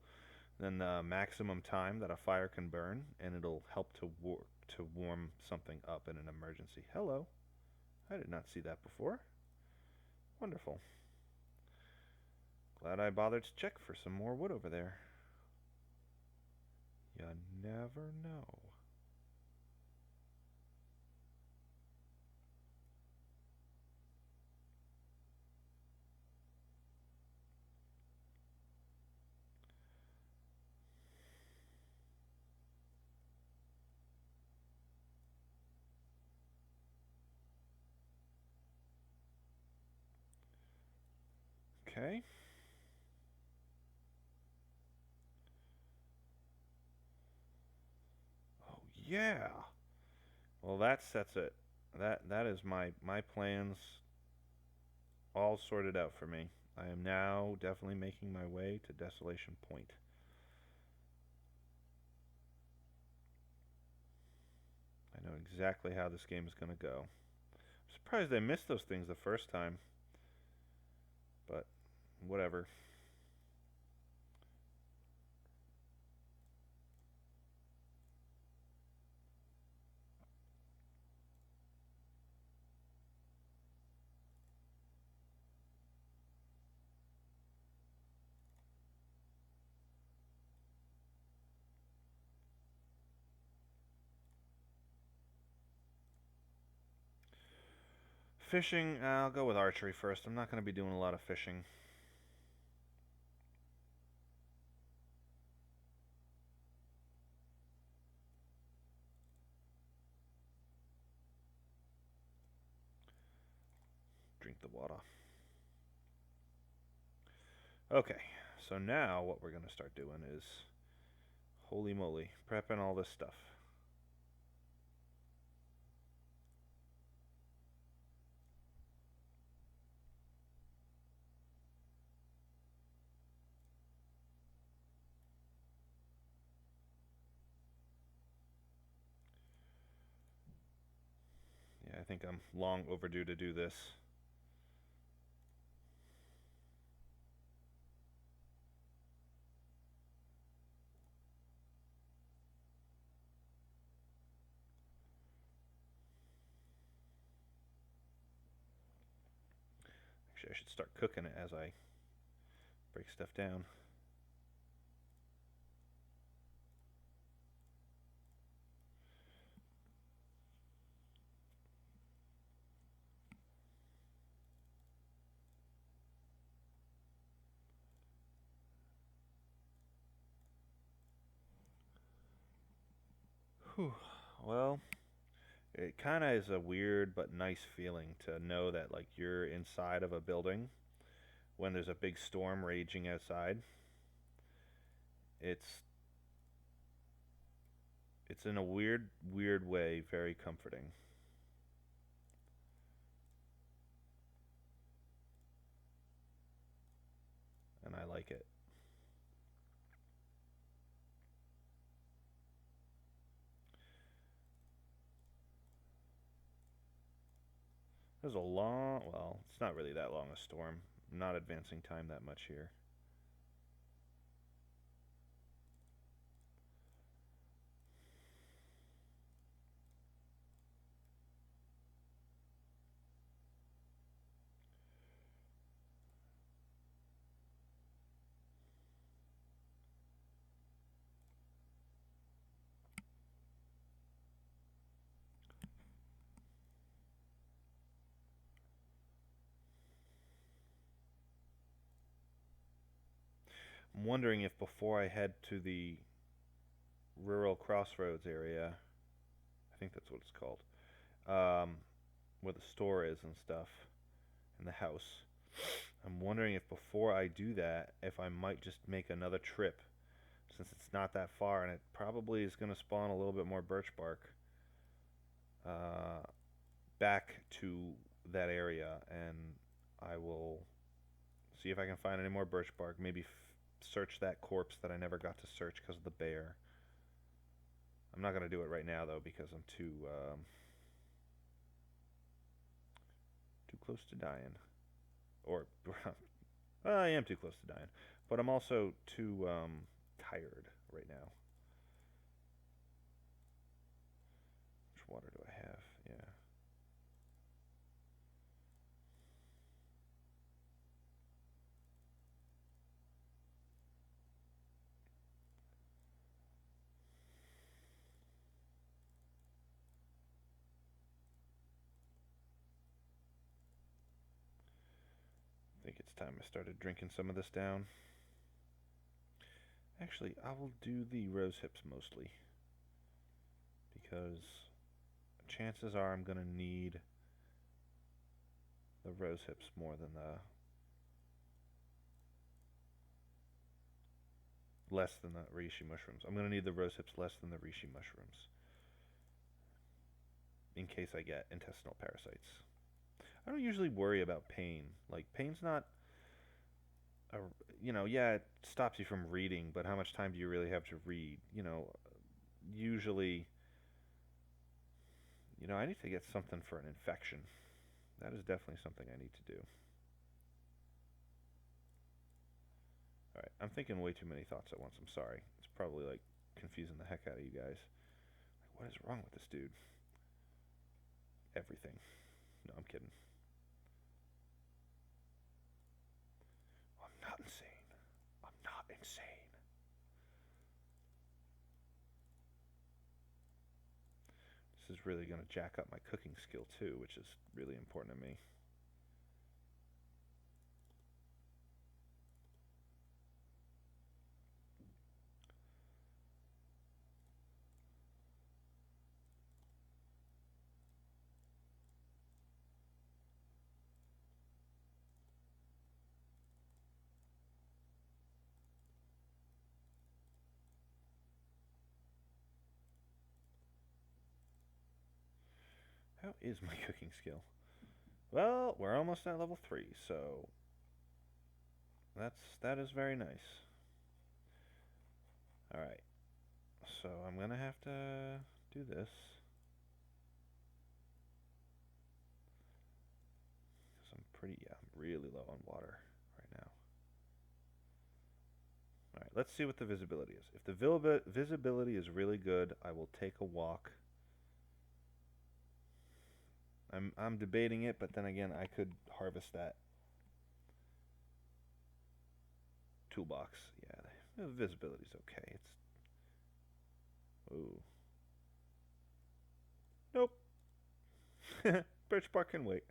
than the maximum time that a fire can burn, and it'll help to warm something up in an emergency. Hello. I did not see that before. Wonderful. Glad I bothered to check for some more wood over there. You never know. Okay. Oh yeah. Well, that sets it. That is my plans all sorted out for me. I am now definitely making my way to Desolation Point. I know exactly how this game is going to go. I'm surprised I missed those things the first time, but whatever. Fishing, I'll go with archery first. I'm not going to be doing a lot of fishing. Drink the water. Okay, so now what we're going to start doing is, holy moly, prepping all this stuff. think I'm long overdue to do this. Actually, I should start cooking it as I break stuff down. Whew. Well, it kind of is a weird but nice feeling to know that like you're inside of a building when there's a big storm raging outside. It's it's in a weird way very comforting, and I like it. There's a long, well, it's not really that long a storm. I'm not advancing time that much here. I'm wondering if before I head to the rural crossroads area, I think that's what it's called, um, where the store is and stuff, and the house. I'm wondering if before I do that, if I might just make another trip, since it's not that far, and it probably is going to spawn a little bit more birch bark, uh, back to that area, and I will see if I can find any more birch bark. Maybe search that corpse that I never got to search because of the bear. I'm not gonna do it right now though because I'm too close to dying. Or well, I am too close to dying, but I'm also too tired right now. Which water do I have? Yeah. I think it's time I started drinking some of this down. Actually, I will do the rose hips mostly because chances are I'm gonna need the rose hips more than the less than the reishi mushrooms. I'm gonna need the rose hips less than the reishi mushrooms in case I get intestinal parasites. I don't usually worry about pain. Like pain's not a, yeah, it stops you from reading, but how much time do you really have to read? Usually, I need to get something for an infection. That is definitely something I need to do. All right, I'm thinking way too many thoughts at once. I'm sorry. It's probably like confusing the heck out of you guys. Like, what is wrong with this dude? Everything. No, I'm kidding. I'm not insane. I'm not insane. This is really going to jack up my cooking skill too, which is really important to me. How is my cooking skill? Well, we're almost at level 3, so that is very nice. All right. So I'm going to have to do this. Yeah, I'm really low on water right now. All right, let's see what the visibility is. If the visibility is really good, I will take a walk. I'm debating it, but then again, I could harvest that toolbox. Yeah, the visibility's okay. It's ooh, nope. Birch bark can wait.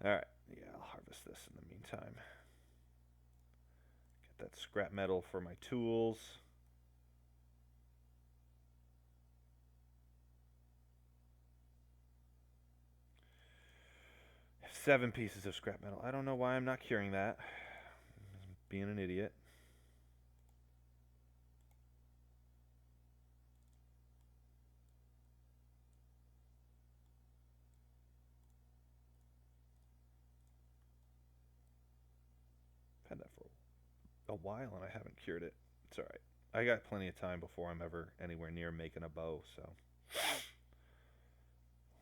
All right, yeah, I'll harvest this in the meantime. Get that scrap metal for my tools. I have 7 pieces of scrap metal. I don't know why I'm not curing that. I'm being an idiot. I've had that for a while and I haven't cured it. It's alright. I got plenty of time before I'm ever anywhere near making a bow, so.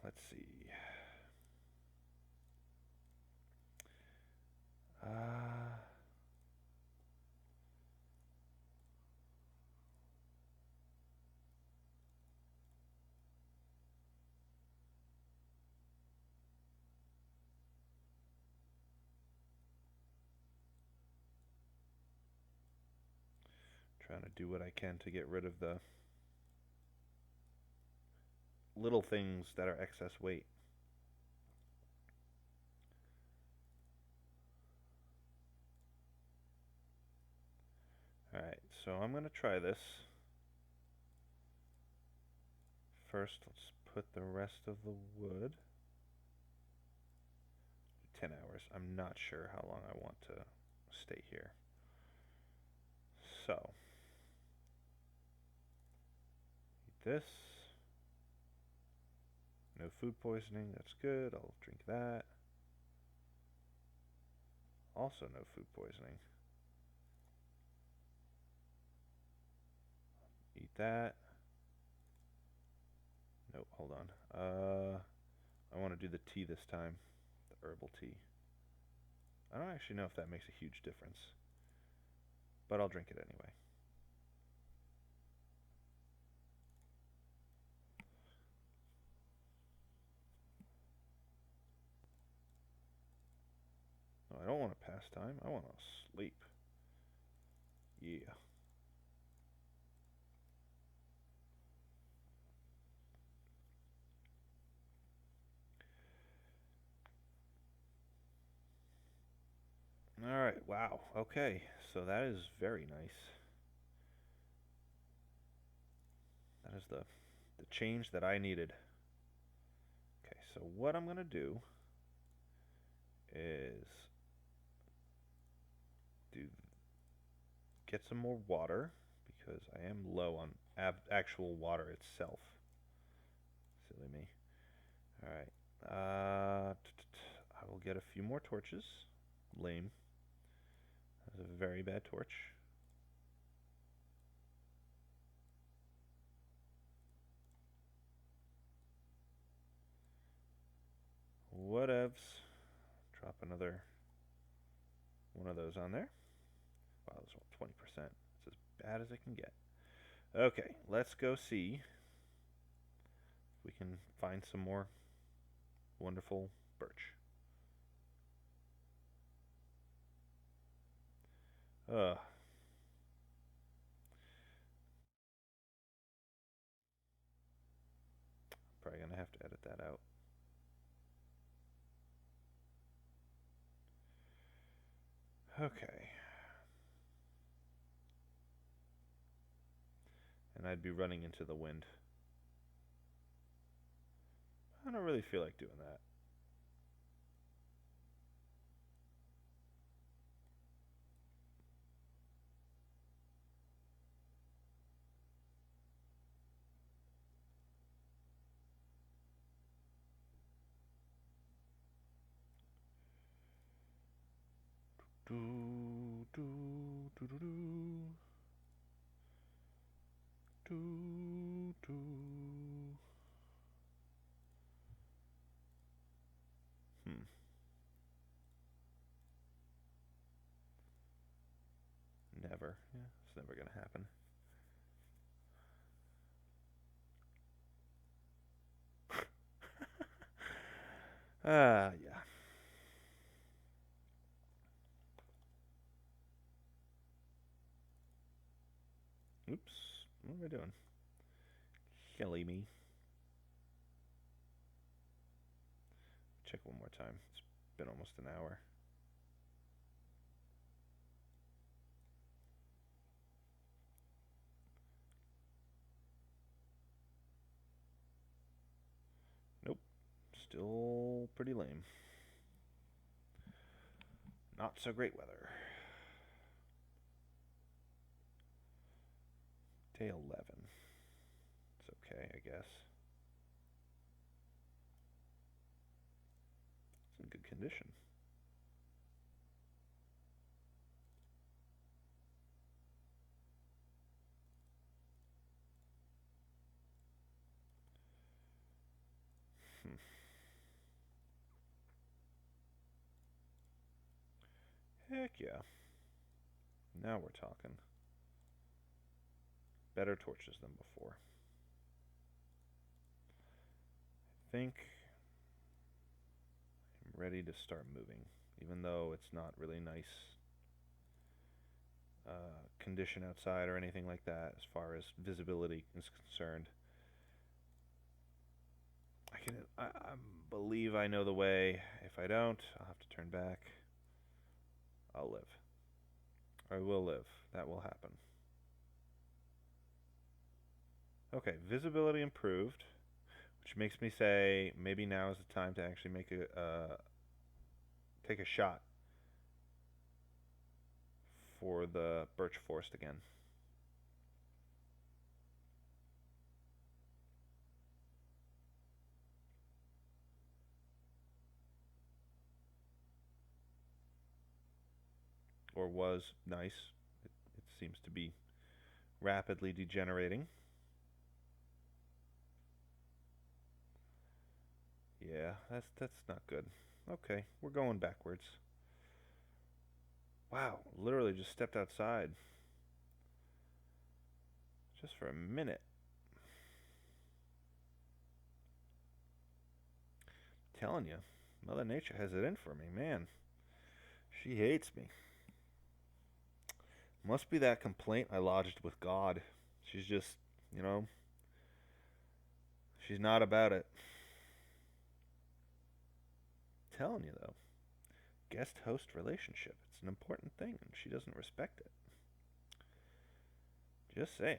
Let's see. Trying to do what I can to get rid of the little things that are excess weight. Alright, so I'm going to try this. First, let's put the rest of the wood. 10 hours. I'm not sure how long I want to stay here. So, eat this. No food poisoning, that's good. I'll drink that. Also no food poisoning. Eat that. Nope, hold on. I want to do the tea this time. The herbal tea. I don't actually know if that makes a huge difference. But I'll drink it anyway. No, I don't want to pass time. I want to sleep. Yeah. Alright, wow. Okay, so that is very nice. That is the change that I needed. Okay, so what I'm going to do is get some more water because I am low on actual water itself. Silly me. Alright. I will get a few more torches. Lame. That was a very bad torch. Whatevs. Drop another one of those on there. Wow, this one 20%. It's as bad as it can get. Okay, let's go see if we can find some more wonderful birch. Ugh. Probably gonna have to edit that out. Okay. And I'd be running into the wind. I don't really feel like doing that. Do do do do do do do. never. Yeah, it's never gonna happen. Yeah. Oops. What am I doing? Killing me. Check one more time. It's been almost an hour. Nope. Still pretty lame. Not so great weather. Day 11. It's okay, I guess. It's in good condition. Hmm. Heck yeah. Now we're talking. Better torches than before. I think I'm ready to start moving, even though it's not really nice condition outside or anything like that as far as visibility is concerned. I believe I know the way. If I don't, I'll have to turn back. I'll live. I will live. That will happen. Okay, visibility improved, which makes me say maybe now is the time to actually make take a shot for the birch forest again. Or was nice. It seems to be rapidly degenerating. Yeah, that's not good. Okay, we're going backwards. Wow, literally just stepped outside. Just for a minute. Telling you, Mother Nature has it in for me, man. She hates me. Must be that complaint I lodged with God. She's just, you know, she's not about it. Telling you though, guest host relationship. It's an important thing, and she doesn't respect it. Just saying.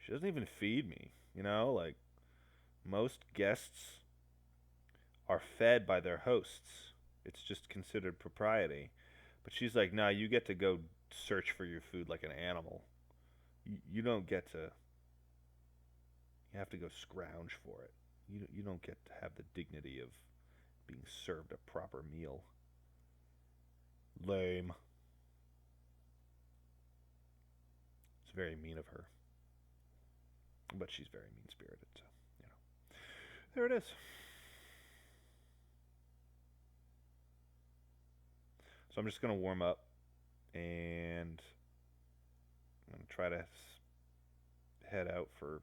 She doesn't even feed me. Like most guests are fed by their hosts. It's just considered propriety. But she's like, nah, you get to go search for your food like an animal. You don't get to. You have to go scrounge for it. You don't get to have the dignity of being served a proper meal. Lame. It's very mean of her. But she's very mean spirited, so, you know. There it is. So I'm just going to warm up and I'm going to try to head out for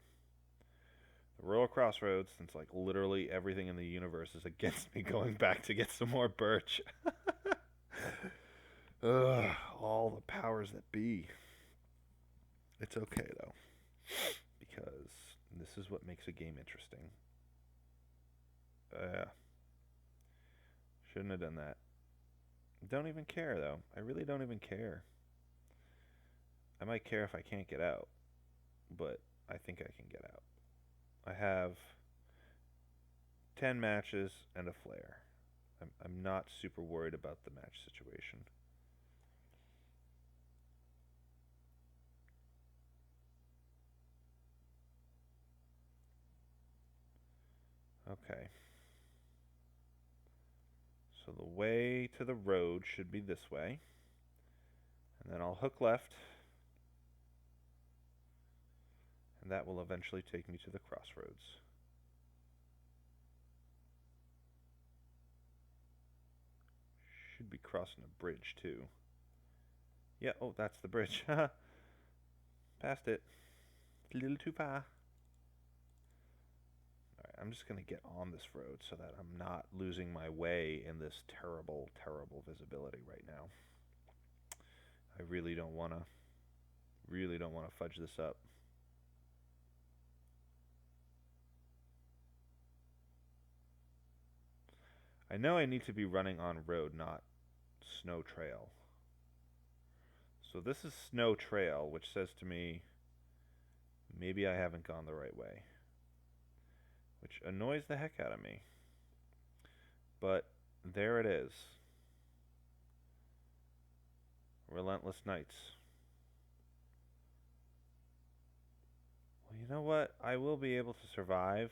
the Royal Crossroads since, like, literally everything in the universe is against me going back to get some more birch. Ugh, all the powers that be. It's okay, though, because this is what makes a game interesting. Shouldn't have done that. Don't even care, though. I really don't even care. I might care if I can't get out, but I think I can get out. I have 10 matches and a flare. I'm not super worried about the match situation. Okay. So the way to the road should be this way. And then I'll hook left. And that will eventually take me to the crossroads. be crossing a bridge too. Yeah, oh, that's the bridge. Past it. A little too far. Alright, I'm just going to get on this road so that I'm not losing my way in this terrible, terrible visibility right now. I really don't want to fudge this up. I know I need to be running on road, not snow trail. So this is snow trail, which says to me maybe I haven't gone the right way, which annoys the heck out of me. But there it is. Relentless Nights. Well, you know what? I will be able to survive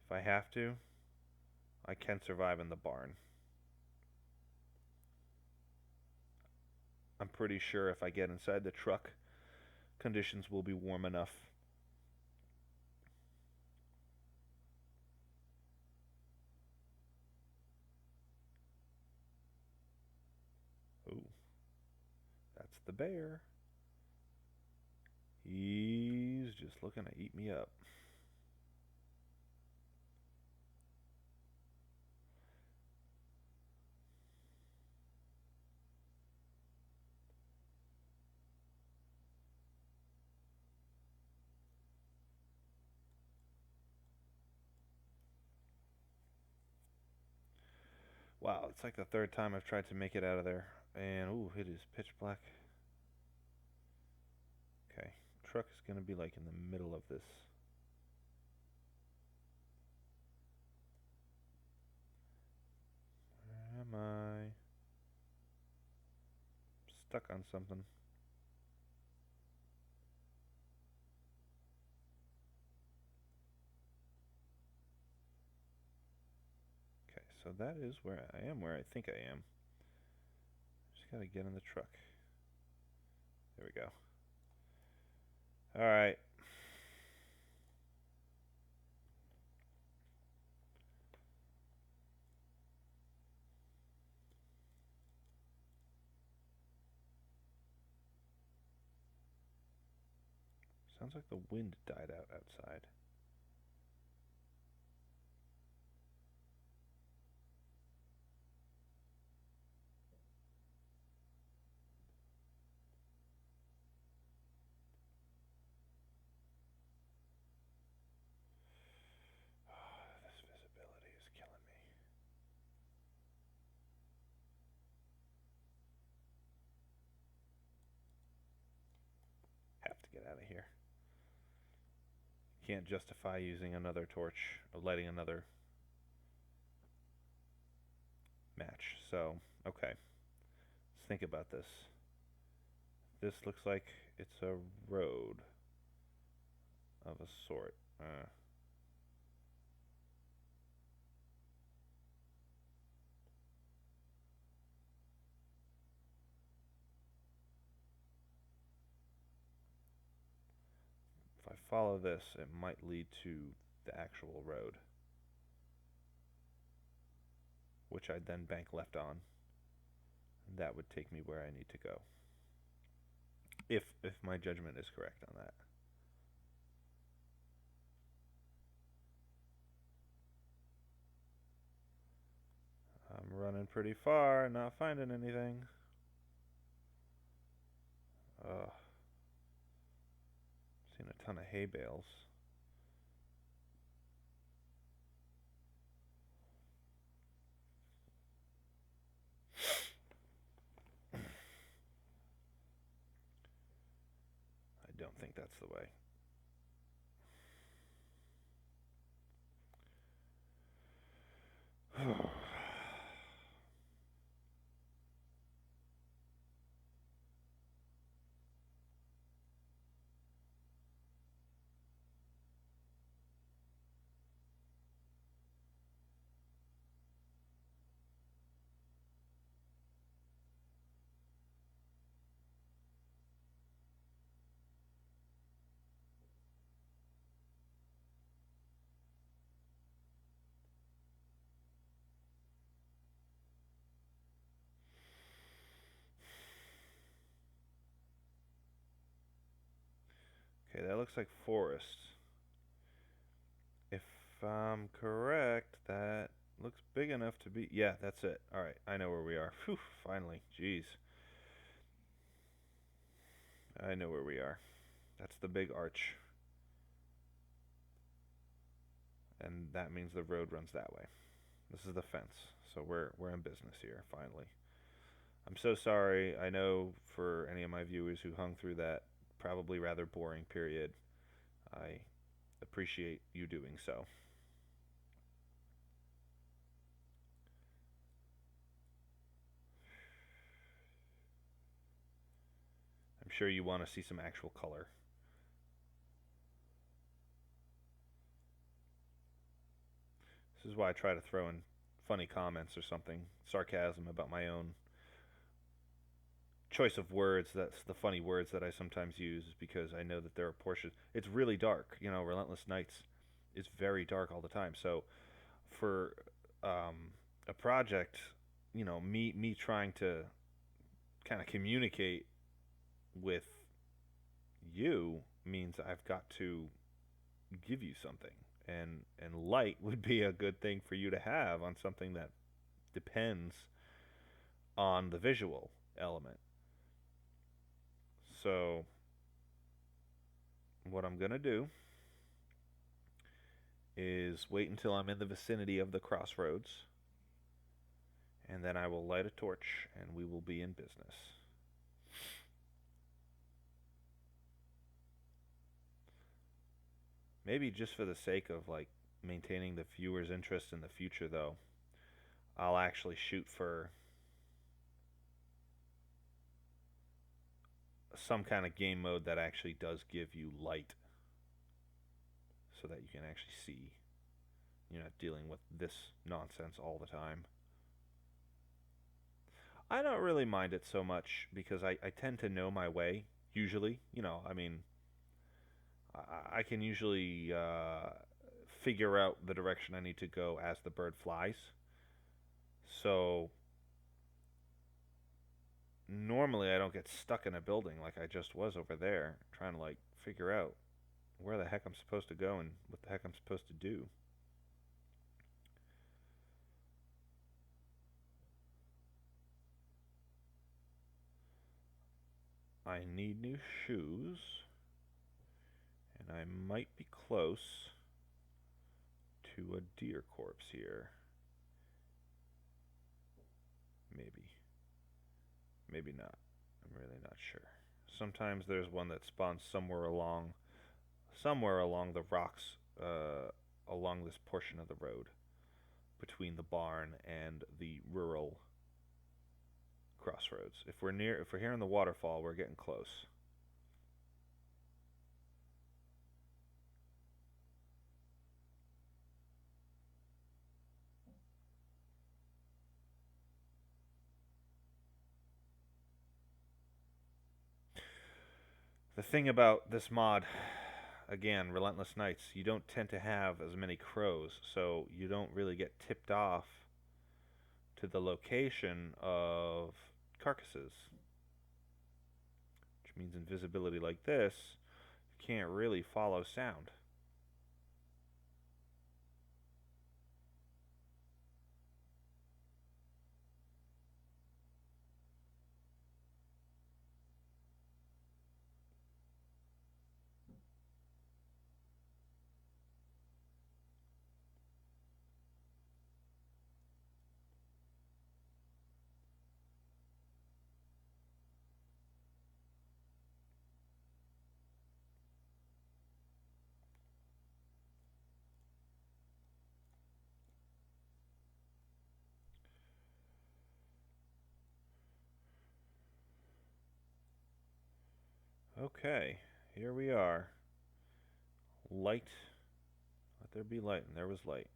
if I have to. I can survive in the barn. I'm pretty sure if I get inside the truck, conditions will be warm enough. Ooh, that's the bear. He's just looking to eat me up. Wow, it's like the third time I've tried to make it out of there. And, ooh, it is pitch black. Okay, truck is going to be like in the middle of this. Where am I? Stuck on something. Okay, so that is where I am, where I think I am. Just gotta get in the truck. There we go. Alright. Sounds like the wind died out outside. Oh, this visibility is killing me. Have to get out of here. Can't justify using another torch or lighting another match. So, okay. Let's think about this. This looks like it's a road of a sort. If I follow this, it might lead to the actual road, which I'd then bank left on. And that would take me where I need to go. If my judgment is correct on that. I'm running pretty far, not finding anything. Seen a ton of hay bales. I don't think that's the way. Okay, that looks like forest. If I'm correct, that looks big enough to be. Yeah, that's it. Alright, I know where we are. Phew, finally. Jeez. I know where we are. That's the big arch. And that means the road runs that way. This is the fence. So we're in business here, finally. I'm so sorry. I know for any of my viewers who hung through that probably rather boring period, I appreciate you doing so. I'm sure you want to see some actual color. This is why I try to throw in funny comments or something, sarcasm about my own choice of words. That's the funny words that I sometimes use, because I know that there are portions. It's really dark. Relentless Nights is very dark all the time. So for a project, me trying to kind of communicate with you means I've got to give you something, and light would be a good thing for you to have on something that depends on the visual element. So what I'm gonna do is wait until I'm in the vicinity of the crossroads, and then I will light a torch and we will be in business. Maybe just for the sake of like maintaining the viewer's interest in the future, though, I'll actually shoot for some kind of game mode that actually does give you light, so that you can actually see. You're not dealing with this nonsense all the time. I don't really mind it so much because I tend to know my way, usually. I mean, I can usually figure out the direction I need to go as the bird flies. So normally I don't get stuck in a building like I just was over there, trying to like figure out where the heck I'm supposed to go and what the heck I'm supposed to do. I need new shoes, and I might be close to a deer corpse here. Maybe. Maybe not. I'm really not sure. Sometimes there's one that spawns somewhere along the rocks, along this portion of the road between the barn and the rural crossroads. If we're here in the waterfall, we're getting close. The thing about this mod, again, Relentless Nights, you don't tend to have as many crows, so you don't really get tipped off to the location of carcasses. Which means invisibility like this, you can't really follow sound. Okay, here we are. Light. Let there be light, and there was light.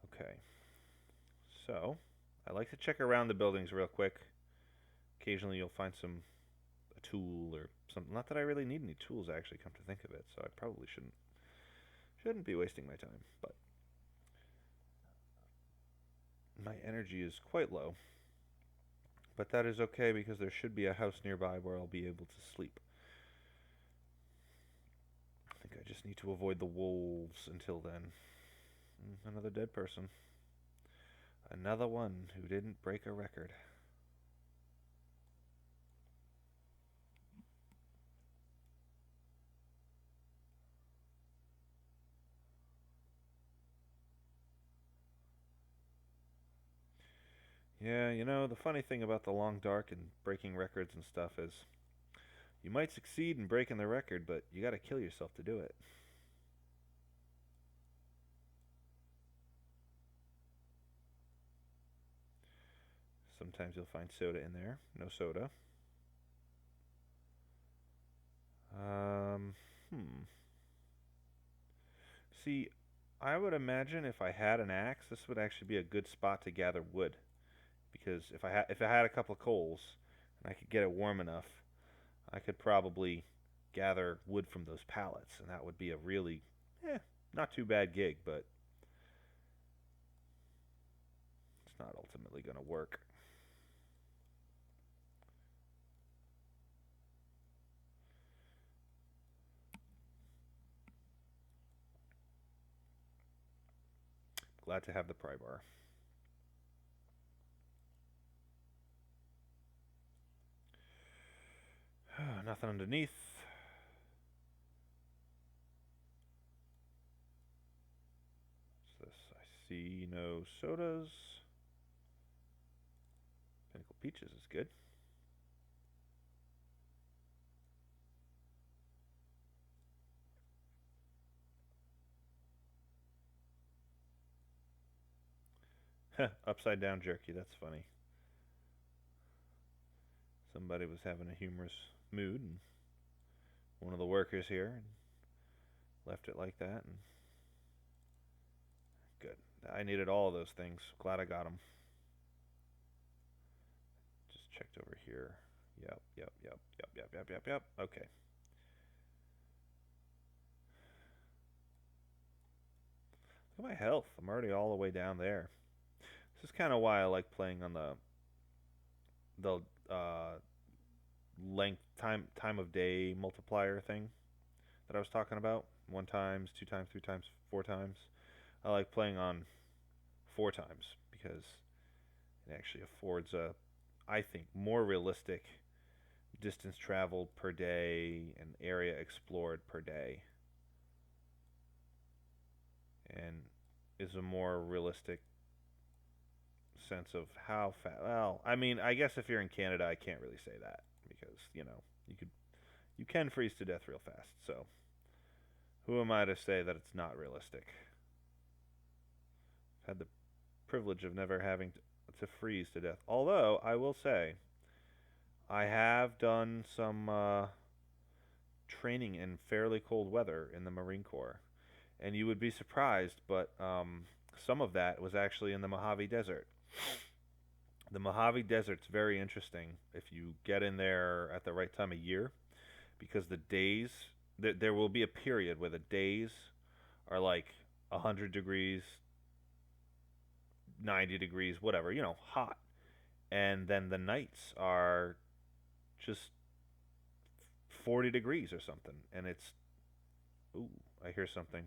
Okay. So, I like to check around the buildings real quick. Occasionally you'll find a tool or something. Not that I really need any tools, actually, come to think of it, so I probably shouldn't be wasting my time, but my energy is quite low. But that is okay because there should be a house nearby where I'll be able to sleep. Just need to avoid the wolves until then. Another dead person. Another one who didn't break a record. Yeah, the funny thing about the long dark and breaking records and stuff is you might succeed in breaking the record, but you gotta kill yourself to do it. Sometimes you'll find soda in there. No soda. Um, hmm. See, I would imagine if I had an axe, this would actually be a good spot to gather wood. Because if I had a couple of coals and I could get it warm enough, I could probably gather wood from those pallets, and that would be a really, not too bad gig, but it's not ultimately going to work. Glad to have the pry bar. Nothing underneath. What's this? I see no sodas. Pinnacle Peaches is good. Upside down jerky, that's funny. Somebody was having a humorous mood, and one of the workers here left it like that, and good. I needed all of those things. Glad I got them. Just checked over here. Yep. Okay. Look at my health. I'm already all the way down there. This is kind of why I like playing on the length time of day multiplier thing that I was talking about. 1 times, 2 times, 3 times, 4 times. I like playing on 4 times because it actually affords a, I think, more realistic distance traveled per day and area explored per day, and is a more realistic sense of how fast. Well, I mean, I guess if you're in Canada, I can't really say that because you can freeze to death real fast. So who am I to say that it's not realistic? I've had the privilege of never having to freeze to death. Although I will say, I have done some training in fairly cold weather in the Marine Corps, and you would be surprised, but some of that was actually in the Mojave Desert. The Mojave Desert's very interesting if you get in there at the right time of year, because the days there will be a period where the days are like 100 degrees, 90 degrees, whatever, hot, and then the nights are just 40 degrees or something, and it's ooh, I hear something.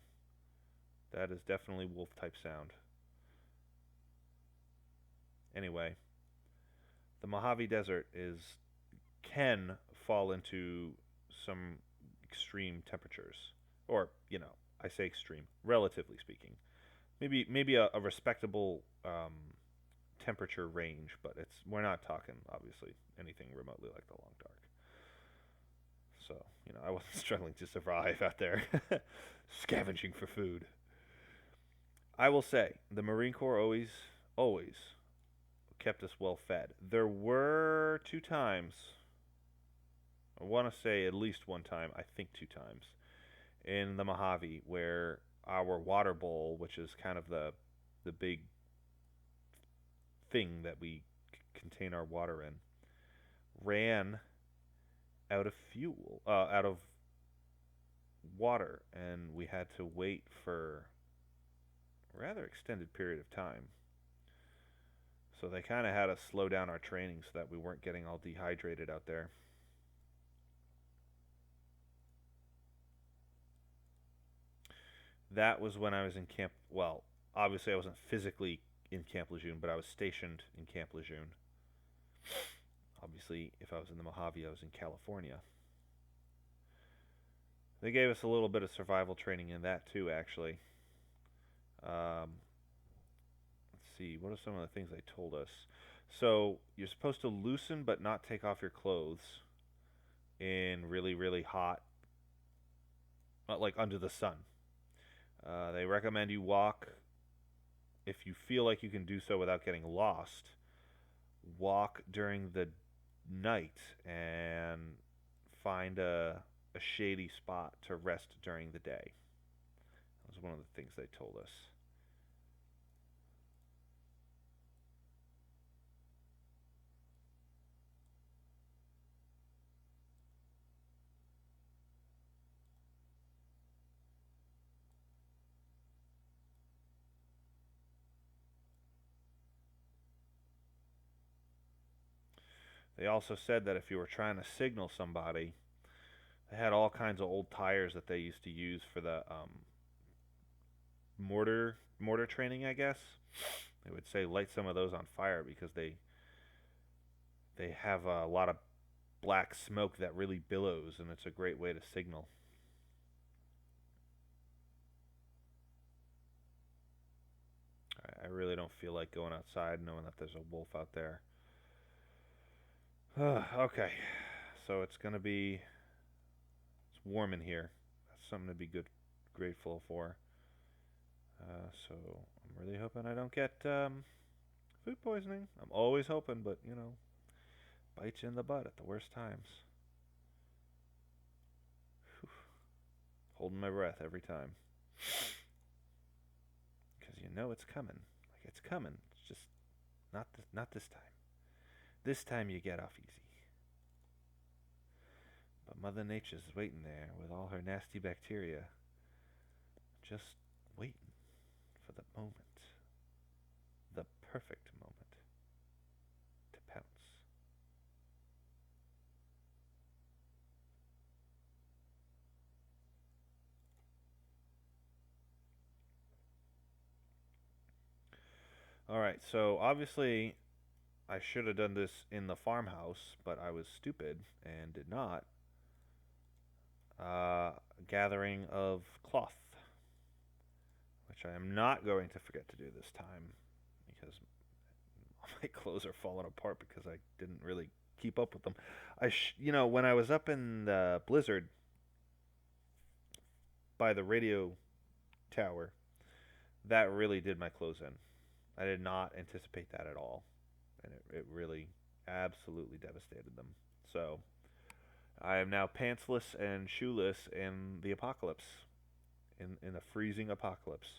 That is definitely wolf type sound. Anyway, the Mojave Desert can fall into some extreme temperatures, or I say extreme, relatively speaking. Maybe a respectable temperature range, but we're not talking obviously anything remotely like the long dark. So I wasn't struggling to survive out there, scavenging for food. I will say the Marine Corps always kept us well fed. There were 2 times, I want to say at least 1 time, I think 2 times, in the Mojave where our water bowl, which is kind of the big thing that we contain our water in, ran out of fuel, out of water, and we had to wait for a rather extended period of time. So they kind of had us slow down our training so that we weren't getting all dehydrated out there. That was when I was in Camp. Well, obviously I wasn't physically in Camp Lejeune, but I was stationed in Camp Lejeune. Obviously, if I was in the Mojave, I was in California. They gave us a little bit of survival training in that too, actually. Um, let's see, what are some of the things they told us? So you're supposed to loosen but not take off your clothes in really, really hot, like under the sun. They recommend you walk if you feel like you can do so without getting lost. Walk during the night and find a shady spot to rest during the day. That was one of the things they told us. They also said that if you were trying to signal somebody, they had all kinds of old tires that they used to use for the mortar training, I guess. They would say light some of those on fire because they have a lot of black smoke that really billows, and it's a great way to signal. I really don't feel like going outside knowing that there's a wolf out there. Okay, so it's warm in here. That's something to be grateful for. So I'm really hoping I don't get food poisoning. I'm always hoping, but bites you in the butt at the worst times. Whew. Holding my breath every time. Because you know it's coming. Like it's coming. It's just not this time. This time you get off easy. But Mother Nature's waiting there with all her nasty bacteria. Just waiting for the moment. The perfect moment to pounce. Alright, so obviously I should have done this in the farmhouse, but I was stupid and did not. Gathering of cloth, which I am not going to forget to do this time because all my clothes are falling apart because I didn't really keep up with them. When I was up in the blizzard by the radio tower, that really did my clothes in. I did not anticipate that at all, and it really absolutely devastated them. So I am now pantsless and shoeless in the apocalypse, in a freezing apocalypse,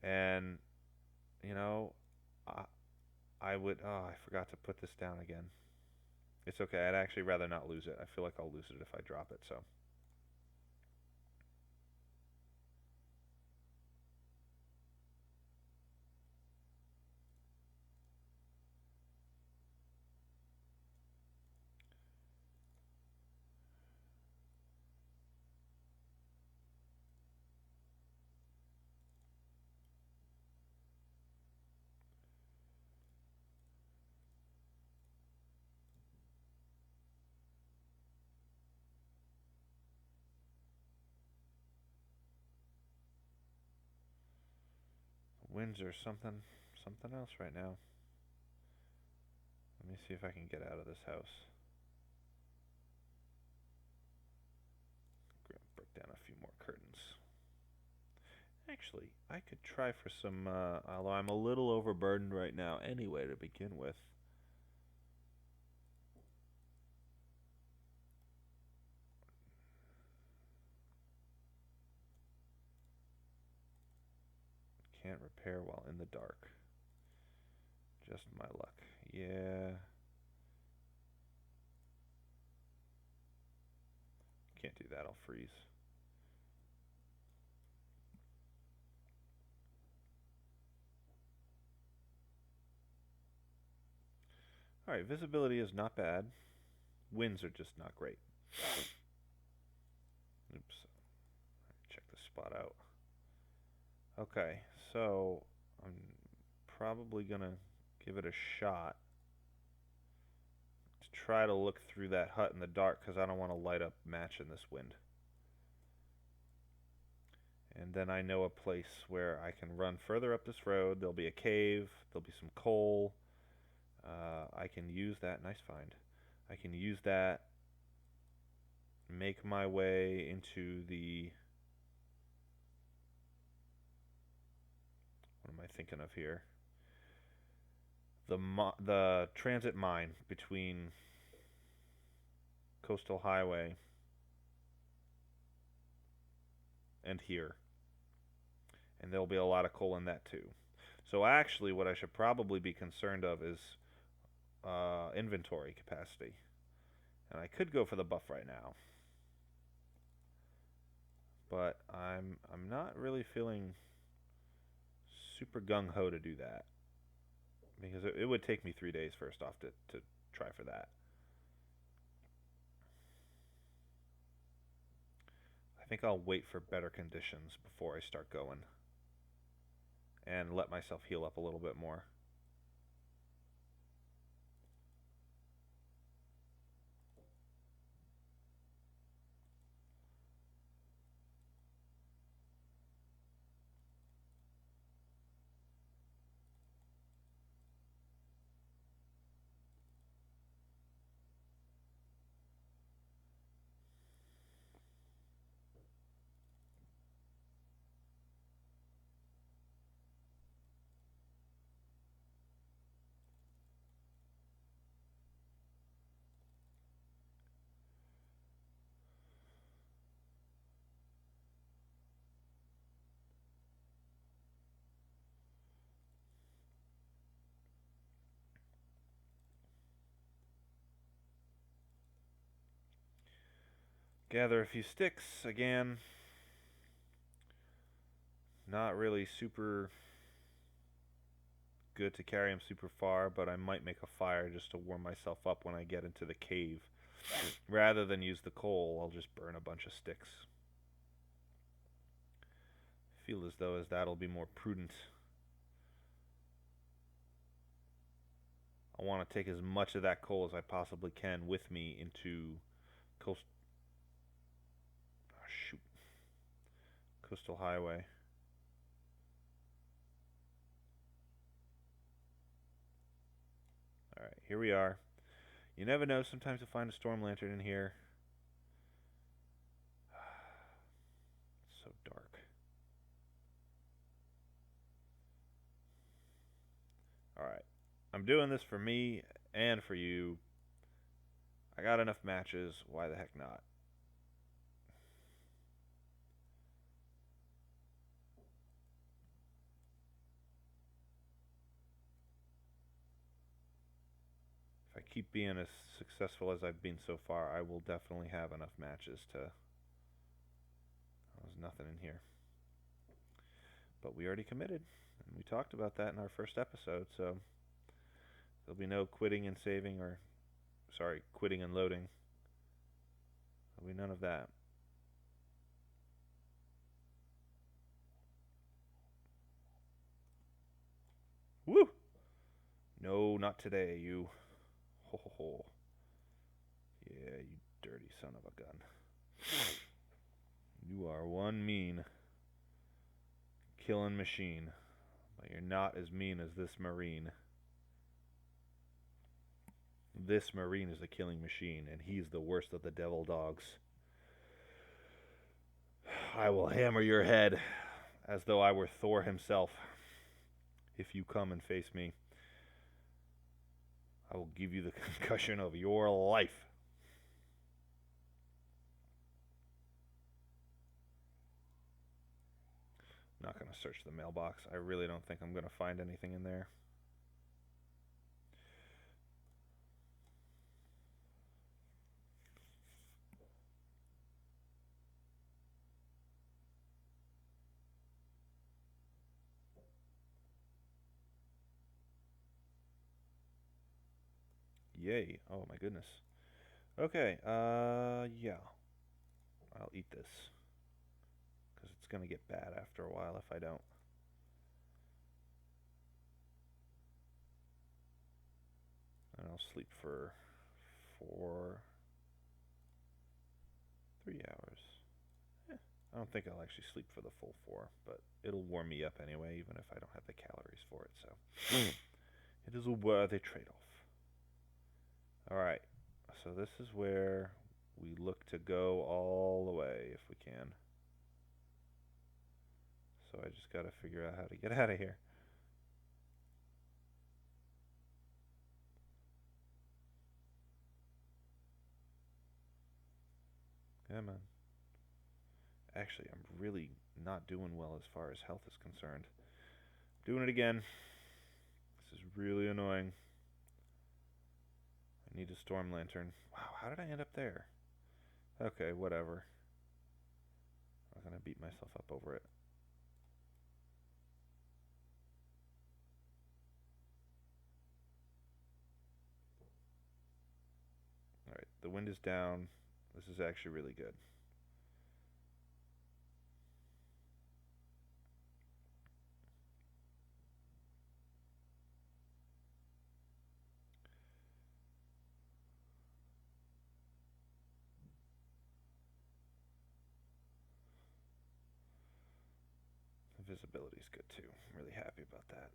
and you know, I, I would. Oh, I forgot to put this down again. It's okay. I'd actually rather not lose it. I feel like I'll lose it if I drop it. So winds are something else right now. Let me see if I can get out of this house. Break down a few more curtains. Actually, I could try for some, although I'm a little overburdened right now anyway to begin with. Can't repair while in the dark. Just my luck. Yeah. Can't do that, I'll freeze. Alright, visibility is not bad. Winds are just not great. Oops. Check this spot out. Okay, so I'm probably gonna give it a shot to try to look through that hut in the dark because I don't want to light up match in this wind. And then I know a place where I can run further up this road. There'll be a cave, there'll be some coal. I can use that. Nice find. I can use that, make my way into the. What am I thinking of here? The transit mine between Coastal Highway and here. And there'll be a lot of coal in that too. So actually, what I should probably be concerned of is inventory capacity. And I could go for the buff right now, but I'm not really feeling super gung ho to do that because it would take me 3 days first off to try for that. I think I'll wait for better conditions before I start going and let myself heal up a little bit more. Gather a few sticks again. Not really super good to carry them super far, but I might make a fire just to warm myself up when I get into the cave. Rather than use the coal, I'll just burn a bunch of sticks. Feel as though that'll be more prudent. I want to take as much of that coal as I possibly can with me into coast. Oh, shoot. Coastal Highway. Alright, here we are. You never know, sometimes you'll find a storm lantern in here. It's so dark. Alright. I'm doing this for me and for you. I got enough matches. Why the heck not? If I keep being as successful as I've been so far, I will definitely have enough matches to. There's nothing in here. But we already committed. And we talked about that in our first episode, so there'll be no quitting and saving or. Sorry, quitting and loading. There'll be none of that. Woo! No, not today, you. Ho ho ho. Yeah, you dirty son of a gun. You are one mean killing machine. But you're not as mean as this Marine. This Marine is a killing machine, and he's the worst of the devil dogs. I will hammer your head as though I were Thor himself. If you come and face me, I will give you the concussion of your life. I'm not going to search the mailbox. I really don't think I'm going to find anything in there. Yay. Oh my goodness. Okay, yeah. I'll eat this. Because it's going to get bad after a while if I don't. And I'll sleep for 3 hours. I don't think I'll actually sleep for the full 4, but it'll warm me up anyway, even if I don't have the calories for it. So it is a worthy trade-off. All right, so this is where we look to go all the way if we can. So I just got to figure out how to get out of here. Come on. Actually, I'm really not doing well as far as health is concerned. Doing it again. This is really annoying. I need a storm lantern. Wow, how did I end up there? Okay, whatever. I'm gonna beat myself up over it. Alright, the wind is down. This is actually really good. The visibility is good too. I'm really happy about that.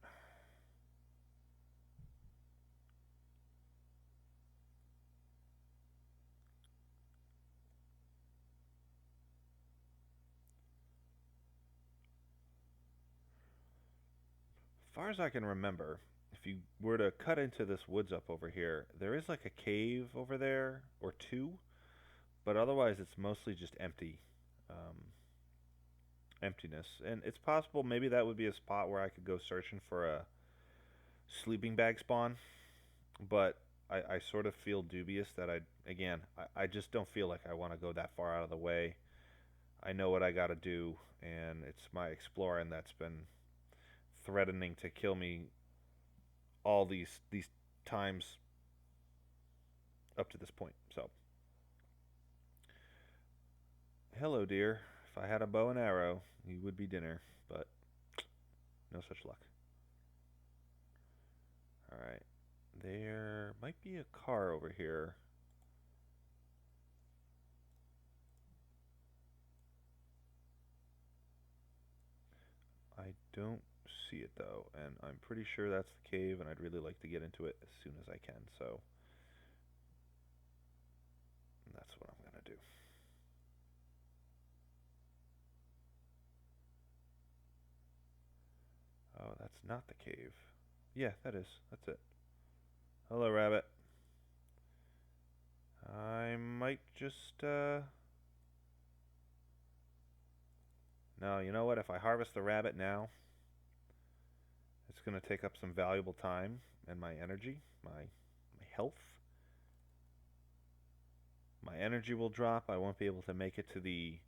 As far as I can remember, if you were to cut into this woods up over here, there is like a cave over there, or two, but otherwise it's mostly just empty. Emptiness. And it's possible maybe that would be a spot where I could go searching for a sleeping bag spawn, but I sort of feel dubious that I just don't feel like I want to go that far out of the way. I know what I got to do, and it's my exploring that's been threatening to kill me all these times up to this point. So, hello, dear. If I had a bow and arrow, you would be dinner, but no such luck. All right. There might be a car over here. I don't see it though, and I'm pretty sure that's the cave, and I'd really like to get into it as soon as I can, so that's what I'm gonna do. Oh, that's not the cave. Yeah, that is. That's it. Hello, rabbit. I might just, No, you know what? If I harvest the rabbit now, it's gonna take up some valuable time and my energy, my health. My energy will drop. I won't be able to make it to the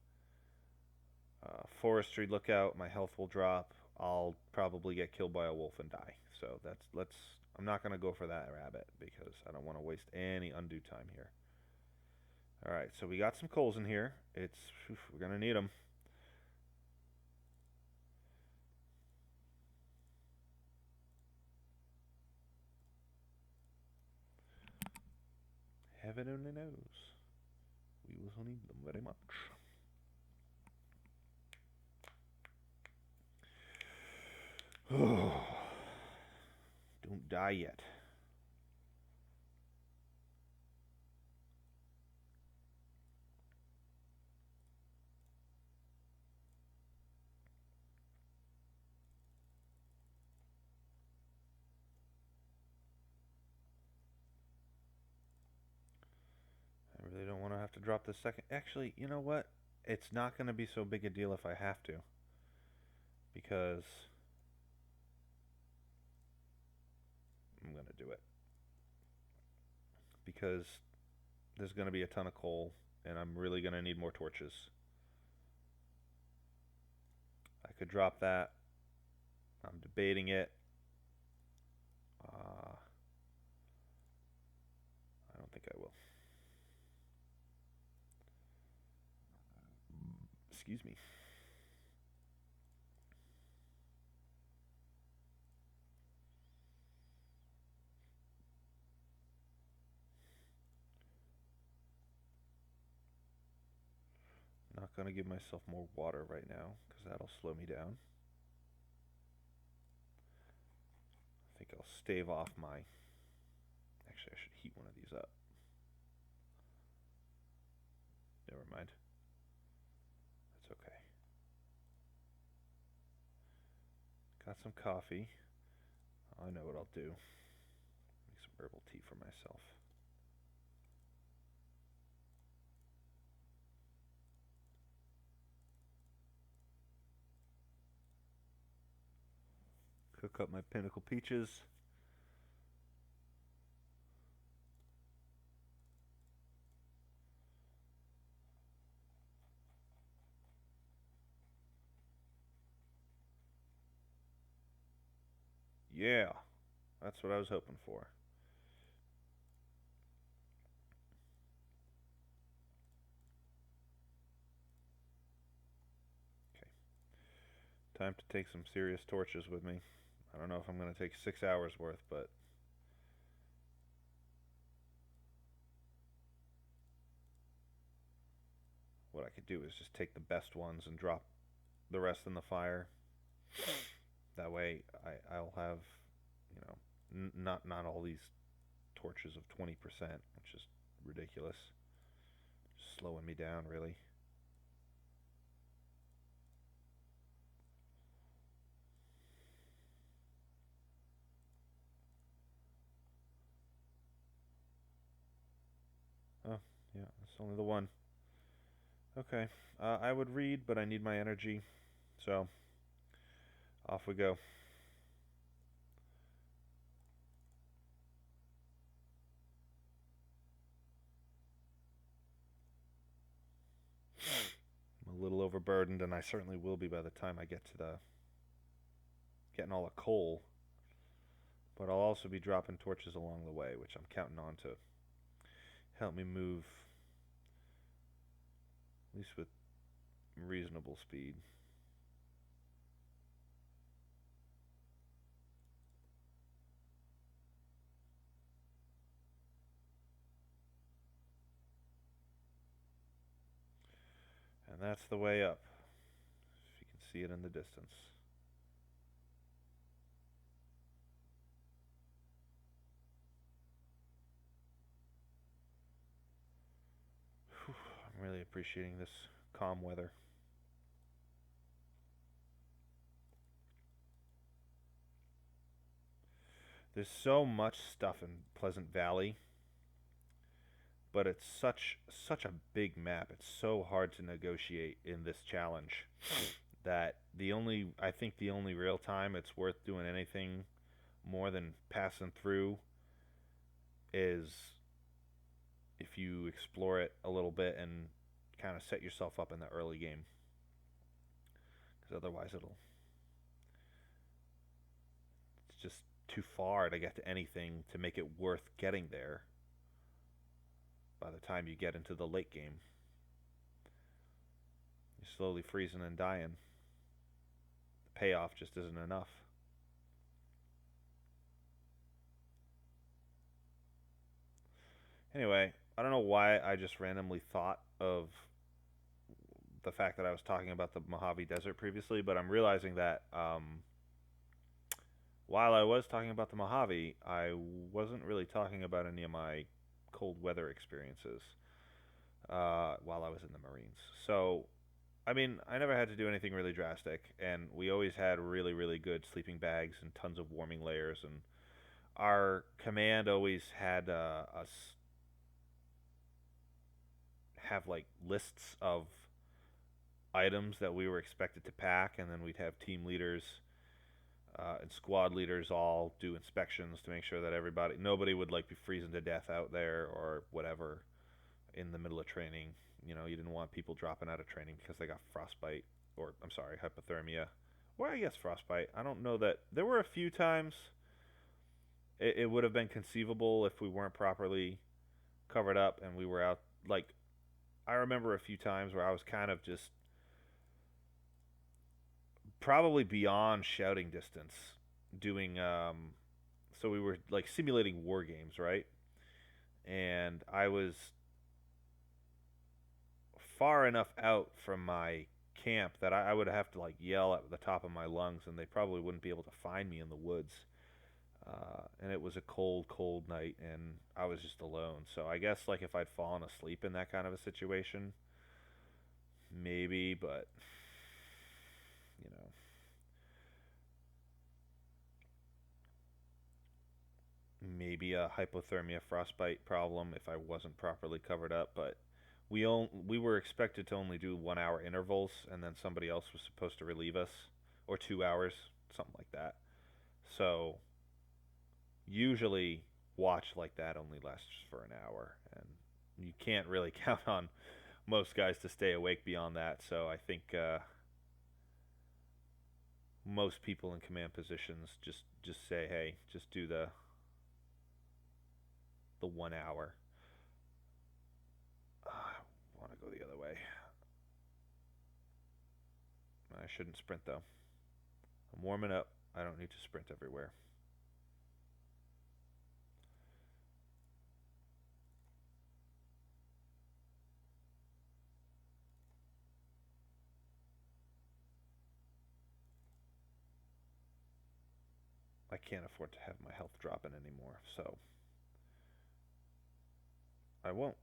forestry lookout. My health will drop. I'll probably get killed by a wolf and die. So let's. I'm not gonna go for that rabbit because I don't want to waste any undue time here. All right, so we got some coals in here. We're gonna need them. Heaven only knows. We will need them very much. Don't die yet. I really don't want to have to drop the second. Actually, you know what? It's not going to be so big a deal if I have to. Because I'm going to do it. Because there's going to be a ton of coal, and I'm really going to need more torches. I could drop that. I'm debating it. I don't think I will. Excuse me. not going to give myself more water right now because that'll slow me down. I think I'll stave off my... Actually, I should heat one of these up. Never mind. That's okay. Got some coffee. I know what I'll do. Make some herbal tea for myself. Cook up my pinnacle peaches. Yeah, that's what I was hoping for. Okay, time to take some serious torches with me. I don't know if I'm going to take 6 hours worth, but what I could do is just take the best ones and drop the rest in the fire. That way, I'll have, you know, not all these torches of 20%, which is ridiculous. Just slowing me down, really. Oh, yeah, it's only the one. Okay, I would read, but I need my energy, so off we go. I'm a little overburdened, and I certainly will be by the time I get to the getting all the coal. But I'll also be dropping torches along the way, which I'm counting on to help me move, at least with reasonable speed. And that's the way up, if you can see it in the distance. Whew, I'm really appreciating this calm weather. There's so much stuff in Pleasant Valley, but it's such a big map. It's so hard to negotiate in this challenge that I think the only real time it's worth doing anything more than passing through is if you explore it a little bit and kind of set yourself up in the early game, because otherwise it's just too far to get to anything to make it worth getting there by the time you get into the late game. You're slowly freezing and dying. The payoff just isn't enough. Anyway, I don't know why I just randomly thought of the fact that I was talking about the Mojave Desert previously, but I'm realizing that while I was talking about the Mojave, I wasn't really talking about any of my cold weather experiences while I was in the Marines. So, I mean, I never had to do anything really drastic, and we always had really, really good sleeping bags and tons of warming layers, and our command always had us have like lists of items that we were expected to pack, and then we'd have team leaders and squad leaders all do inspections to make sure that nobody would like be freezing to death out there or whatever in the middle of training. You know, you didn't want people dropping out of training because they got frostbite, or I'm sorry, hypothermia, or I guess frostbite. I don't know that there were a few times it would have been conceivable if we weren't properly covered up and we were out. Like, I remember a few times where I was kind of just probably beyond shouting distance doing so we were like simulating war games, right? And I was far enough out from my camp that I would have to like yell at the top of my lungs, and they probably wouldn't be able to find me in the woods. And it was a cold, cold night, and I was just alone. So I guess like if I'd fallen asleep in that kind of a situation, maybe, but you know, maybe a hypothermia frostbite problem if I wasn't properly covered up. But we were expected to only do 1 hour intervals, and then somebody else was supposed to relieve us, or 2 hours, something like that. So usually watch like that only lasts for an hour, and you can't really count on most guys to stay awake beyond that. So I think most people in command positions just say, hey, just do the 1 hour. I want to go the other way. I shouldn't sprint though. I'm warming up. I don't need to sprint everywhere. I can't afford to have my health dropping anymore, so I won't.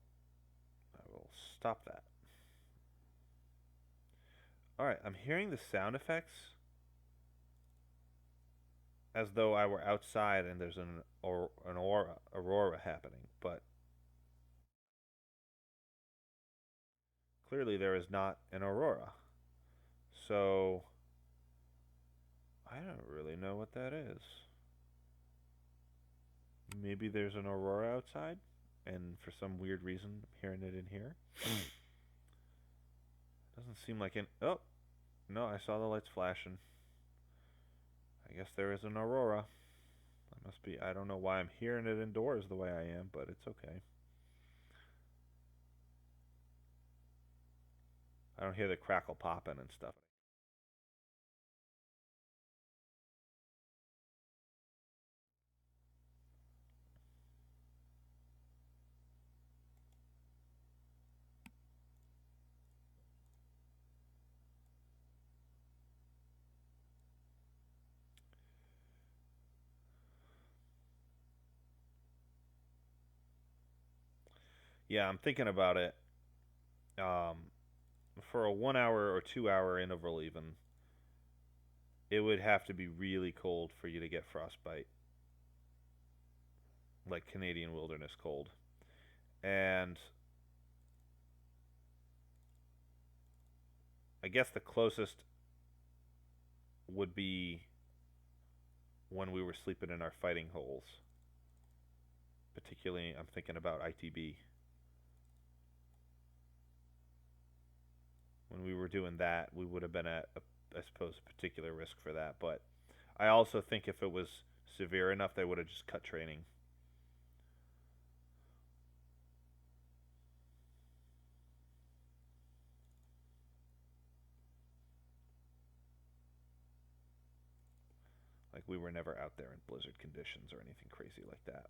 I will stop that. Alright, I'm hearing the sound effects as though I were outside and there's an aurora happening, but clearly there is not an aurora. So I don't really know what that is. Maybe there's an aurora outside, and for some weird reason I'm hearing it in here. Doesn't seem like an. Oh, no, I saw the lights flashing. I guess there is an aurora. I must be. I don't know why I'm hearing it indoors the way I am, but it's okay. I don't hear the crackle popping and stuff. Yeah, I'm thinking about it. Um, for a 1 hour or 2 hour interval, even, it would have to be really cold for you to get frostbite, like Canadian wilderness cold. And I guess the closest would be when we were sleeping in our fighting holes. Particularly, I'm thinking about ITB. When we were doing that, we would have been at, I suppose, a particular risk for that. But I also think if it was severe enough, they would have just cut training. Like, we were never out there in blizzard conditions or anything crazy like that.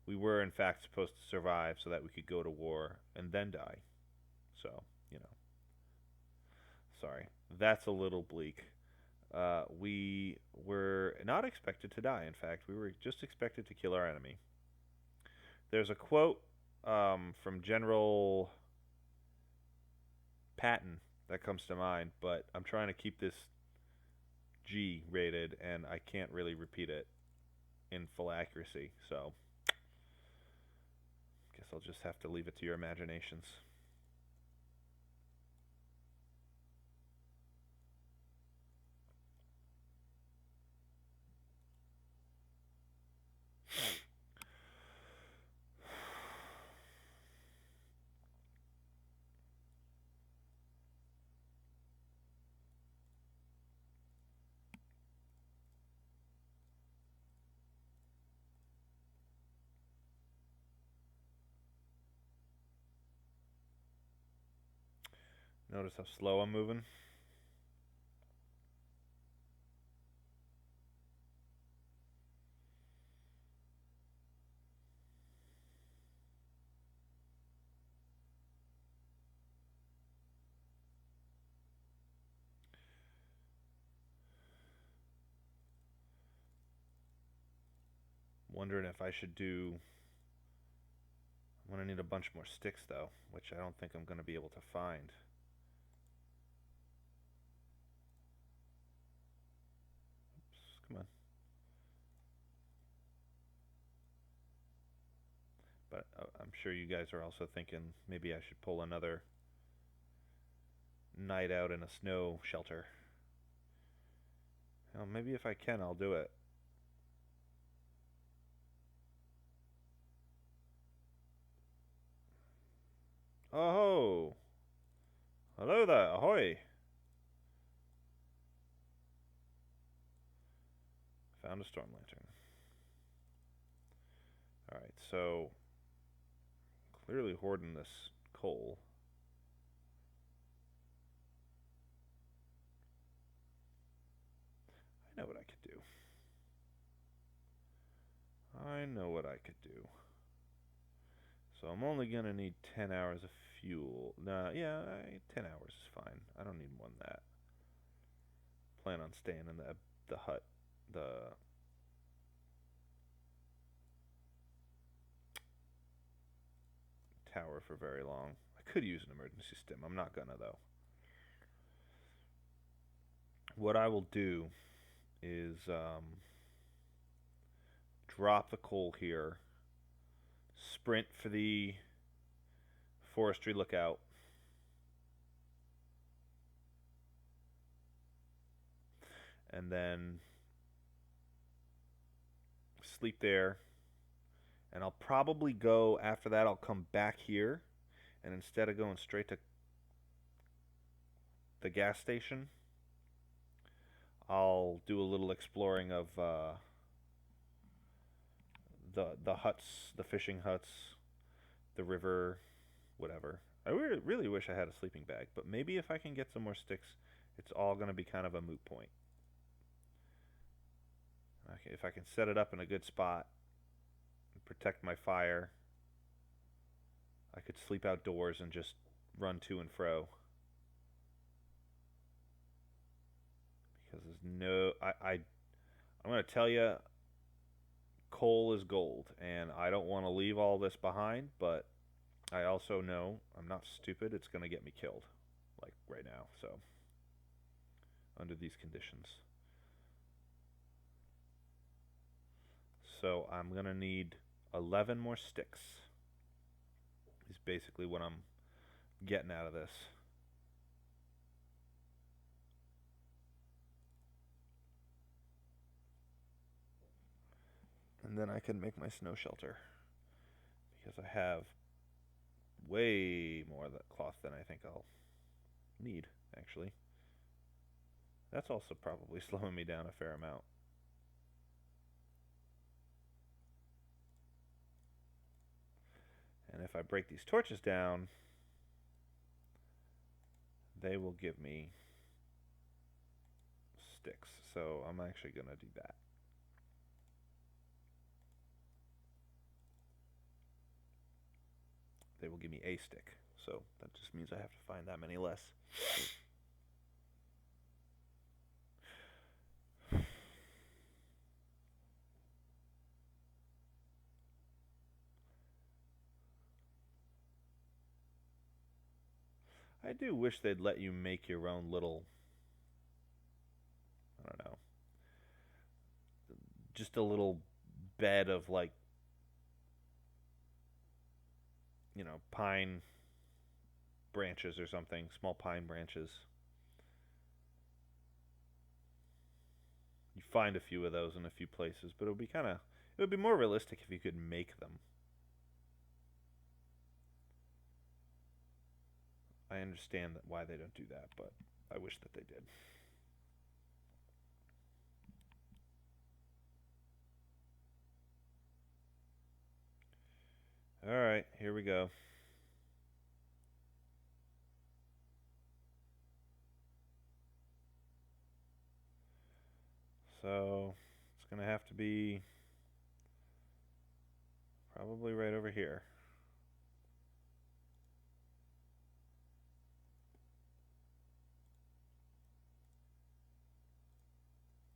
We were, in fact, supposed to survive so that we could go to war and then die. So, you know, sorry. That's a little bleak. We were not expected to die. In fact, we were just expected to kill our enemy. There's a quote from General Patton that comes to mind, but I'm trying to keep this G rated, and I can't really repeat it in full accuracy. So, guess I'll just have to leave it to your imaginations. Notice how slow I'm moving? Wondering if I should do... I'm going to need a bunch more sticks, though, which I don't think I'm going to be able to find. Oops, come on. But I'm sure you guys are also thinking maybe I should pull another night out in a snow shelter. Well, maybe if I can, I'll do it. Oh, hello there, ahoy! Found a storm lantern. Alright, so clearly hoarding this coal. I know what I could do. I know what I could do. So I'm only gonna need 10 hours of fuel. Nah, yeah, 10 hours is fine. I don't need more than that. Plan on staying in the hut, the tower for very long. I could use an emergency stim. I'm not gonna though. What I will do is drop the coal here, sprint for the forestry lookout, and then sleep there. And I'll probably go, after that, I'll come back here, and instead of going straight to the gas station, I'll do a little exploring of the huts, the fishing huts, the river, whatever. I really wish I had a sleeping bag, but maybe if I can get some more sticks, it's all going to be kind of a moot point. Okay, if I can set it up in a good spot, protect my fire, I could sleep outdoors and just run to and fro. Because there's no... I'm going to tell you, coal is gold, and I don't want to leave all this behind, but I also know I'm not stupid. It's going to get me killed, like right now, so under these conditions. So I'm going to need 11 more sticks is basically what I'm getting out of this. And then I can make my snow shelter, because I have way more cloth than I think I'll need, actually. That's also probably slowing me down a fair amount. And if I break these torches down, they will give me sticks. So I'm actually going to do that. They will give me a stick. So that just means I have to find that many less. I do wish they'd let you make your own little, I don't know, just a little bed of, like, you know, pine branches or something, small pine branches. You find a few of those in a few places, but it would be more realistic if you could make them. I understand why they don't do that, but I wish that they did. Alright, here we go. So, it's going to have to be probably right over here.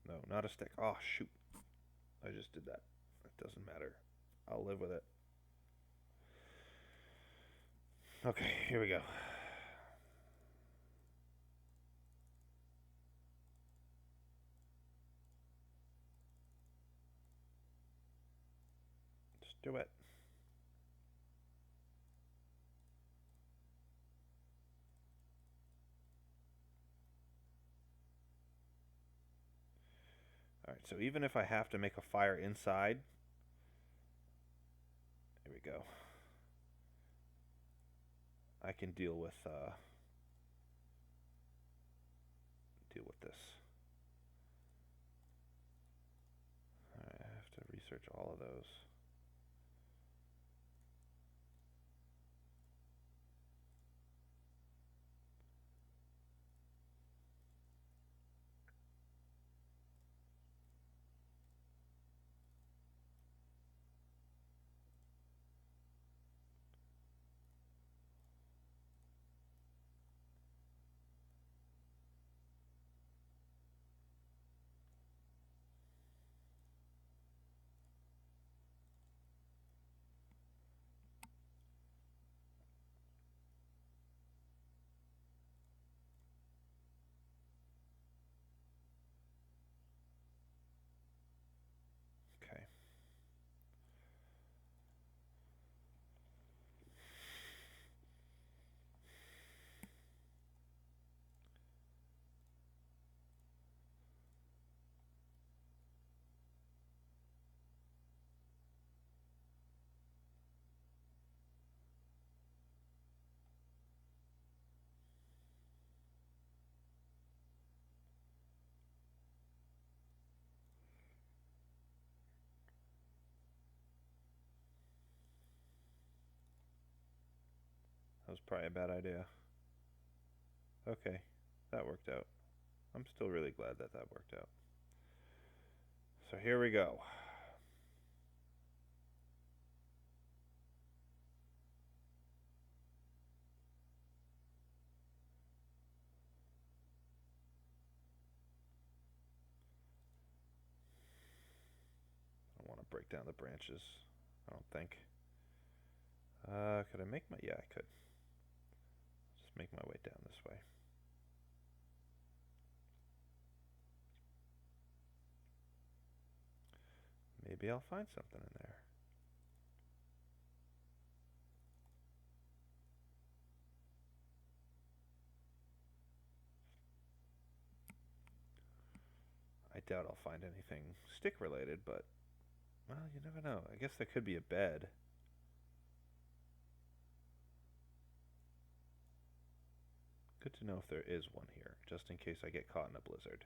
No, not a stick. Oh, shoot. I just did that. Doesn't matter. I'll live with it. Okay, here we go. Let's do it. Alright, so even if I have to make a fire inside, here we go. I can deal with this. I have to research all of those. Okay. That was probably a bad idea. Okay, that worked out. I'm still really glad that worked out. So here we go. I don't want to break down the branches, I don't think. Could I make my... Yeah, I could. Just make my way down this way. Maybe I'll find something in there. I doubt I'll find anything stick related, but, well, you never know. I guess there could be a bed. Good to know if there is one here, just in case I get caught in a blizzard.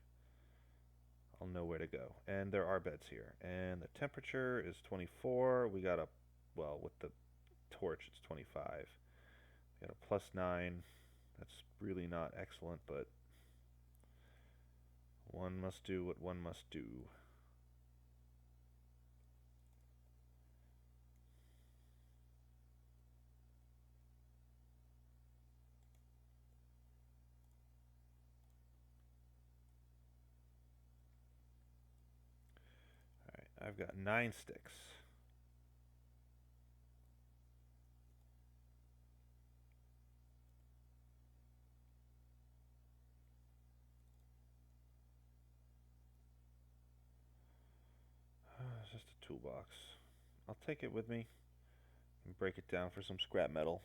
I'll know where to go. And there are beds here. And the temperature is 24. We got a, well, with the torch, it's 25. We got a +9. That's really not excellent, but one must do what one must do. Alright, I've got 9 sticks. It's just a toolbox. I'll take it with me and break it down for some scrap metal.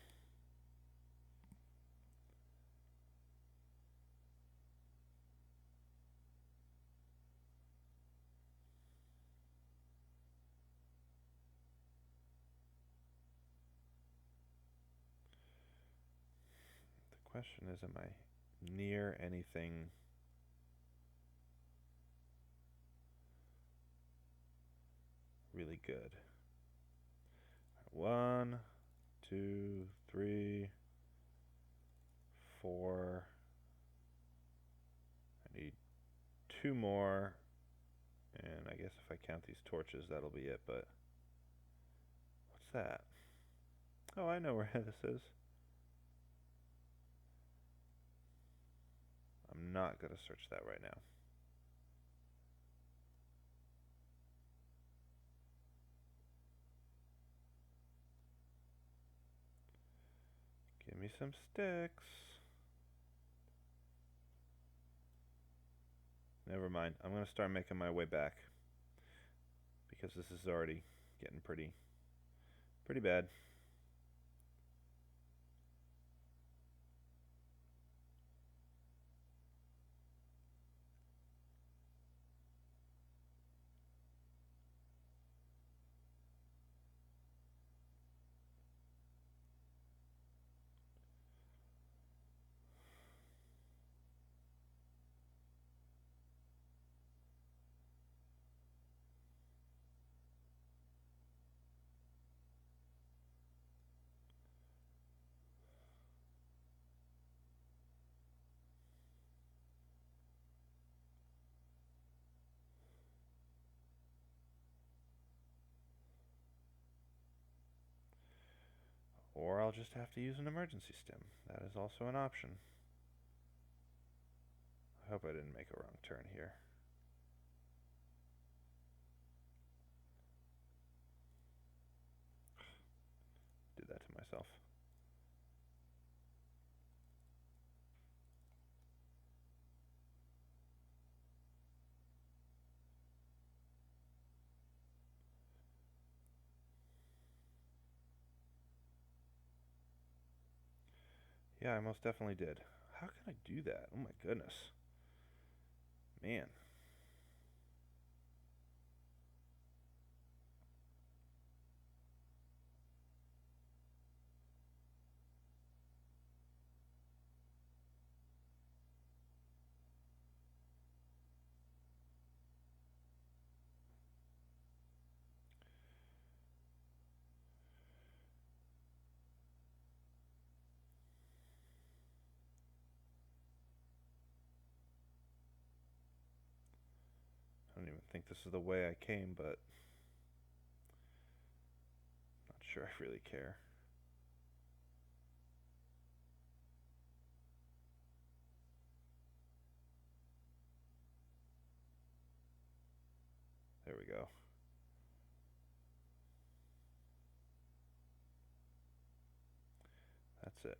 The question is, am I near anything really good? 1, 2, 3, 4. I need 2 more, and I guess if I count these torches, that'll be it, but what's that? Oh, I know where this is. I'm not going to search that right now. some sticks. Never mind. I'm going to start making my way back because this is already getting pretty bad. Or I'll just have to use an emergency stim. That is also an option. I hope I didn't make a wrong turn here. Did that to myself. Yeah, I most definitely did. How can I do that? Oh my goodness. Man. I don't even think this is the way I came, but not sure I really care. There we go. That's it.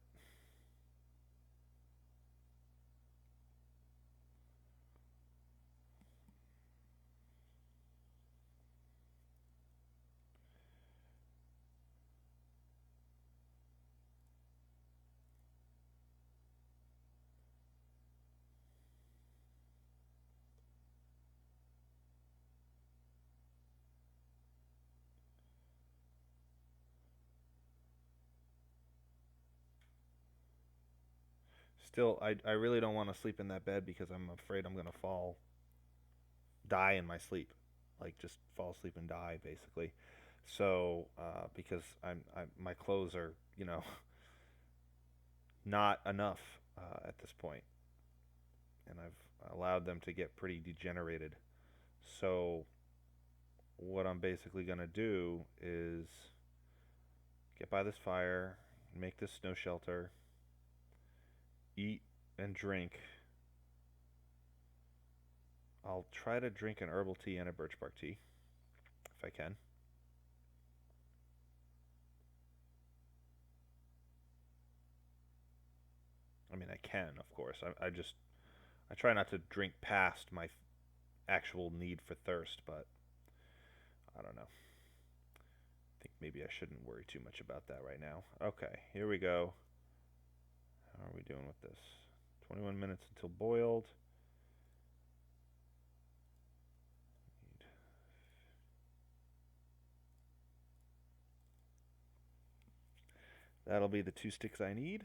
Still, I really don't want to sleep in that bed because I'm afraid I'm going to die in my sleep. Like, just fall asleep and die, basically. So, because my clothes are, not enough at this point, and I've allowed them to get pretty degenerated. So, what I'm basically going to do is get by this fire, make this snow shelter, eat and drink. I'll try to drink an herbal tea and a birch bark tea if I can. I mean, I can, of course. I try not to drink past my actual need for thirst, but I don't know. I think maybe I shouldn't worry too much about that right now. Okay, here we go. How are we doing with this? 21 minutes until boiled. That'll be the 2 sticks I need.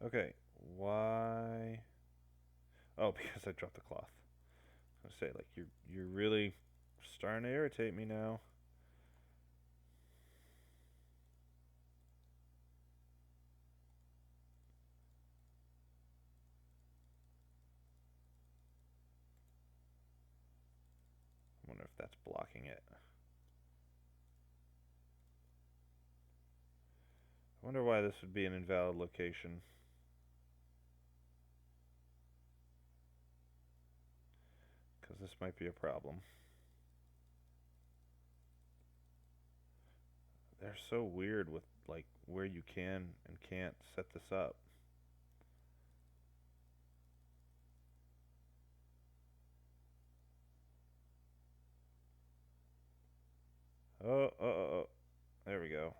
Okay, why? Oh, because I dropped the cloth. I was gonna say, like, you're really starting to irritate me now. I wonder if that's blocking it. Wonder why this would be an invalid location. Because this might be a problem. They're so weird with like where you can and can't set this up. Oh. There we go.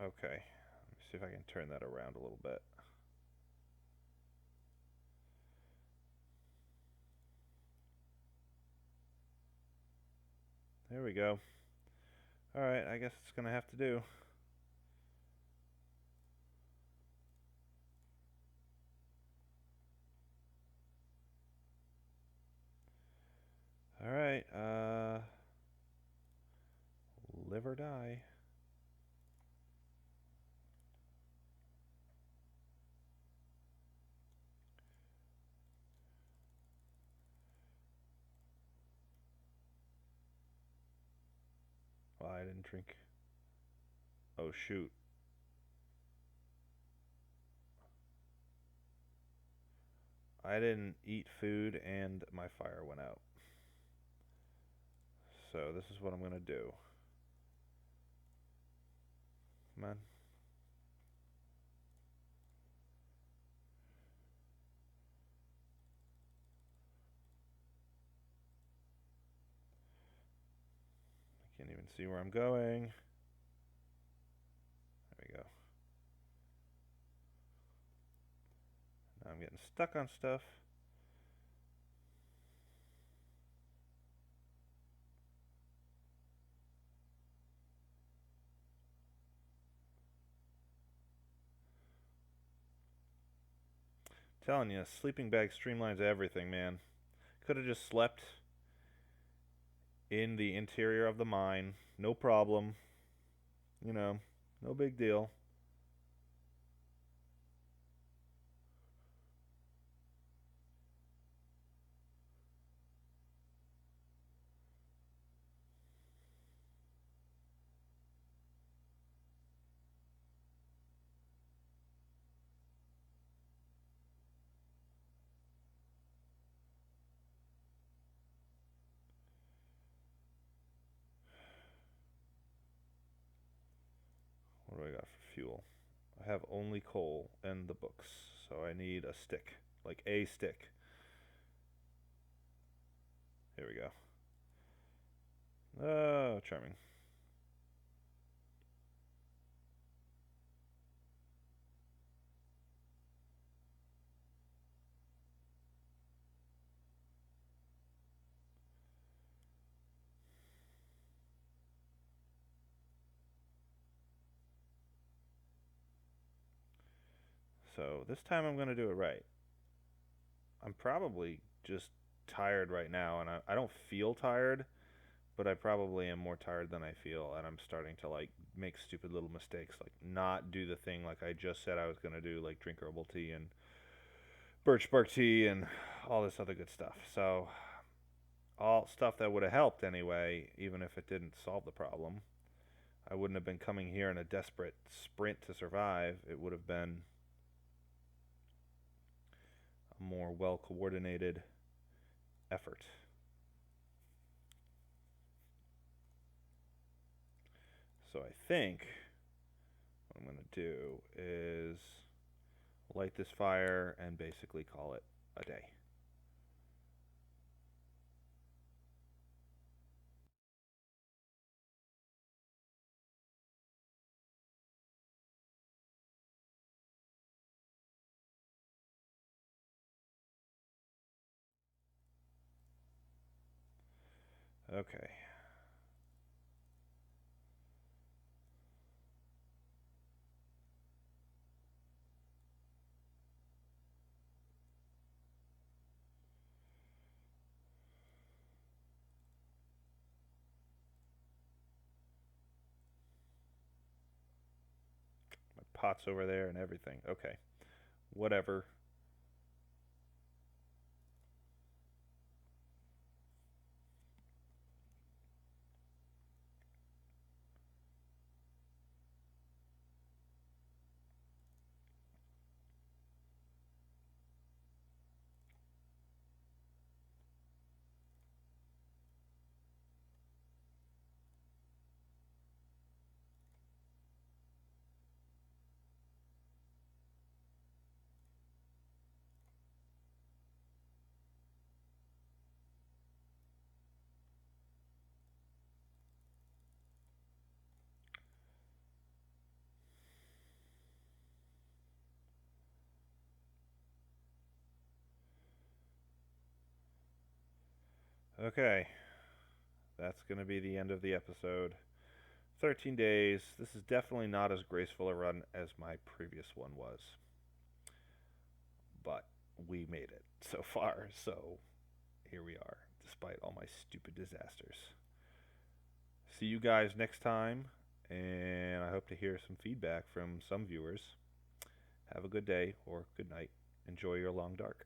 Okay. Let me see if I can turn that around a little bit. There we go. Alright, I guess it's gonna have to do. Alright, live or die. Well, I didn't drink. Oh, shoot. I didn't eat food and my fire went out. So this is what I'm gonna do. Come on. I can't even see where I'm going. There we go. Now I'm getting stuck on stuff. Telling you, sleeping bag streamlines everything, man. Could have just slept in the interior of the mine. No problem. You know, no big deal. What do I got for fuel? I have only coal and the books, so I need a stick. Like a stick. Here we go. Oh, charming. So this time I'm going to do it right. I'm probably just tired right now, and I don't feel tired, but I probably am more tired than I feel, and I'm starting to like make stupid little mistakes, like not do the thing like I just said I was going to do, like drink herbal tea and birch bark tea and all this other good stuff. So all stuff that would have helped anyway, even if it didn't solve the problem. I wouldn't have been coming here in a desperate sprint to survive. It would have been a more well coordinated effort. So I think what I'm going to do is light this fire and basically call it a day. Okay. My pot's over there and everything. Okay. Whatever. Okay, that's going to be the end of the episode. 13 days. This is definitely not as graceful a run as my previous one was, but we made it so far. So here we are, despite all my stupid disasters. See you guys next time, and I hope to hear some feedback from some viewers. Have a good day or good night. Enjoy your long dark.